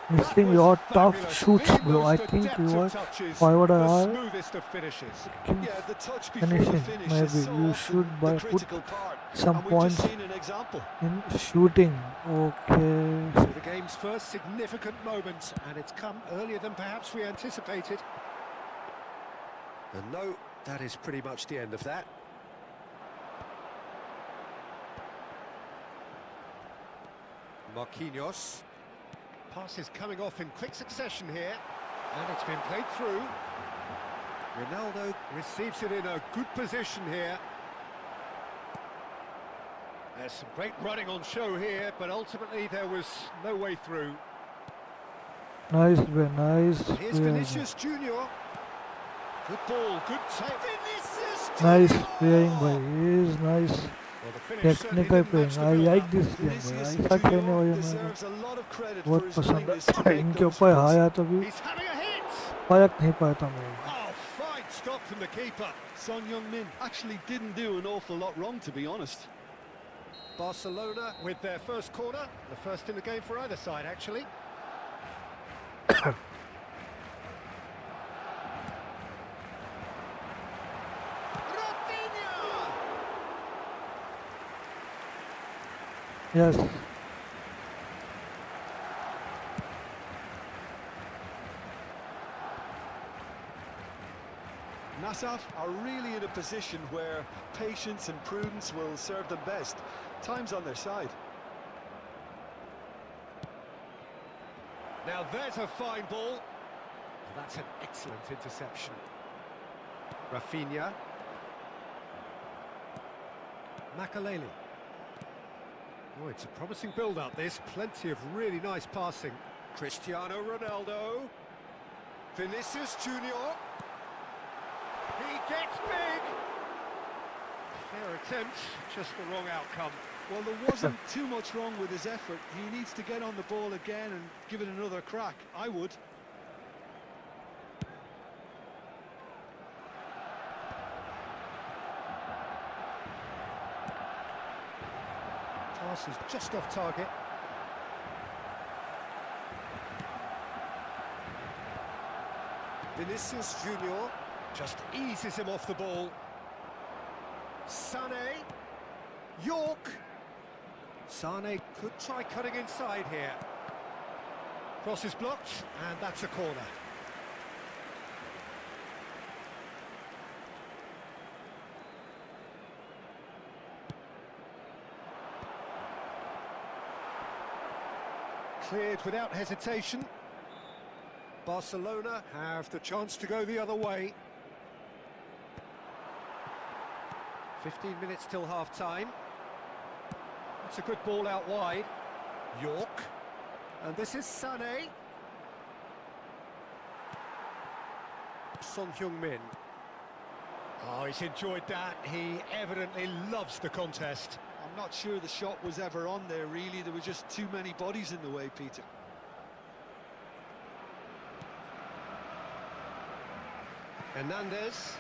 Barcelona! Missing your tough shoots, bro. I think you are forward the or smoothest of finishes. Yeah, the touch before the finishing. finish Maybe is so you often should the put critical part. some And we've just points seen an example. in shooting. Okay. So the game's first significant moment, and it's come earlier than perhaps we anticipated. And no, that is pretty much the end of that. Marquinhos. Pass is coming off in quick succession here, and it's been played through. Ronaldo receives it in a good position here. There's some great running on show here, but ultimately there was no way through. Nice, bro. Nice. Here's Play, Vinicius Junior. Good ball, good take. Vinicius nice Junior! playing, boy. He is nice. Well, the finish certainly Technical didn't match playing. the I like build-up. this game, bro. Vinicius ऐसा खेलने वाले Junior मेरे deserves a lot of credit for बहुत his पसंद willingness है. to make इनके those ऊपर runs. आया तो भी He's having a hit. फर्क नहीं पाता मैं. Oh, fine stop from the keeper. Son Heung-min actually didn't do an awful lot wrong, to be honest. Barcelona with their first corner, the first in the game for either side, actually. Rafinha! Yes. Nassaf are really in a position where patience and prudence will serve them best. Time's on their side. Now there's a fine ball. That's an excellent interception. Rafinha. Makaleli. Oh, it's a promising build-up, this. Plenty of really nice passing. Cristiano Ronaldo. Vinicius Junior. He gets big. Fair attempt, just the wrong outcome. Well, there wasn't too much wrong with his effort. He needs to get on the ball again and give it another crack. I would. Pass is just off target. Vinicius Junior just eases him off the ball. Sané. York. Sané could try cutting inside here. Cross is blocked, and that's a corner. Cleared without hesitation. Barcelona have the chance to go the other way. 15 minutes till half-time. It's a good ball out wide. York. And this is Sané. Son Heung-min. Oh, he's enjoyed that. He evidently loves the contest. I'm not sure the shot was ever on there, really. There were just too many bodies in the way, Peter. Hernandez.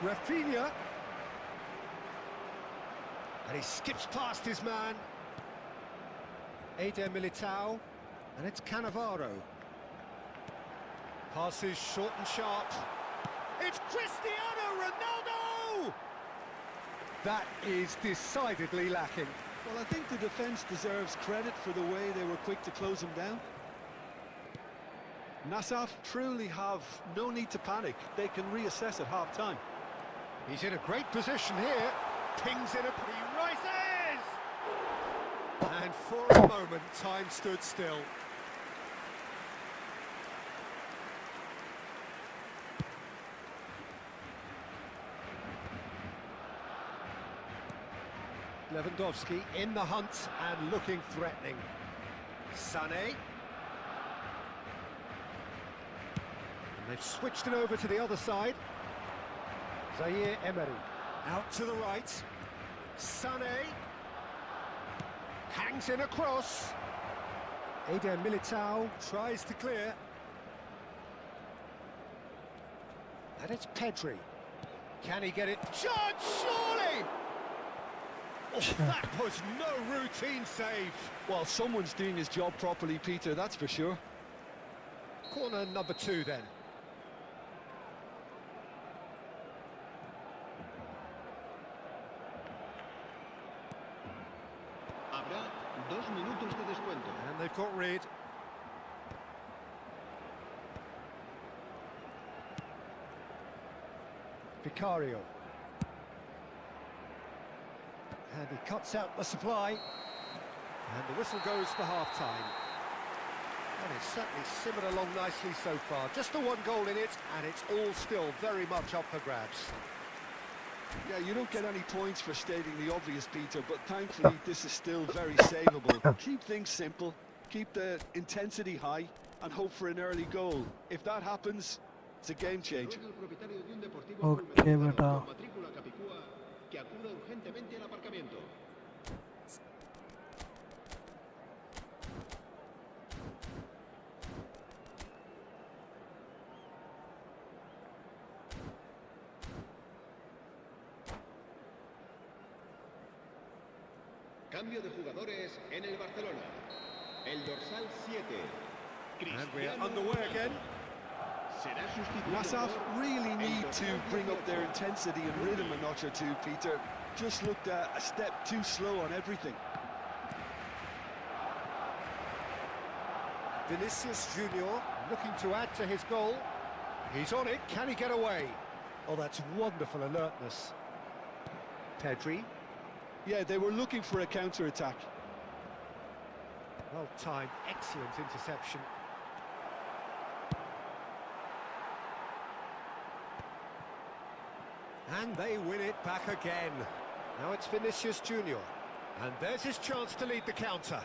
Rafinha. And he skips past his man. Eder Militao. And it's Cannavaro. Passes short and sharp. It's Cristiano Ronaldo! That is decidedly lacking. Well, I think the defence deserves credit for the way they were quick to close him down. Nassaf truly have no need to panic. They can reassess at half-time. He's in a great position here. Pings in a... He rises! And for a moment, time stood still. Lewandowski in the hunt and looking threatening. Sané. And they've switched it over to the other side. Zaire Emery. Out to the right. Sané. Hangs in a cross. Eder Militao tries to clear. And it's Pedri. Can he get it? Judge, surely! Oh, that was no routine save. Well, someone's doing his job properly, Peter, that's for sure. Corner number 2 then. Habrá 2 minutos de descuento. And they've got rid. Vicario. And he cuts out the supply. And the whistle goes for half-time. And it's certainly simmered along nicely so far. Just the 1 goal in it, and it's all still very much up for grabs. Yeah, you don't get any points for stating the obvious, Peter, but thankfully this is still very savable. Keep things simple, keep the intensity high, and hope for an early goal. If that happens, it's a game changer. Okay, beta. Cambio de jugadores en el Barcelona. El dorsal 7. And we're underway again. Será Nassaf sustituido really need el to dorsal bring up their 18. intensity and rhythm a notch or two, Peter. Just looked a step too slow on everything. Vinicius Junior looking to add to his goal. He's on it. Can he get away? Oh, that's wonderful alertness. Pedri. Yeah, they were looking for a counter-attack. Well timed, excellent interception. And they win it back again. Now it's Vinicius Junior. And there's his chance to lead the counter.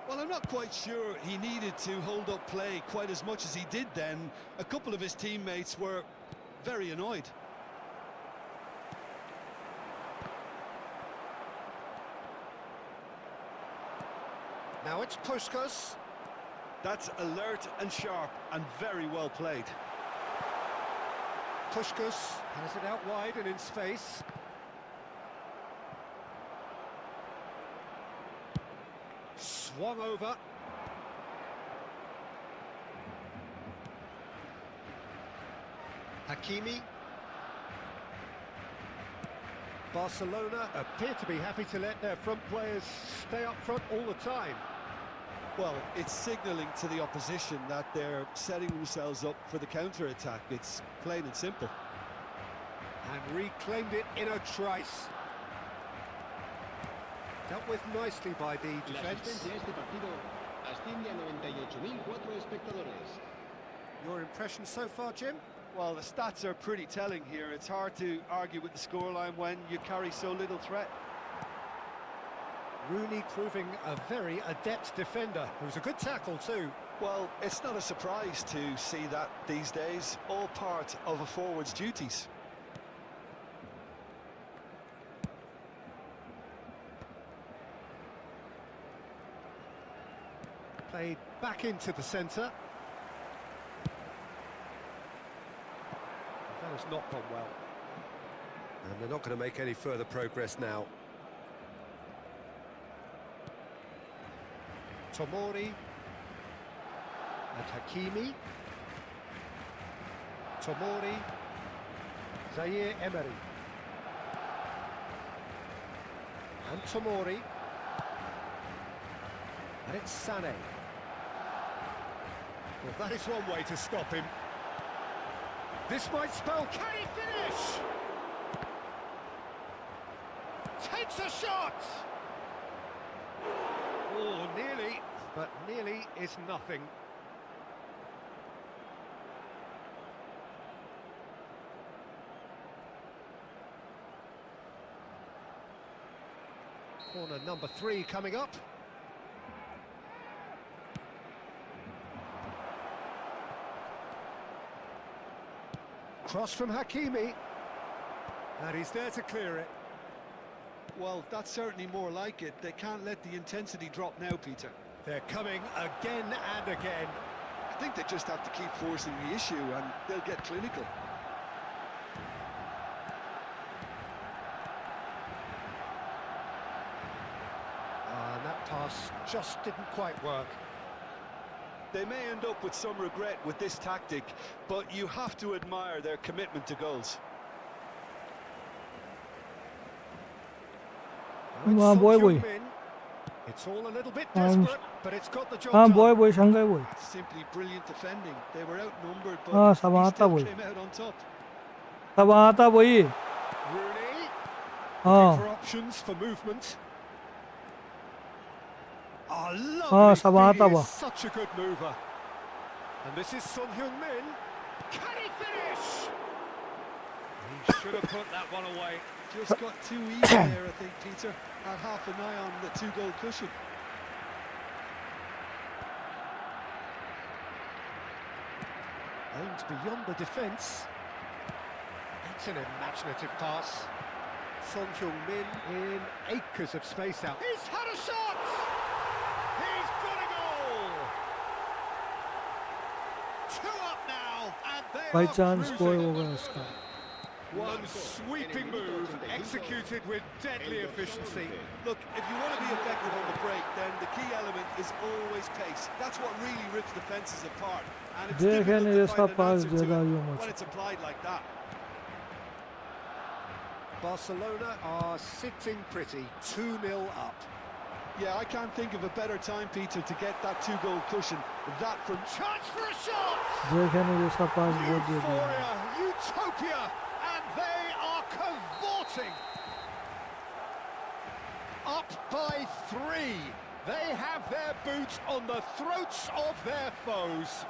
Well, I'm not quite sure he needed to hold up play quite as much as he did then. A couple of his teammates were very annoyed. Now it's Puskas. That's alert and sharp and very well played. Puskas has it out wide and in space. Swung over. Hakimi. Barcelona appear to be happy to let their front players stay up front all the time. Well, it's signalling to the opposition that they're setting themselves up for the counter-attack. It's plain and simple. And reclaimed it in a trice. Dealt with nicely by the defence. Your impression so far, Jim? Well, the stats are pretty telling here. It's hard to argue with the scoreline when you carry so little threat. Rooney proving a very adept defender. It was a good tackle too. Well, it's not a surprise to see that these days. All part of a forward's duties. Played back into the centre. That has not gone well. And they're not going to make any further progress now. Tomori and Hakimi. Tomori, Zaire Emery. And Tomori. And it's Sané. Well, that is one way to stop him. This might spell, can he finish? Takes a shot! Oh, nearly, but nearly is nothing. Corner number 3 coming up. Cross from Hakimi. And he's there to clear it. Well, that's certainly more like it. They can't let the intensity drop now, Peter. They're coming again and again. I think they just have to keep forcing the issue and they'll get clinical. And that pass just didn't quite work. They may end up with some regret with this tactic, but you have to admire their commitment to goals. It's all a little bit desperate, but it's got the job done. Simply brilliant defending. They were outnumbered, but he still came out on top. Rooney. Looking for options for movement. Oh, lovely. He is such a good mover. And this is Son Heung-min. Can he finish? He should have put that one away. Just got too easy there, I think, Peter. Had half an eye on the 2-goal cushion. Aimed beyond the defence. It's an imaginative pass. Son Heung-min in acres of space out. He's had a shot! He's got a goal! 2 up now, and they are cruising. One sweeping move, executed with deadly efficiency. Look, if you want to be effective on the break, then the key element is always pace. That's what really rips defences apart. And it's difficult to find an answer to it when it's applied like that. Barcelona are sitting pretty, 2-0 up. Yeah, I can't think of a better time, Peter, to get that 2-goal cushion. That from... Chance for a shot! Euphoria, utopia! And they are cavorting. Up by 3. They have their boots on the throats of their foes.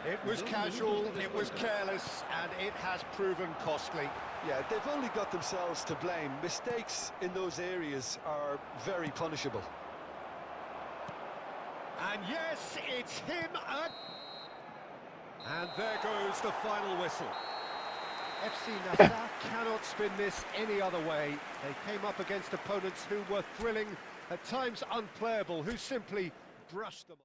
It was casual, it was careless, and it has proven costly. Yeah, they've only got themselves to blame. Mistakes in those areas are very punishable. And yes, it's him. And there goes the final whistle. FC Nassau cannot spin this any other way. They came up against opponents who were thrilling, at times unplayable, who simply brushed them.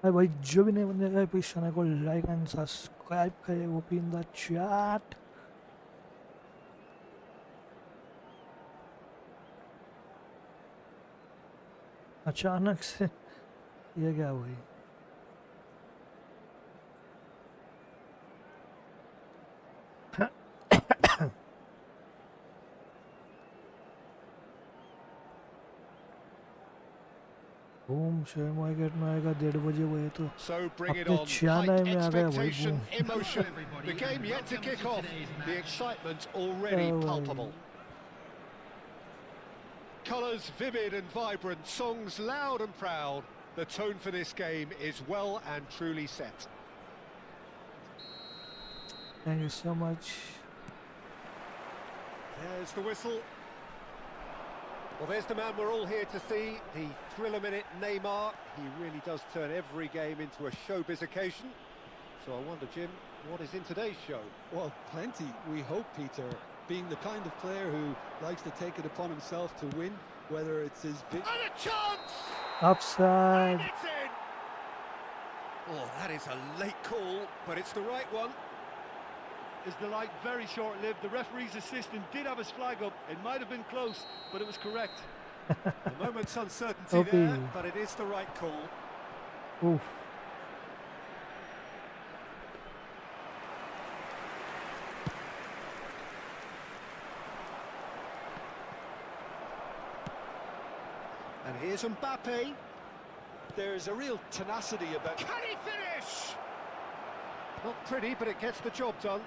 भाई जो भी नए बंदे हैं please channel को like and subscribe करें, वो भी इन द चैट। अचानक से ये क्या हुई? बूम शेयर मार्केट में आएगा 1:30 बजे, वो ये तो अपने चैनल में आ गया भाई। Boom The game yet to kick off. The excitement already palpable. Colours vivid and vibrant, songs loud and proud. The tone for this game is well and truly set. Thank you so much. There's the whistle. Well, there's the man we're all here to see, the thriller-minute Neymar. He really does turn every game into a showbiz occasion. So I wonder, Jim, what is in today's show? Well, plenty, we hope, Peter. Being the kind of player who likes to take it upon himself to win, whether it's his... And a chance! Upside. And it's in! Oh, that is a late call, but it's the right one. His delight very short-lived. The referee's assistant did have his flag up. It might have been close, but it was correct. A moment's uncertainty there, but it is the right call. Oof. And here's Mbappé. There's a real tenacity about... Can he finish? Not pretty, but it gets the job done.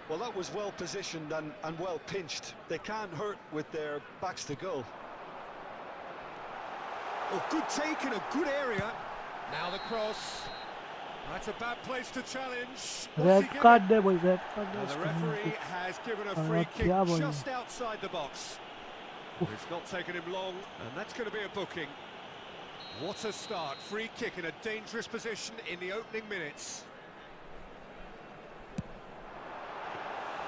Well, that was well positioned and well pinched. They can't hurt with their backs to goal. Oh, good take in a good area. Now the cross. That's a bad place to challenge. Red card there, boy. Red card. And the referee has given a free kick just outside the box. It's not taken him long, and that's going to be a booking. What a start. Free kick in a dangerous position in the opening minutes.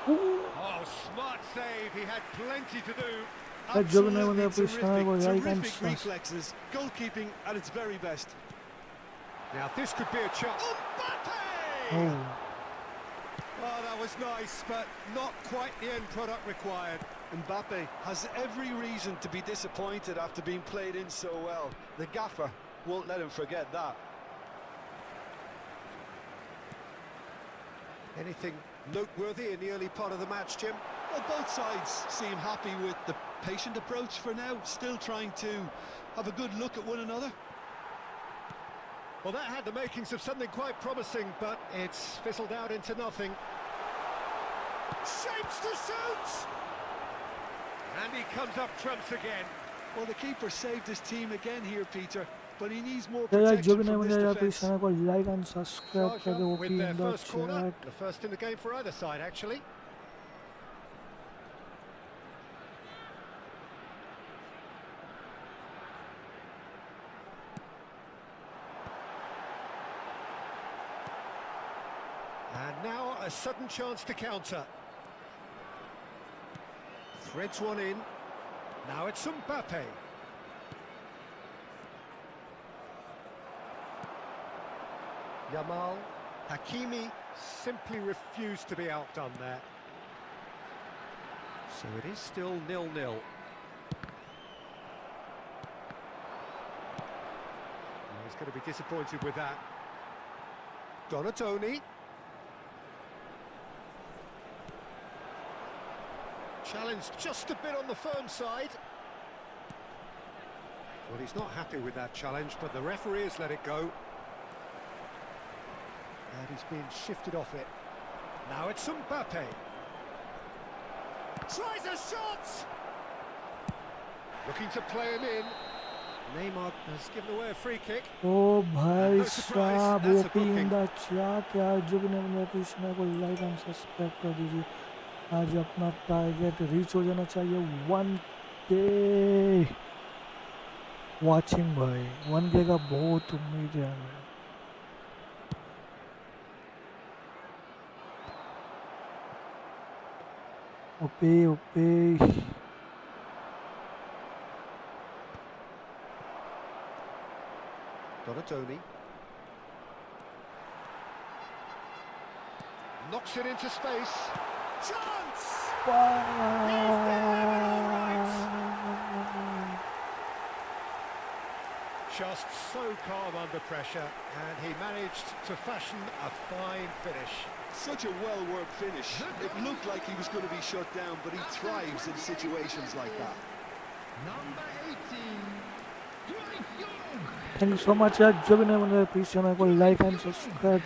Oh, smart save. He had plenty to do. Absolutely terrific reflexes. Goalkeeping at its very best. Now this could be a chance. Mbappé! Oh, Oh, that was nice, but not quite the end product required. Mbappé has every reason to be disappointed after being played in so well. The gaffer won't let him forget that. Anything noteworthy in the early part of the match, Jim? Well, both sides seem happy with the patient approach for now, still trying to have a good look at one another. Well, that had the makings of something quite promising, but it's fizzled out into nothing. Shapes to shoot! And he comes up trumps again. Well, the keeper saved his team again here, Peter, but he needs more तो यार जो protection भी नहीं from मुझे this यार please defence. Channel को like and subscribe कर दो with OP their in the first corner, chat the first in the game for either side, actually. And now a sudden chance to counter. Threads one in. Now it's Mbappé. Yamal. Hakimi simply refused to be outdone there. So it is still 0-0. He's going to be disappointed with that. Donatoni. Challenge just a bit on the firm side. Well, he's not happy with that challenge, but the referee has let it go. And he's being shifted off it. Now it's Mbappé. Tries a shot! Looking to play him in. Neymar has given away a free kick. ओ भाई No surprise, साहब that's a OP in booking. The chat यार जो भी नहीं मुझे please channel को like and subscribe कर दीजिए आज अपना टारगेट रीच हो जाना चाहिए 1K वाचिंग भाई 1K का बहुत उम्मीद है हमें OP OP Donatoni. Knocks it into space. Chance! Just so calm under pressure, and he managed to fashion a fine finish. Such a well-worked finish. It looked like he was going to be shut down, but he thrives in situations like that. Number 18, Dwight Young. Thank you so much यार जो भी नहीं मुझे please channel को like and subscribe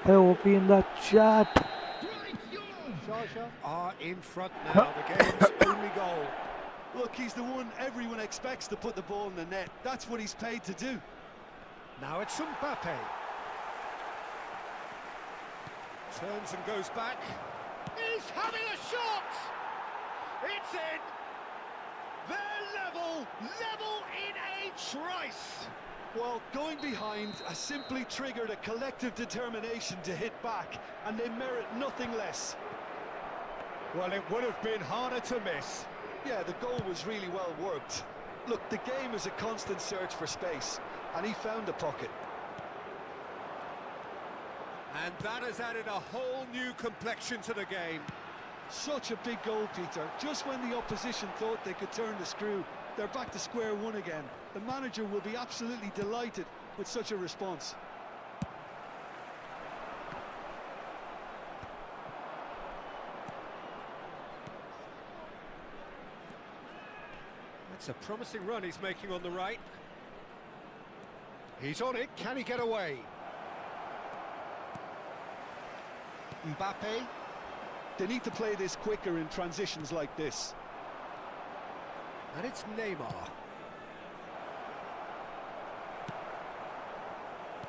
है OP in the chat Dwight Young. Shaja are in front now, the game's only goal. Look, he's the one everyone expects to put the ball in the net. That's what he's paid to do. Now it's Mbappé. Turns and goes back. He's having a shot! It's in! They're level in a trice! Well, going behind has simply triggered a collective determination to hit back, and they merit nothing less. Well, it would have been harder to miss. Yeah, the goal was really well worked. Look, the game is a constant search for space, and he found the pocket. And that has added a whole new complexion to the game. Such a big goal, Peter. Just when the opposition thought they could turn the screw, they're back to square one again. The manager will be absolutely delighted with such a response. That's a promising run he's making on the right. He's on it, can he get away? Mbappé. They need to play this quicker in transitions like this. And it's Neymar.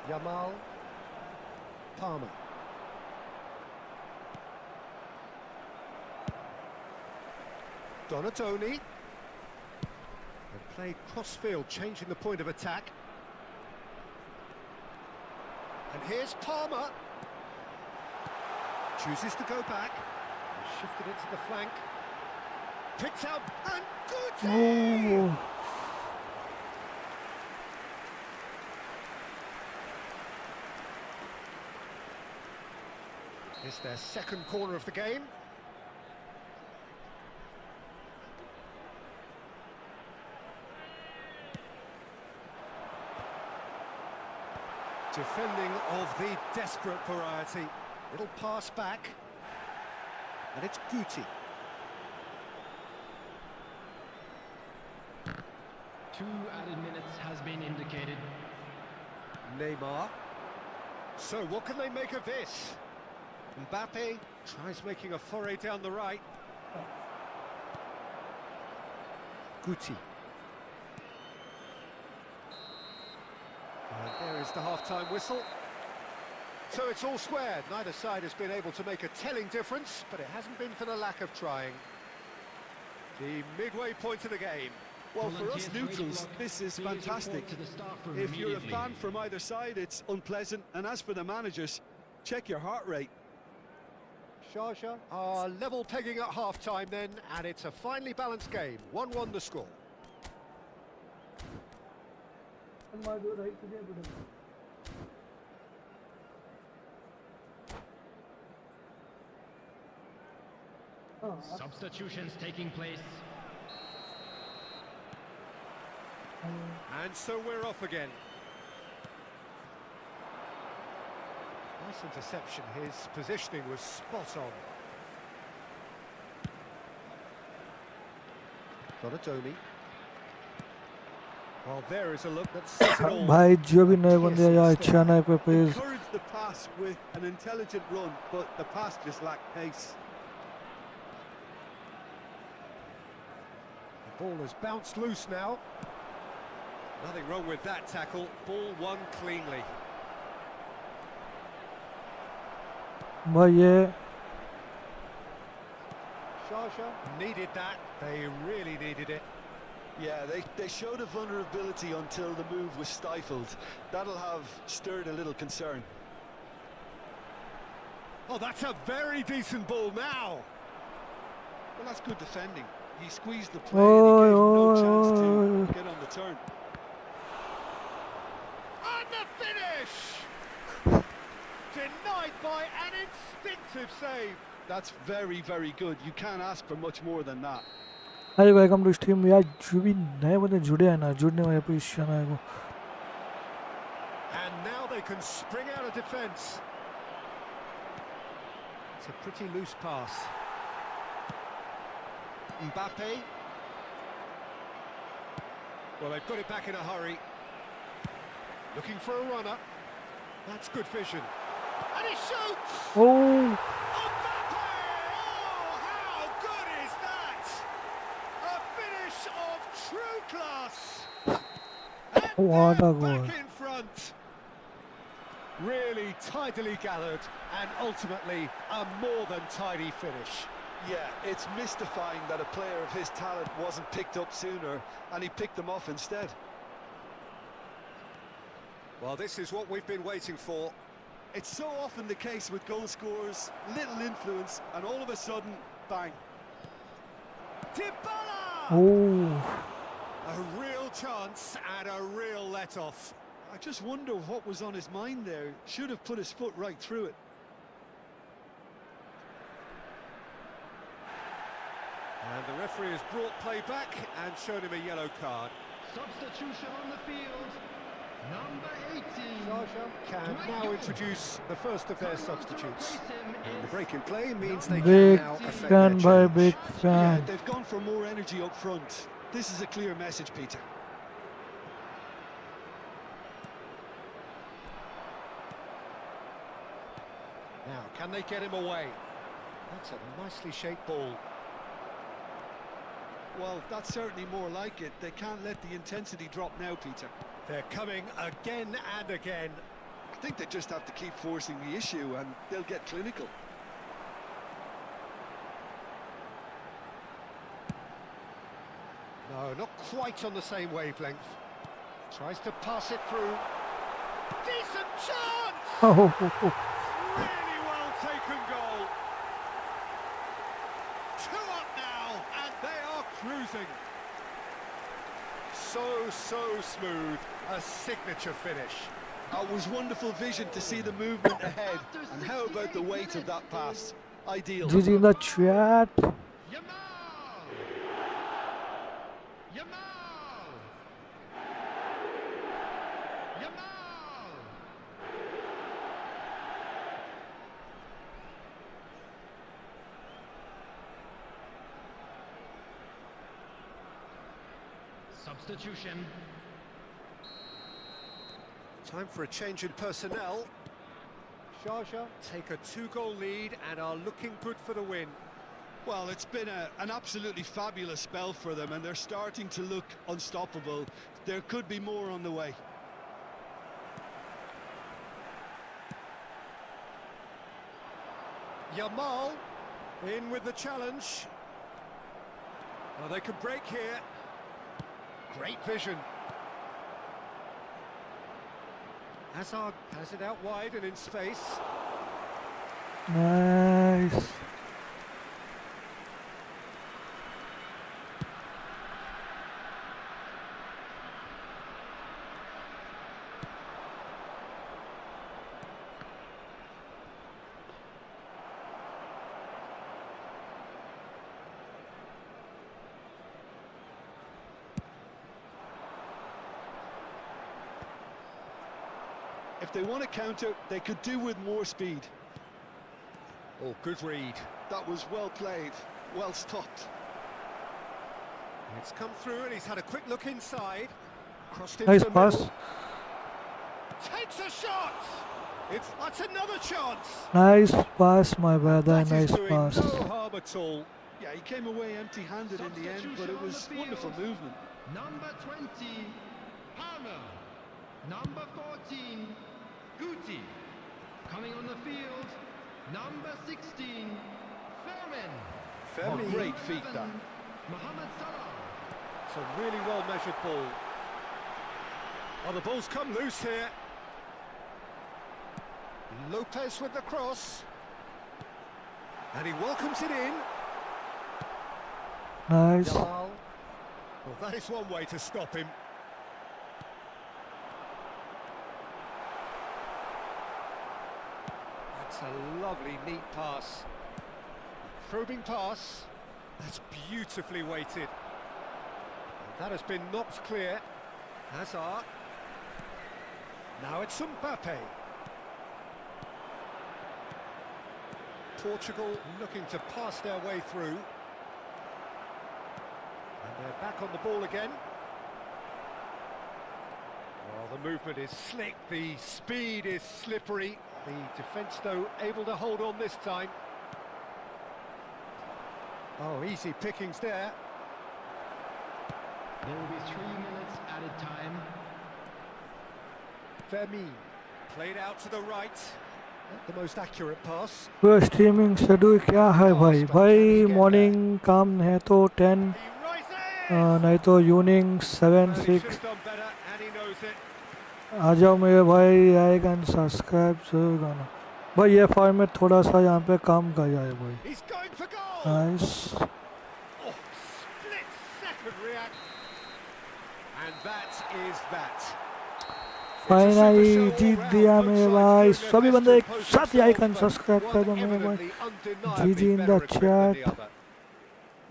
Yamal. Palmer. Donatoni. And played cross-field, changing the point of attack. And here's Palmer. Chooses to go back. Shifted it to the flank. Picked out and good save! It's their second corner of the game. Defending of the desperate variety. Little pass back. And it's Guti. 2 added minutes has been indicated. Neymar. So what can they make of this? Mbappé tries making a foray down the right. Guti. And there is the half-time whistle. So it's all squared. Neither side has been able to make a telling difference, but it hasn't been for the lack of trying. The midway point of the game. Well, for us neutrals, this is fantastic. If you're a fan from either side, it's unpleasant. And as for the managers, check your heart rate. Sharjah are level pegging at half-time then, and it's a finely balanced game. 1-1 the score. Substitutions taking place. And so we're off again. Nice interception. His positioning was spot on. Donatoni. Well, there is a look that says it all. भाई जो भी नए बंदे या अच्छा नए पे pace Encourage the pass with an intelligent run, but the pass just lacked pace. The ball has bounced loose now. Nothing wrong with that tackle. Ball won cleanly. भाई ये Sharjah needed that. They really needed it. Yeah, they showed a vulnerability until the move was stifled. That'll have stirred a little concern. Oh, that's a very decent ball now. Well, that's good defending. He squeezed the play and he gave him no chance to get on the turn. And the finish! Denied by an instinctive save. That's very, very good. You can't ask for much more than that. Hi welcome to stream यार जो भी नए बंदे जुड़े हैं ना जुड़ने वाले पोजीशन है वो And now they can spring out of defence. It's a pretty loose pass. Mbappé. Well, they've got it back in a hurry. Looking for a runner. That's good vision. And he shoots! Oh Mbappé! Oh, how good is that? A finish of true class. And What a they're goal. back in front. Really tidily gathered, and ultimately a more than tidy finish. Yeah, it's mystifying that a player of his talent wasn't picked up sooner, and he picked them off instead. Well, this is what we've been waiting for. It's so often the case with goal scorers, little influence, and all of a sudden, bang. Dybala! Oh A real chance and a real let-off. I just wonder what was on his mind there. Should have put his foot right through it. And the referee has brought play back and shown him a yellow card. Substitution on the field. Number 18. Sharjah can now introduce the first of their substitutes. And the break in play means they can big now affect fan their भाई change. big Yeah, fan they've gone for more energy up front. This is a clear message, Peter. Now, can they get him away? That's a nicely shaped ball. Well, that's certainly more like it. They can't let the intensity drop now, Peter. They're coming again and again. I think they just have to keep forcing the issue and they'll get clinical. No, not quite on the same wavelength. Tries to pass it through. Decent chance! Oh Really well taken goal. 2 up now, and they are cruising. So smooth. A signature finish. That was wonderful vision to see the movement ahead. And how about the weight of that pass? Ideal. GG in the chat. Yamal! Yamal! Yamal! Substitution. Time for a change in personnel. Sharjah take a 2-goal lead and are looking good for the win. Well, it's been an absolutely fabulous spell for them, and they're starting to look unstoppable. There could be more on the way. Yamal in with the challenge. Oh, they can break here. Great vision. Hazard has it out wide and in space. Nice. If they want to counter, they could do with more speed. Oh, good read. That was well played, well stopped. It's come through and he's had a quick look inside. Crossed into Nice the pass. middle. Takes a shot! That's another chance! Nice pass, my brother. That is Nice doing pass. no harm at all. Yeah, he came away empty-handed in the end, but it was wonderful movement. Number 20, Palmer. Number 14, Guti. Coming on the field, number 16, Fermin. Oh, great feat, that. Mohammed Salah. It's a really well-measured ball. Oh, the ball's come loose here. Lopez with the cross. And he welcomes it in. Nice. Well, that is one way to stop him. That's a lovely, neat pass. Probing pass. That's beautifully weighted. And that has been knocked clear. Hazard. Now it's Mbappé. Portugal looking to pass their way through. And they're back on the ball again. Well, the movement is slick, the speed is slippery. The defence, though, able to hold on this time. Oh, easy pickings there. There will be 3 minutes added time. Fermin played out to the right. Not the most accurate pass. वो streaming schedule क्या है भाई? भाई morning काम है तो 10, He rises! नहीं तो evening 7, Well, he should 6. have done better, and he knows it. आ जाओ मेरे भाई, लाइक एंड सब्सक्राइब जरूर करना भाई। ये फाइल में थोड़ा सा यहाँ पे काम कर जाए भाई। He's going for goal! Nice. Oh, split second react. And that is that. Finally जीत दिया मेरे भाई। सभी बंदे एक साथ लाइक एंड सब्सक्राइब कर दो मेरे भाई। GG in the chat.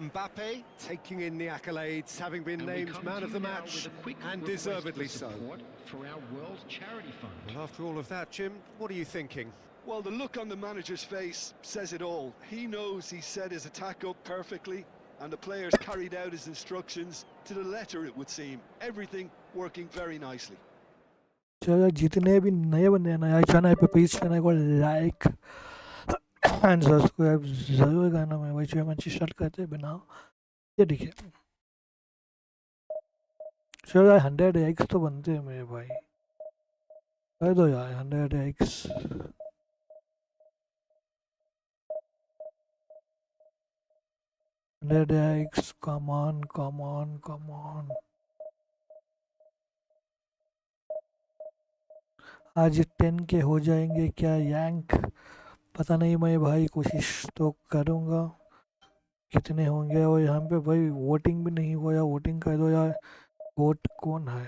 Mbappé taking in the accolades, having been And we named come man to of you the now match, with a quick and request deservedly for so. support for our World Charity Fund. Well, after all of that, Jim, what are you thinking? Well, the look on the manager's face says it all. He knows he set his attack up perfectly, and the players carried out his instructions to the letter, it would seem. Everything working very nicely. चलो जितने भी नए बंदे हैं नया channel पे please channel को like and subscribe जरूर करना मेरे भाई। चलो अच्छी स्टार्ट करते बिना ये ठीक है। चलो यार 100x तो बनते हैं मेरे भाई, कर दो यार 100x। come on, come on, come on। आज 10 के हो जाएंगे क्या यैंक? पता नहीं मैं भाई, कोशिश तो करूँगा। कितने होंगे? और यहाँ पे भाई वोटिंग भी नहीं हुआ यार, वोटिंग कर दो यार। वोट कौन है?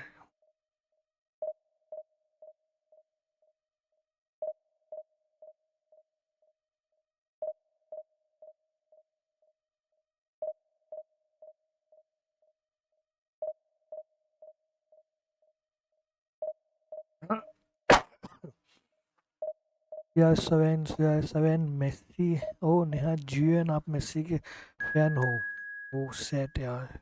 CR7 Messi. ओ नेहा जीएन, आप मेसी के फैन हो? ओ सेट यार।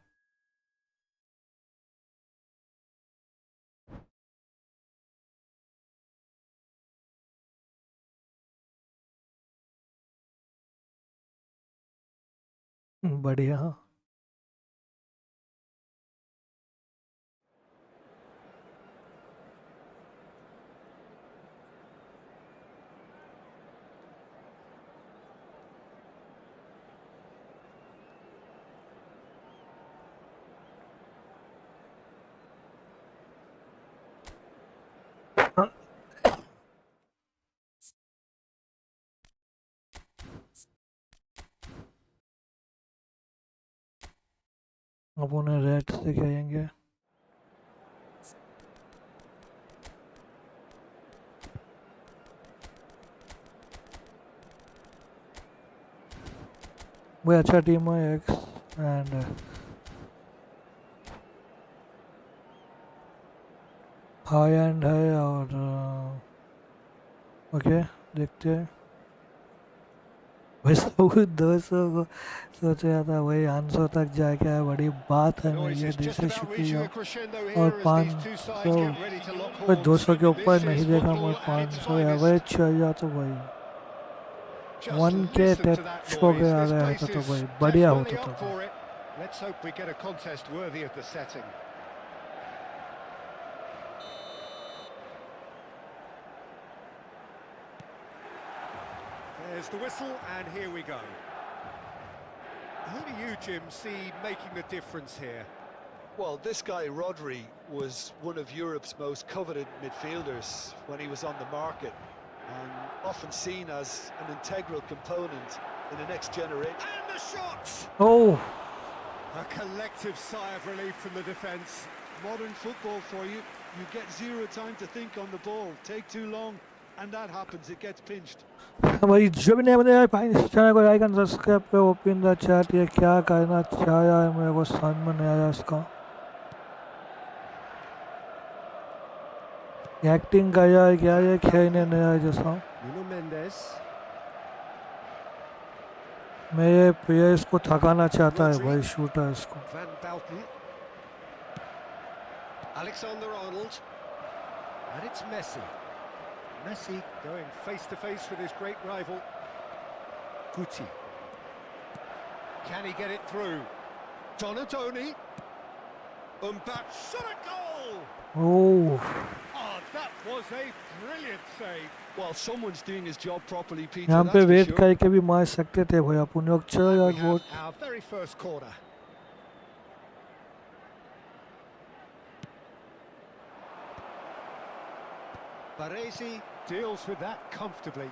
बढ़िया। अब उन्हें रेड से कहेंगे। वो अच्छा टीम है एक्स एंड हाई एंड है और ओके देखते हैं। वैसे वो 200 को सोच रहा था, वही 500 तक जाए, क्या बड़ी बात है। मैं ये दिल से शुक्रिया। और 500 भाई 200 के ऊपर नहीं देखा मैं। 500 एवरेज चाहिए तो भाई 1K टच हो गया आ गया होता तो भाई बढ़िया होता था। Let's hope we get a contest worthy of the setting. There's the whistle, and here we go. Who do you, Jim, see making the difference here? Well, this guy, Rodri, was one of Europe's most coveted midfielders when he was on the market, and often seen as an integral component in the next generation. And the shot! Oh! A collective sigh of relief from the defence. Modern football for you. You get zero time to think on the ball. Take too long, and that happens. It gets pinched. भाई जो भी नहीं बताया भाई, इस channel को like and subscribe करो। Open the chat, ये क्या करना चाहा है मेरे को समझ में नहीं आया इसका। एक्टिंग कर रहा है क्या, ये खेलने नहीं आया जैसा। मेरे प्लेयर्स को थकाना चाहता है भाई शूटर इसको। Alexander-Arnold, and it's Messi. Messi going face-to-face with his great rival. Guti. Can he get it through? Donatoni. Mbappé shot a goal! Oh, that was a brilliant save. Well, someone's doing his job properly, Peter. यहाँ पे that's for wait sure. करके भी मार सकते थे भाई अपन लोग। चलो And यार we वो have our very first corner. Baresi deals with that comfortably.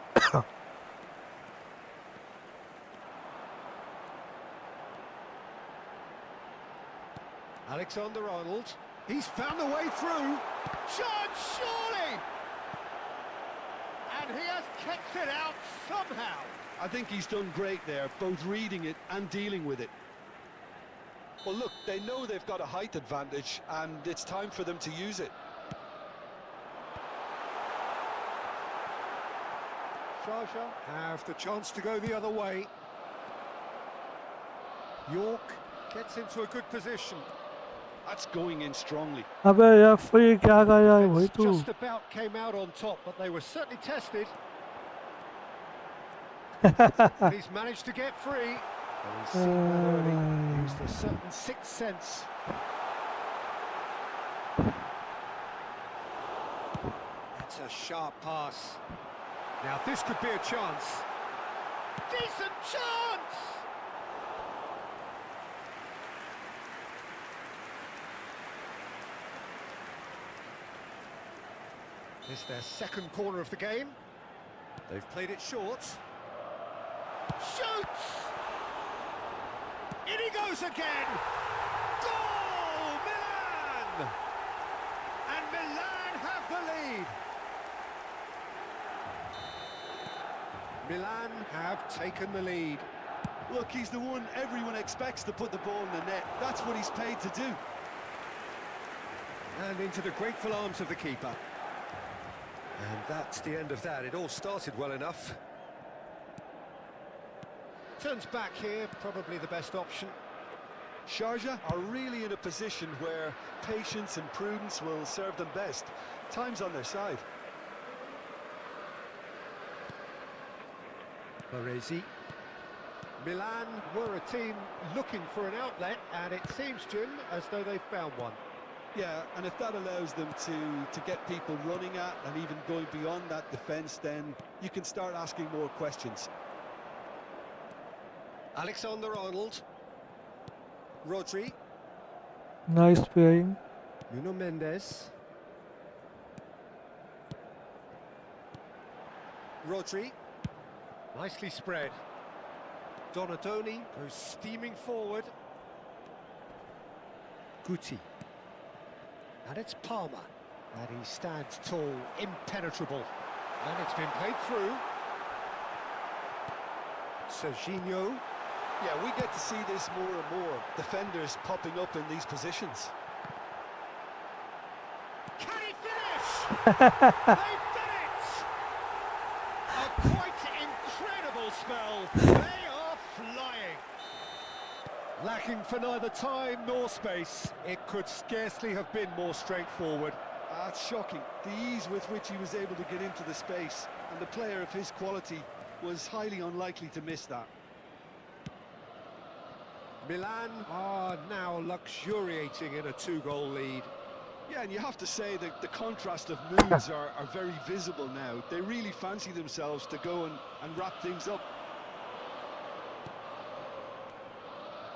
Alexander-Arnold, he's found a way through. Shot, surely! And he has kept it out somehow. I think he's done great there, both reading it and dealing with it. Well, look, they know they've got a height advantage, and it's time for them to use it. Shaja have the chance to go the other way. York gets into a good position. That's going in strongly. अबे यार free क्या कर रहा है भाई तू। Just about came out on top, but they were certainly tested. He's managed to get free. Well, he's seen that early. Used a certain sixth sense. That's a sharp pass. Now this could be a chance. Decent chance! This is their second corner of the game. They've played it short. Shoots! In he goes again! Goal! Milan! And Milan have the lead. Milan have taken the lead. Look, he's the one everyone expects to put the ball in the net. That's what he's paid to do. And into the grateful arms of the keeper. And that's the end of that. It all started well enough. Turns back here, probably the best option. Sharjah are really in a position where patience and prudence will serve them best. Time's on their side. Baresi. Milan were a team looking for an outlet, and it seems, Jim, as though they've found one. Yeah, and if that allows them to get people running at and even going beyond that defence, then you can start asking more questions. Alexander-Arnold. Rodri. Nice playing. Nuno Mendes. Rodri. Nicely spread. Donadoni goes steaming forward. Guti. And it's Palmer. And he stands tall, impenetrable. And it's been played through. Serginho. Yeah, we get to see this more and more. Defenders popping up in these positions. Can he finish? They've done it! A quite incredible spell. They are flying. Lacking for neither time nor space. It could scarcely have been more straightforward. That's shocking. The ease with which he was able to get into the space, and the player of his quality was highly unlikely to miss that. Milan are now luxuriating in a 2-goal lead. Yeah, and you have to say that the contrast of moods are very visible now. They really fancy themselves to go and wrap things up.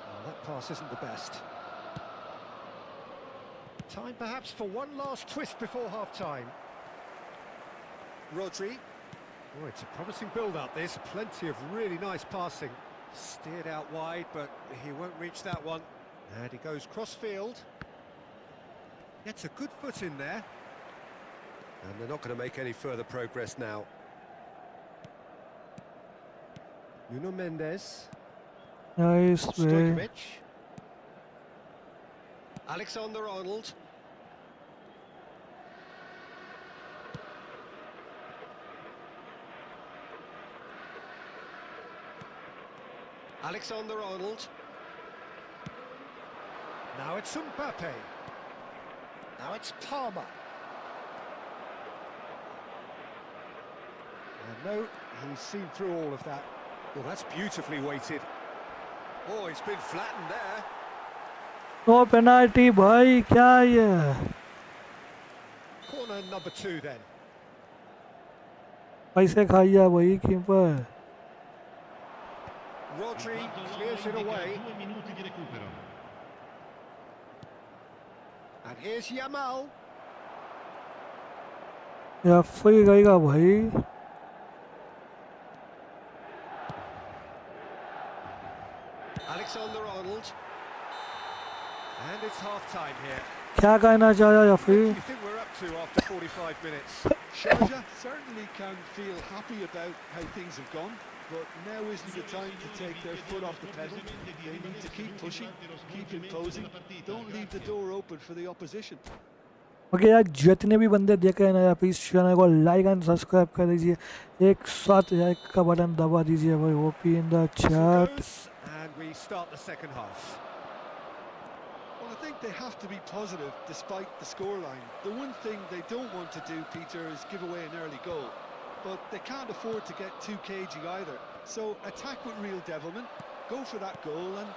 Well, that pass isn't the best. Time perhaps for one last twist before half-time. Rodri. Oh, it's a promising build-up, this. Plenty of really nice passing. Steered out wide, but he won't reach that one. And he goes cross-field. Gets a good foot in there. And they're not going to make any further progress now. Nuno Mendes. Nice play. Stojkovic. Alexander-Arnold. Alexander-Arnold. Now it's Mbappé. Now it's Palmer. And no, he's seen through all of that. Well, that's beautifully weighted. Oh, he's been flattened there. No penalty, bhai. क्या ये? Corner number 2 then. पैसे खाइया भाई keeper. Rodri clears it away. And here's Yamal. या free गएगा भाई. Alexander-Arnold. And it's half-time here. क्या कहना चाहा या What do फिर? you think we're up to after 45 minutes? Sharjah certainly can feel happy about how things have gone, but now isn't the time to take their foot off the pedal. They need to keep pushing, keep imposing. Don't leave the door open for the opposition. Okay यार, जितने भी बंदे देख रहे हैं ना यार, please channel को लाइक एंड सब्सक्राइब कर दीजिए. एक साथ लाइक का बटन दबा दीजिए भाई. OP in the chat. And we start the second half. Well, I think they have to be positive despite the scoreline. The one thing they don't want to do, Peter, is give away an early goal. But they can't afford to get too cagey either. So attack with real devilment, go for that goal and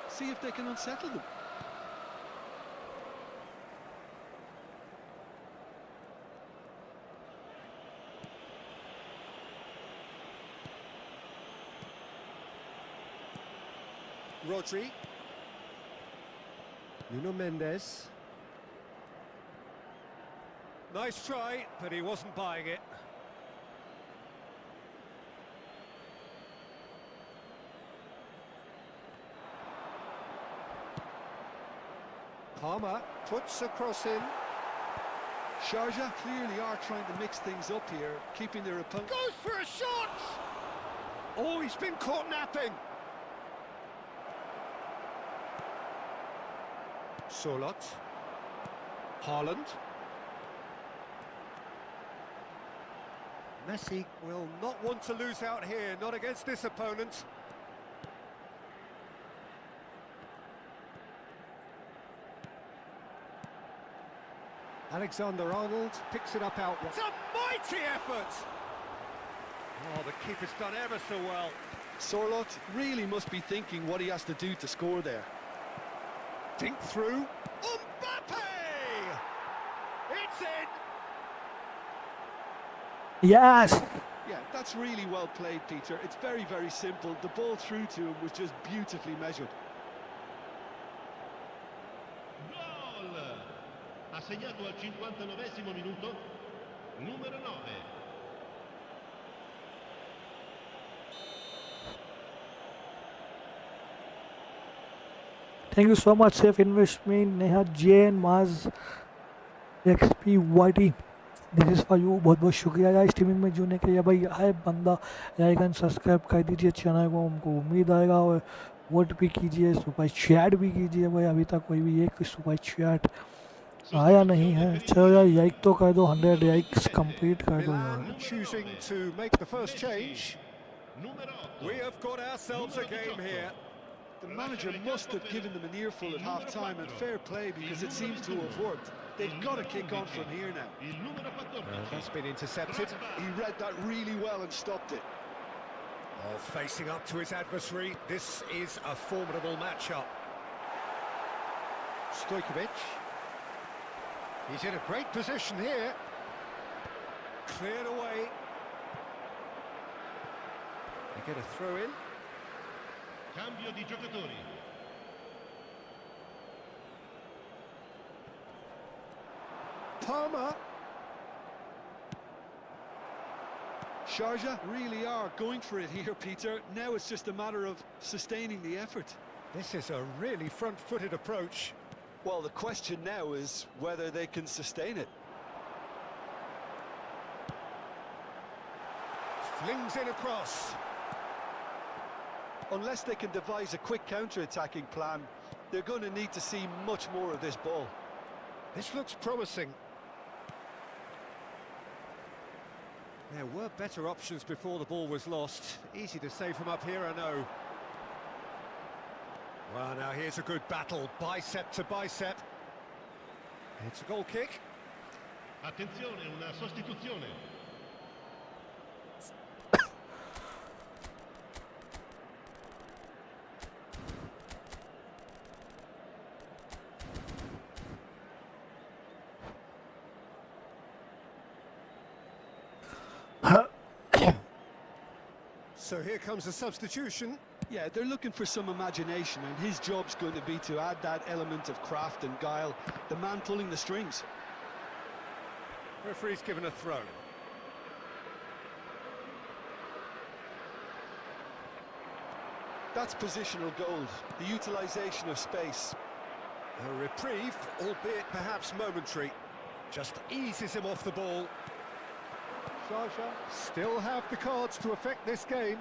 see if they can unsettle them. Rodri. Nuno Mendes. Nice try, but he wasn't buying it. Palmer puts a cross in. Sharjah clearly are trying to mix things up here, keeping their opponent... Goes for a shot! Oh, he's been caught napping. Solot. Haaland. Messi will not want to lose out here, not against this opponent. Alexander-Arnold picks it up out. It's a mighty effort! Oh, the keeper's done ever so well. Sorloth really must be thinking what he has to do to score there. Dink through. Mbappé! It's in! Yes! Yeah, that's really well played, Peter. It's very, very simple. The ball through to him was just beautifully measured. Gol! Ha segnato al 59esimo minuto, numero 9. Thank you so much, Safe Investment, Neha, Jane, Maz, XP, YT. This is for you. बहुत बहुत शुक्रिया यार streaming में जुड़ने के लिए. भाई है बंदा लाइक एंड सब्सक्राइब कर दीजिए चैनल को. हमको उम्मीद आएगा. और वोट भी कीजिए, सुपर चैट भी कीजिए. भाई अभी तक कोई भी एक सुपर चैट आया नहीं है. चलो यार लाइक तो कर दो. 100 लाइक्स कंप्लीट कर दो यार. Choosing to make the first change. We have got ourselves a game here. The manager must have given them an earful at half-time, and fair play, because it seems to have worked. They've got to kick on from here now. That's been intercepted. He read that really well and stopped it. Oh, facing up to his adversary, this is a formidable matchup. Stojkovic. He's in a great position here. Cleared away. They get a throw in. Cambio di giocatori. Palmer. Sharjah really are going for it here, Peter. Now it's just a matter of sustaining the effort. This is a really front-footed approach. Well, the question now is whether they can sustain it. Flings in across. Unless they can devise a quick counter-attacking plan, they're going to need to see much more of this ball. This looks promising. There were better options before the ball was lost. Easy to say from up here, I know. Well, now here's a good battle, bicep to bicep. It's a goal kick. Attenzione, una sostituzione. So here comes a substitution. Yeah, they're looking for some imagination, and his job's going to be to add that element of craft and guile, the man pulling the strings. Referee's given a throw. That's positional gold, the utilisation of space. A reprieve, albeit perhaps momentary. Just eases him off the ball. Sharjah still have the cards to affect this game.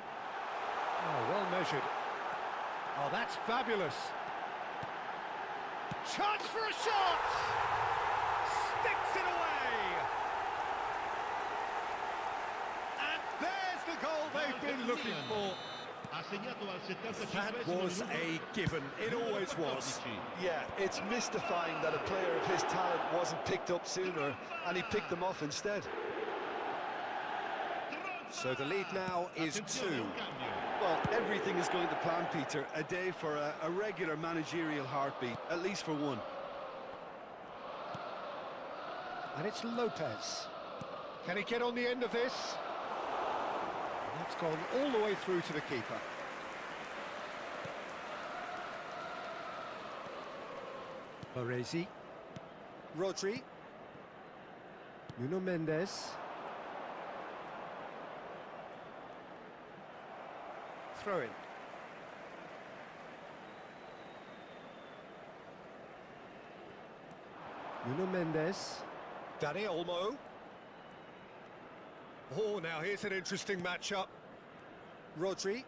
Oh, well measured. Oh, that's fabulous. Chance for a shot! Sticks it away! And there's the goal they've been looking for. That was a given. It always was. Yeah, it's mystifying that a player of his talent wasn't picked up sooner, and he picked them off instead. So the lead now is 2. Well, everything is going to plan, Peter. A day for a regular managerial heartbeat, at least for one. And it's Lopez. Can he get on the end of this? That's gone all the way through to the keeper. Baresi. Rodri. Nuno Mendes. Throw in. Nuno Mendes. Dani Olmo. Oh, now here's an interesting matchup. Rodri.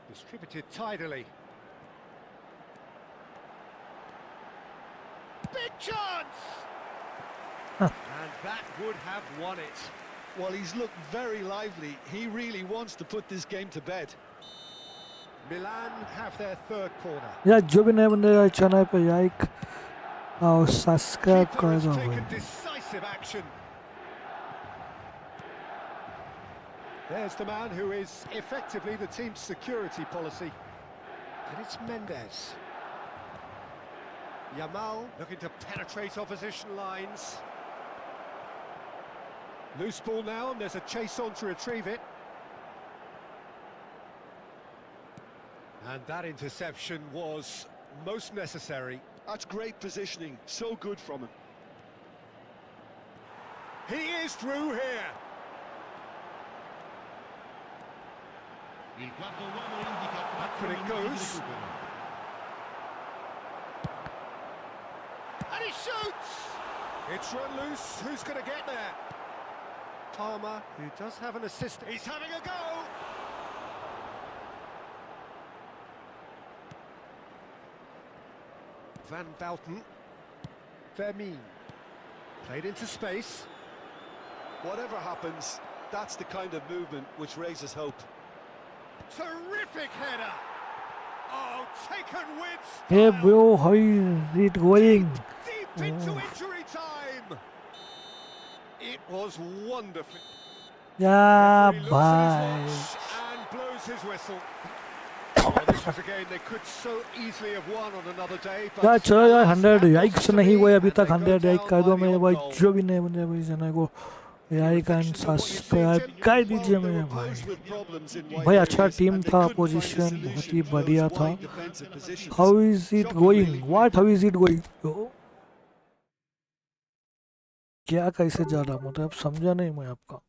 Distributed tidily. Big chance! And that would have won it. Well, he's looked very lively. He really wants to put this game to bed. Milan have their third corner. या जो भी नए बंदे आए channel पे like और subscribe Keeper कर has दो taken भाई। decisive action. There's the man who is effectively the team's security policy. And it's Mendes. Yamal looking to penetrate opposition lines. Loose ball now, and there's a chase on to retrieve it. And that interception was most necessary. That's great positioning. So good from him. He is through here. Il quarto uomo indica 4 Back it minuti di goes. recupero. And he shoots! It's run loose. Who's going to get there? Palmer, who does have an assist. He's having a go! Van Bouten. Vermeer. Played into space. Whatever happens, that's the kind of movement which raises hope. Terrific header! Oh, taken with Hey style. bro, how is it going? Deep into injury time! It was wonderful. या Referee looks at his भाई watch and blows his whistle. Oh, this was a game they could so easily have won on another day, but यार चलो यार alas, 100 that likes wasn't to नहीं be, हुए अभी and तक they go 100 like down कर दो by the मेरे own भाई goal. जो भी नए बंदे भाई चैनल को लाइक एंड सब्सक्राइब कर दीजिए मेरे भाई। भाई अच्छा टीम था, पोजीशन बहुत ही बढ़िया था। How is it going? What how is it going? क्या कैसे जा रहा मतलब समझा नहीं मैं आपका।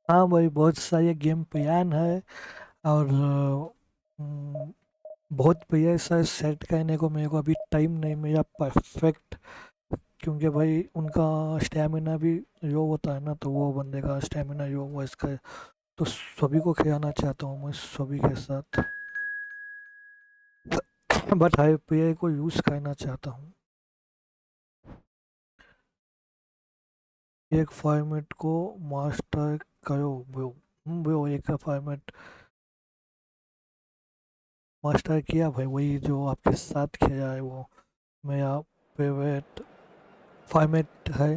हाँ भाई बहुत सारे गेम प्लान है और बहुत बढ़िया सा सेट करने को मेरे को अभी टाइम नहीं मिला परफेक्ट, क्योंकि भाई उनका स्टेमिना भी लो होता है ना, तो वो बंदे का स्टेमिना लो हुआ इसका, तो सभी को खिलाना चाहता हूँ मैं सभी के साथ, बट हाई प्लेयर को यूज़ करना चाहता हूँ। एक फॉर्मेट को मास्टर करो ब्रो। ब्रो एक फॉर्मेट मास्टर किया भाई, वही जो आपके साथ खेला है वो मेरा फेवरेट फॉर्मेट है।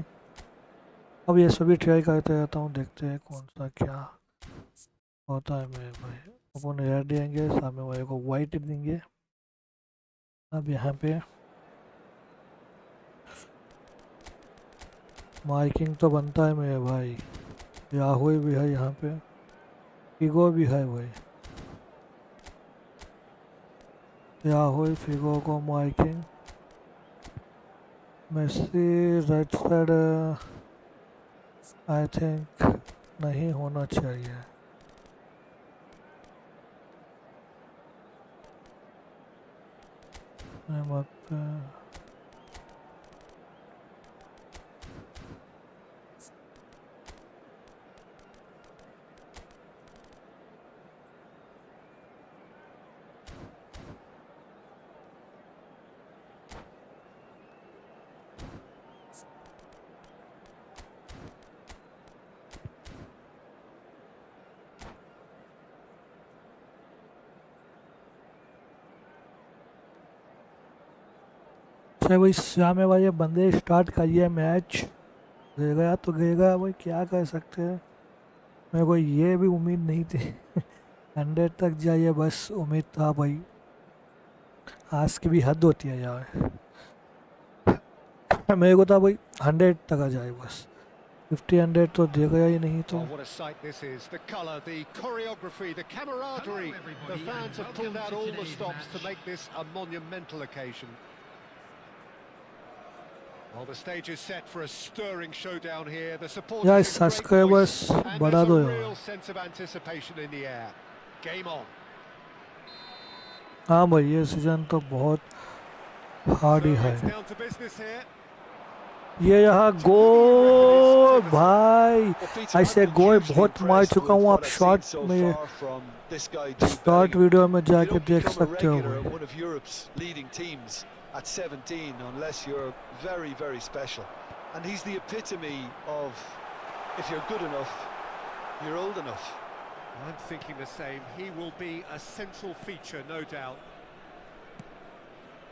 अब ये सभी ट्राई करते रहता हूँ, देखते हैं कौन सा क्या होता है मेरे भाई। अपन रेड देंगे, सामने वाले को वाइट देंगे। अब यहाँ पे मार्किंग तो बनता है मेरे भाई, याहुई भी है यहाँ पे, फिगो भी है भाई। याहुई फिगो को marking, Messi right side I think नहीं होना चाहिए। एम्बाप्पे अच्छा भाई, सामने वाले बंदे स्टार्ट करिए मैच, गिर गया तो गिर गया भाई, क्या कर सकते हैं। मेरे को ये भी उम्मीद नहीं थी 100 तक जाइए बस उम्मीद था भाई, आज की भी हद होती है यार। मेरे को था भाई 100 तक आ जाए बस, 50-100 तो देगा ही नहीं तो। Oh, what a sight this is. The colour, the choreography, the camaraderie. The fans have pulled out all the stops to make this a monumental occasion. Well, the stage is set for a stirring showdown here. The supporters यार in great subscribers voice, and बढ़ा there's दो a यार। real sense of anticipation in the air. Game on. हाँ भाई ये season तो बहुत hard ही So है। it's down to business here. ये यहाँ गोल भाई, Well, Peter, I've ऐसे been गोल hugely बहुत मार impressed चुका with हूँ। what आप I've शॉर्ट seen so में far from this guy, Jude short Bellingham. Video में You जाके don't देख become a सकते हो regular भाई। at one of Europe's leading teams at 17 unless you're very, very special. And he's the epitome of, if you're good enough, you're old enough. I'm thinking the same. He will be a central feature, no doubt.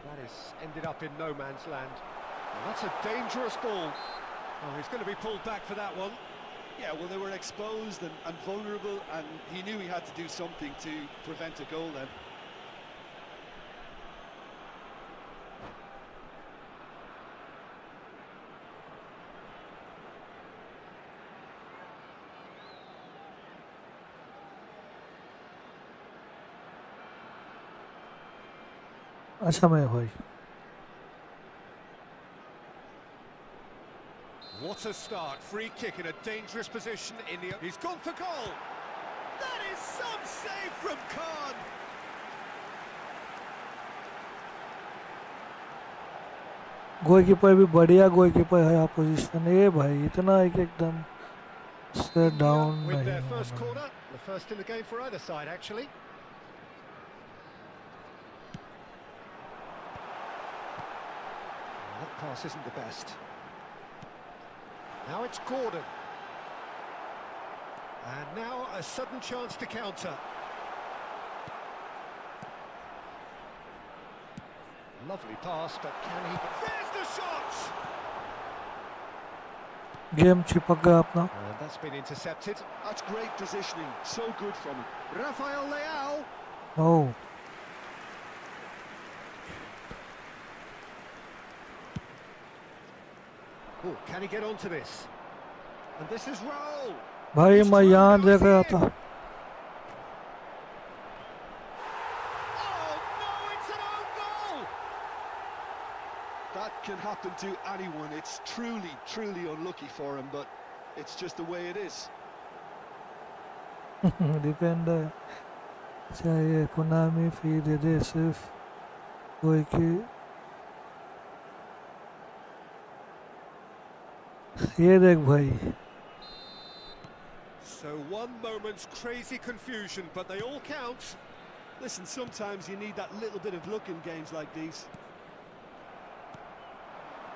That has ended up in no man's land. And that's a dangerous ball. Oh, he's going to be pulled back for that one. Yeah, well, they were exposed and vulnerable, and he knew he had to do something to prevent a goal then. अच्छा मैं भाई। What a start. Free kick in a dangerous position in the... He's gone for goal. That is some save from Khan. Goalkeeper भी बढ़िया goalkeeper है। Opposition ये भाई इतना एक एकदम से डाउन With नहीं their first होना। corner. The first in the game for either side, actually. That pass isn't the best. Now it's Gordon. And now a sudden chance to counter. Lovely pass, but can he... There's the shot! Game चिपक गया अपना। And that's been intercepted. That's great positioning, so good from him. Rafael Leao. Oh Oh, can he get onto this? And this is Raul. भाई मैं यहाँ देख रहा था। Oh no, it's an own goal! That can happen to anyone. It's truly, truly unlucky for him, but it's just the way it is. Defender चाहिए कुनामी फी दे दे सिर्फ कोई की। ये देख भाई। So one moment's crazy confusion, but they all count. Listen, sometimes you need that little bit of luck in games like these.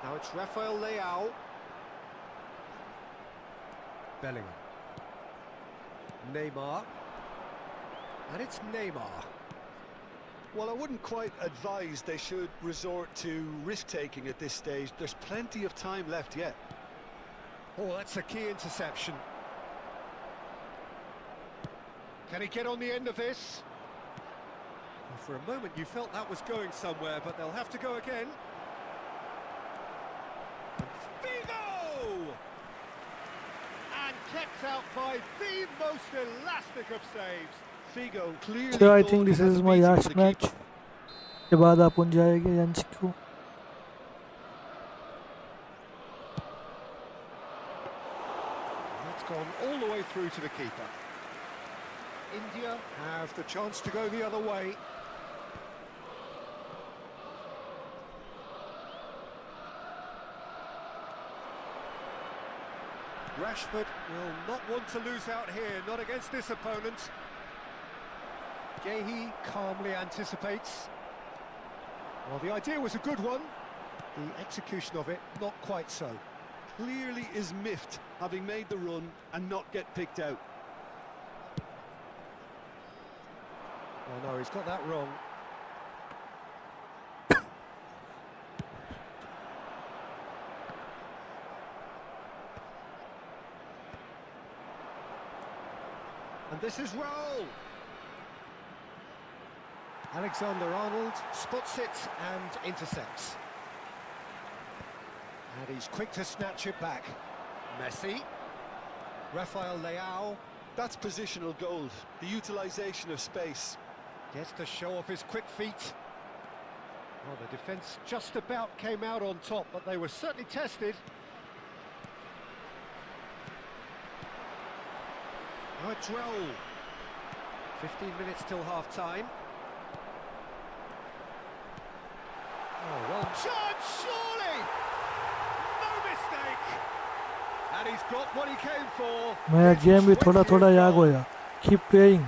Now it's Rafael Leao. Bellingham. Neymar. And it's Neymar. Well, I wouldn't quite advise they should resort to risk-taking at this stage. There's plenty of time left yet. Oh, that's a key interception. Can he get on the end of this? Well, for a moment you felt that was going somewhere, but they'll have to go again. Figo! And kept out by the most elastic of saves. Figo clearly. So I thought think he this had is the my beating of last the match। keeper. के बाद अपन जाएंगे यंच को। That's gone all the way through to the keeper. India have the chance to go the other way. Rashford will not want to lose out here, not against this opponent. Gehi calmly anticipates. Well, the idea was a good one. The execution of it, not quite so. Clearly is miffed, having made the run and not get picked out. Oh no, he's got that wrong. And this is Raul. Alexander-Arnold spots it and intercepts. And he's quick to snatch it back. Messi. Rafael Leao That's positional gold, the utilisation of space. gets to show off his quick feet. Well, the defence just about came out on top, but they were certainly tested. Now it's Raul. 15 minutes till half-time. Oh, well, chance, surely! No mistake! And he's got what he came for. मेरा game भी थोड़ा थोड़ा याद होया. Keep playing.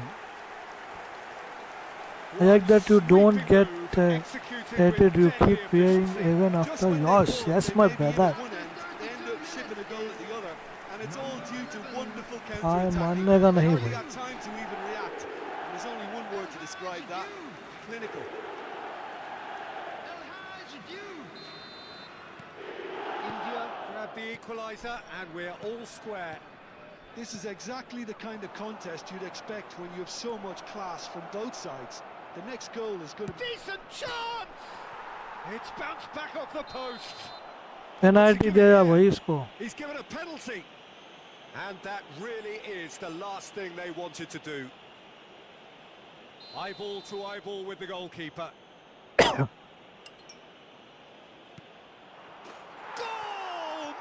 I like that you don't get hated, you keep playing even after loss. Yes, my brother. I मानने का नहीं भाई. There's only one word to describe that: clinical. India grab the equaliser and we're all square. This is exactly the kind of contest you'd expect when you have so much class from both sides. The next goal is going to be... Decent chance! It's bounced back off the post. Penalty देगा भाई इसको. He's given a penalty. And that really is the last thing they wanted to do. Eyeball to eyeball with the goalkeeper. Goal!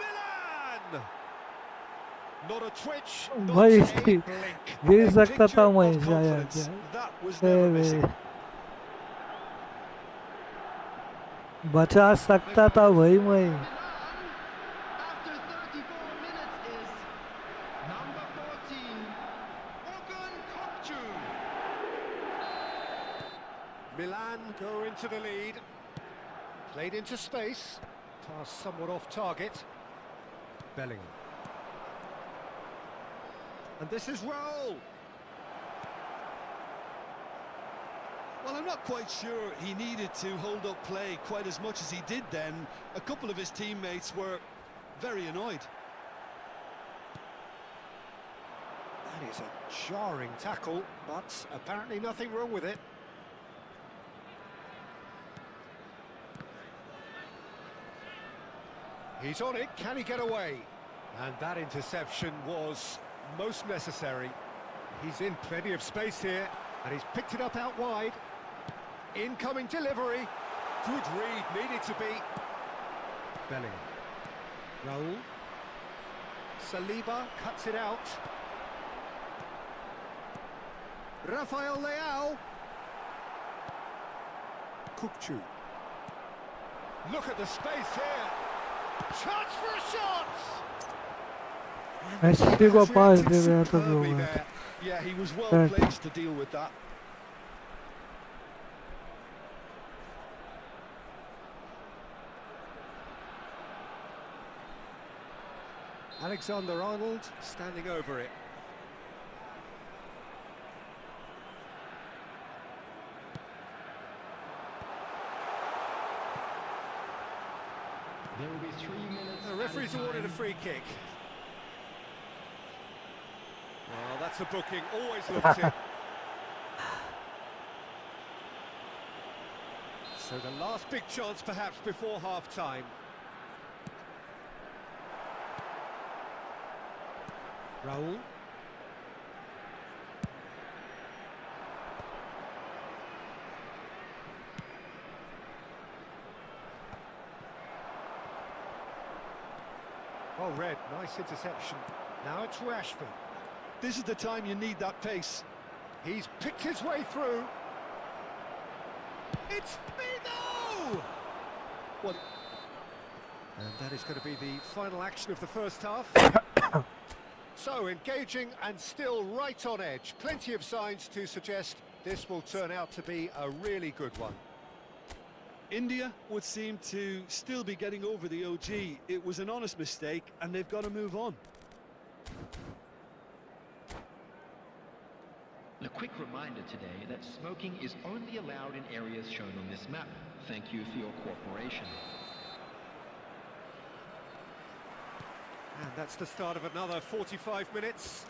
Milan! Not a twitch, not भाई a blink. गिर सकता था Picture मैं of शायद. confidence. That was never missing. बचा सकता था भाई मैं. After 34 minutes is number 14, Ogun Kokcu. Milan go into the lead. Played into space. Pass somewhat off target. Bellingham. And this is Raul. Well, I'm not quite sure he needed to hold up play quite as much as he did then. A couple of his teammates were very annoyed. That is a jarring tackle, but apparently nothing wrong with it. He's on it, can he get away? And that interception was most necessary. He's in plenty of space here, and he's picked it up out wide. Incoming delivery. Good read, needed to be. Bellingham. Raul. Saliba cuts it out. Rafael Leao. Kokcu. Look at the space here. Chance for a shot! ऐसे को पास दे रहा था जो Superbly there. Yeah, he was well placed to deal with that. Alexander-Arnold standing over it. There will be 3 minutes. The referee's awarded a free kick. Well, that's a booking, always looked it. So the last big chance perhaps before half-time. Raul. Well read, nice interception. Now it's Rashford. This is the time you need that pace. He's picked his way through. It's Mino! What? And that is going to be the final action of the first half. So, engaging and still right on edge. Plenty of signs to suggest this will turn out to be a really good one. India would seem to still be getting over the OG. It was an honest mistake, and they've got to move on. A quick reminder today that smoking is only allowed in areas shown on this map. Thank you for your cooperation. And that's the start of another 45 minutes.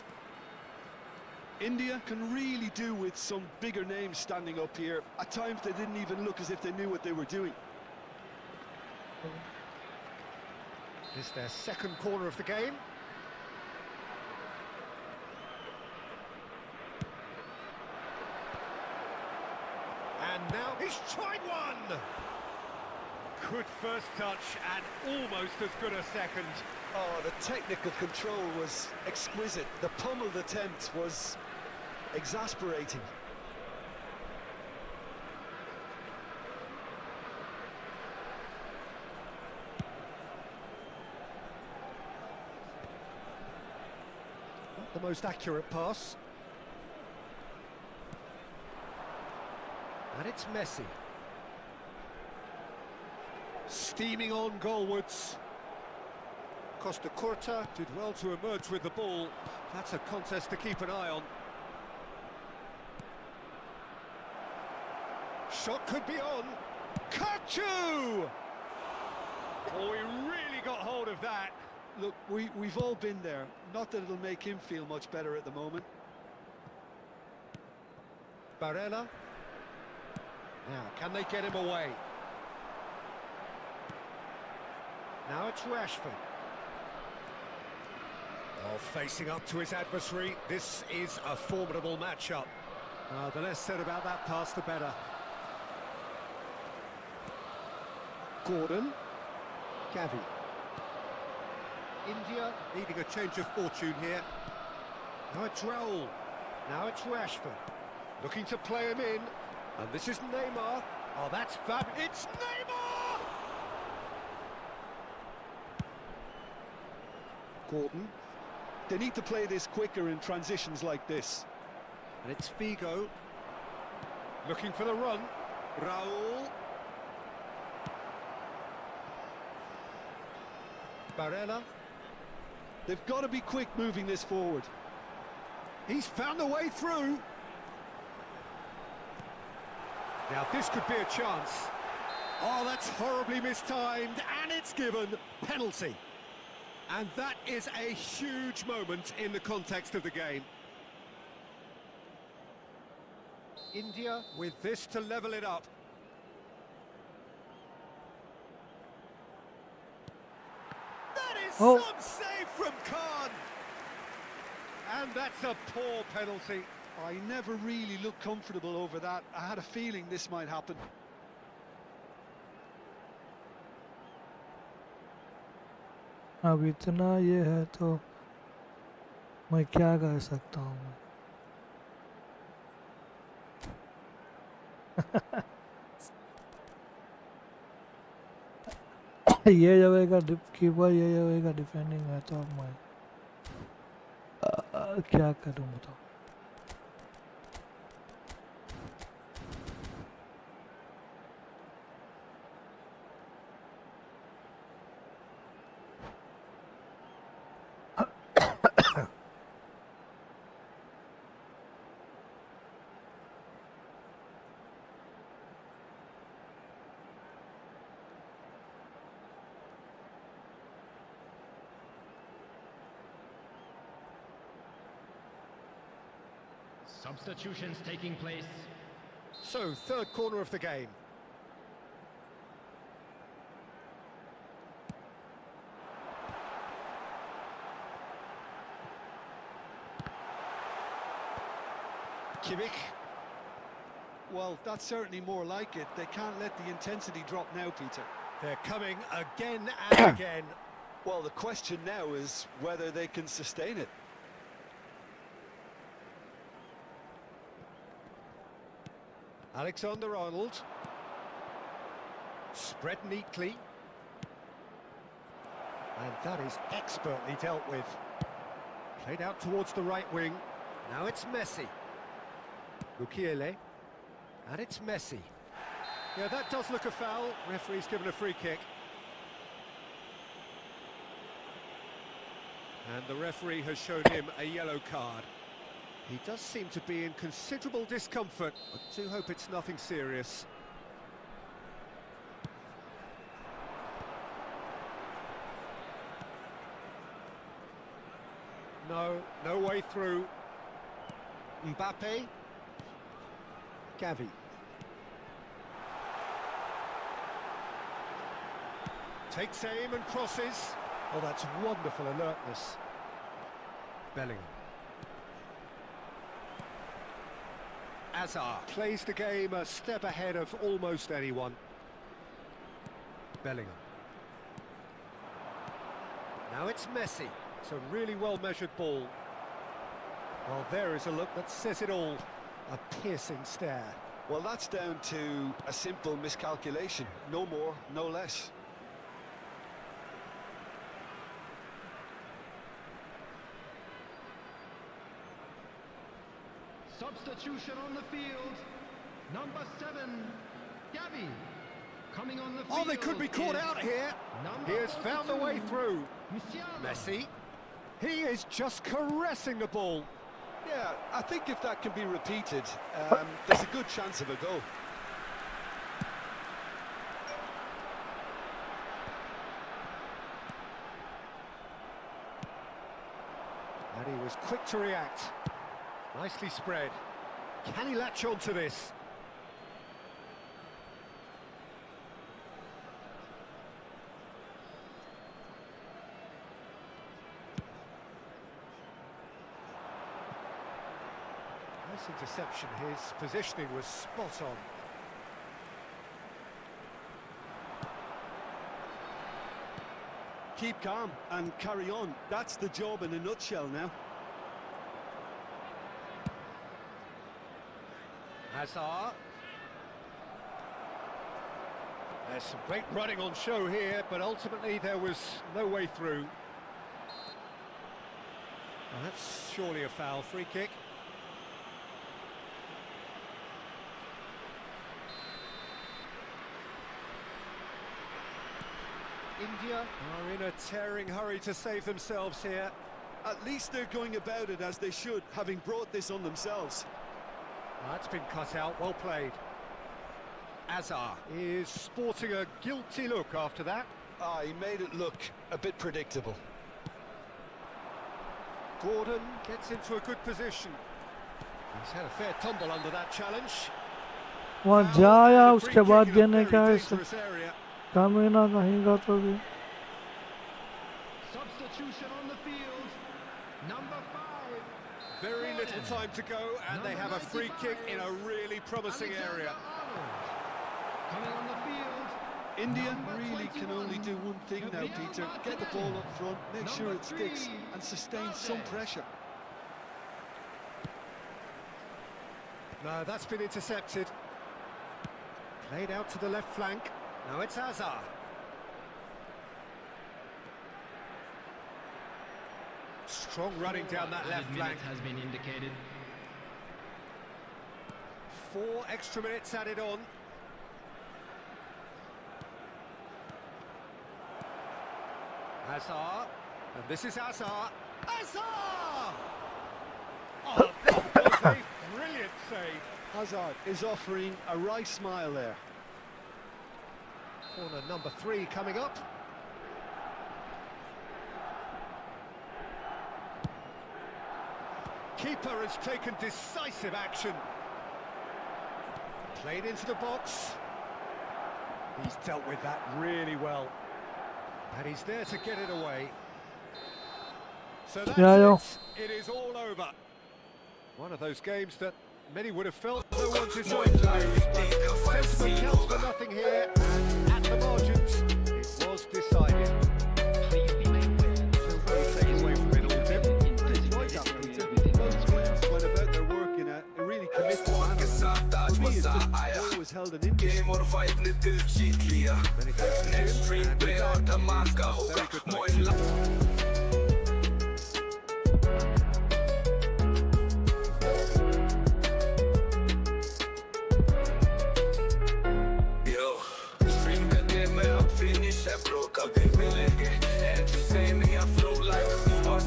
India can really do with some bigger names standing up here. At times they didn't even look as if they knew what they were doing. This is their second corner of the game. now he's tried one! Good first touch and almost as good a second. Oh, the technical control was exquisite. The pummeled attempt was exasperating. Not the most accurate pass. And it's Messi. Steaming on goalwards. Costa Curta did well to emerge with the ball. That's a contest to keep an eye on. Shot could be on. Kachu! Oh, he really got hold of that. Look, we've all been there. Not that it'll make him feel much better at the moment. Barella. Now, can they get him away? Now it's Rashford. Oh, facing up to his adversary, this is a formidable matchup. The less said about that pass, the better. Gordon. Gavi. India needing a change of fortune here. Now it's Raul. Now it's Rashford. Looking to play him in. And this is Neymar. Oh, that's fab. It's Neymar! Gordon. They need to play this quicker in transitions like this. And it's Figo. Looking for the run. Raul. Barella. They've got to be quick moving this forward. He's found a way through. Now this could be a chance. Oh, that's horribly mistimed, and it's given. Penalty. And that is a huge moment in the context of the game. India with this to level it up. That is some save from Khan. And that's a poor penalty. I never really looked comfortable over that. I had a feeling this might happen. अब इतना ये है तो मैं क्या कर सकता हूँ ये जगह का कीपर ये जगह का डिफेंडिंग है तो अब मैं क्या करूँ बताओ Substitutions taking place. So, third corner of the game. Kimmich. Well, that's certainly more like it. They can't let the intensity drop now, Peter. They're coming again and again. Well, the question now is whether they can sustain it. Alexander-Arnold. Spread neatly. And that is expertly dealt with. Played out towards the right wing. Now it's Messi. Mukiele. And it's Messi. Yeah, that does look a foul. Referee's given a free kick. And the referee has shown him a yellow card. He does seem to be in considerable discomfort. I do hope it's nothing serious. No way through. Mbappé. Gavi. Takes aim and crosses. Oh, that's wonderful alertness. Bellingham. Hazard plays the game a step ahead of almost anyone. Bellingham. Now it's Messi. It's a really well-measured ball. Well, there is a look that says it all. A piercing stare. Well, that's down to a simple miscalculation. No more, no less. Substitution on the field. Number 7, Gavi. Coming on the field. Oh, they could be caught out here. He has found a way through. Messi. He is just caressing the ball. Yeah, I think if that can be repeated, there's a good chance of a goal. And he was quick to react. Nicely spread. Can he latch on to this? Nice interception. His positioning was spot on. Keep calm and carry on. That's the job in a nutshell now. Hazard. There's some great running on show here, but ultimately there was no way through. Well, that's surely a foul. Free kick. India are in a tearing hurry to save themselves here. At least they're going about it as they should, having brought this on themselves. That's been cut out, well played. Hazard is sporting a guilty look after that. Ah, he made it look a bit predictable. Gordon gets into a good position. He's had a fair tumble under that challenge. वहाँ जाया And a free उसके kick बाद in a देने very का ऐसा dangerous area. कामिना कहीं का तो भी Substitution on the field. Number 5. Very little time to go, and they have a free kick in a really promising area. Coming on the field. India really can only do one thing now, Peter. Get the ball up front, make sure it sticks, and sustain some pressure. No, that's been intercepted. Played out to the left flank. Now it's Hazard. Strong running down that left flank. Has been indicated. 4 extra minutes added on. Hazard. And this is Hazard. Hazard! Oh, that was a brilliant save. Hazard is offering a right smile there. Corner number 3 coming up. Keeper has taken decisive action. Played into the box. He's dealt with that really well. And he's there to get it away. So that's it. It is all over. One of those games that many would have felt no one deserved to lose. But sentiment counts for nothing here. And at the margins, it was decided. Please be made aware. So what do you take away from it all, Tim? Both players went about their work in a really committed manner. For me, it's just always held an interest. Many thanks to Tim, and with that, very good night.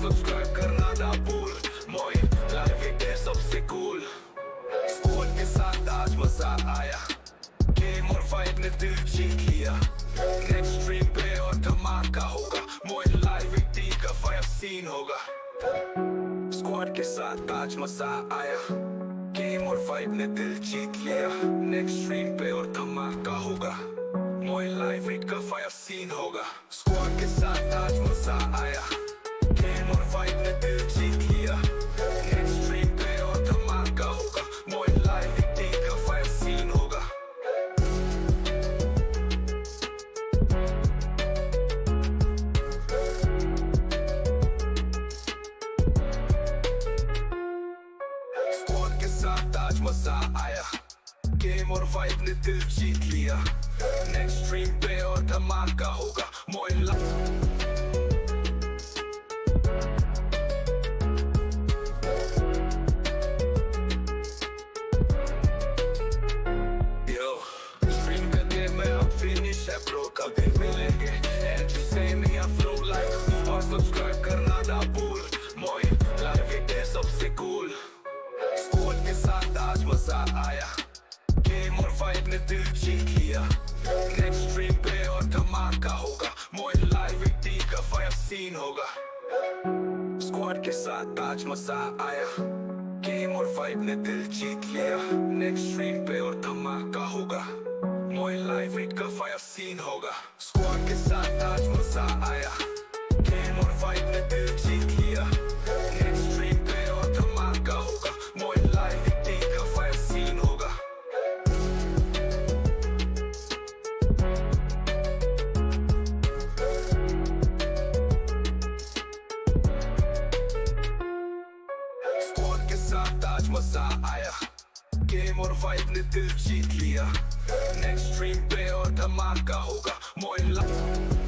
Subscribe करना ना भूल Moin live के सबसे cool squad के साथ आज मजा आया गेम और वाइब ने दिल जीत लिया नेक्स्ट स्ट्रीम पे और धमाका होगा मोइन लाइव का फायर सीन होगा स्क्वाड के साथ आज मजा आया गेम और वाइब ने दिल जीत लिया नेक्स्ट स्ट्रीम पे और धमाका होगा मोइन लाइव का फायर सीन होगा स्क्वाड के साथ आज मजा आया गेम और वाइब ने दिल जीत लिया नेक्स्ट स्ट्रीम पे और धमाका होगा मोइन लाइव ताज मजा आया गेम और वाइब ने दिल जीत लिया नेक्स्ट स्ट्रीम पे और धमाका होगा मोइन कभी मिलेंगे and you say me I flow like और subscribe करना ना भूल मोइन लाइव इट है सबसे cool स्क्वाड के साथ आज मजा आया गेम और वाइब ने दिल जीत लिया नेक्स्ट स्ट्रीम पे और धमाका होगा मोइन लाइव इट का फायर सीन होगा स्क्वाड के साथ आज मजा आया गेम और वाइब ने दिल जीत लिया नेक्स्ट स्ट्रीम पे और धमाका होगा मोइन लाइव इट का फायर सीन होगा स्क्वाड के साथ आज मजा आया गेम और वाइब ने दिल जीत लिया नेक्स्ट स्ट्रीम पे और धमाका होगा मोइन लाइव इट का फायर सीन होगा स्क्वाड के साथ आज मजा आया गेम और वाइब ने दिल जीत लिया नेक्स्ट स्ट्रीम पे और धमाका होगा मोइन लाइव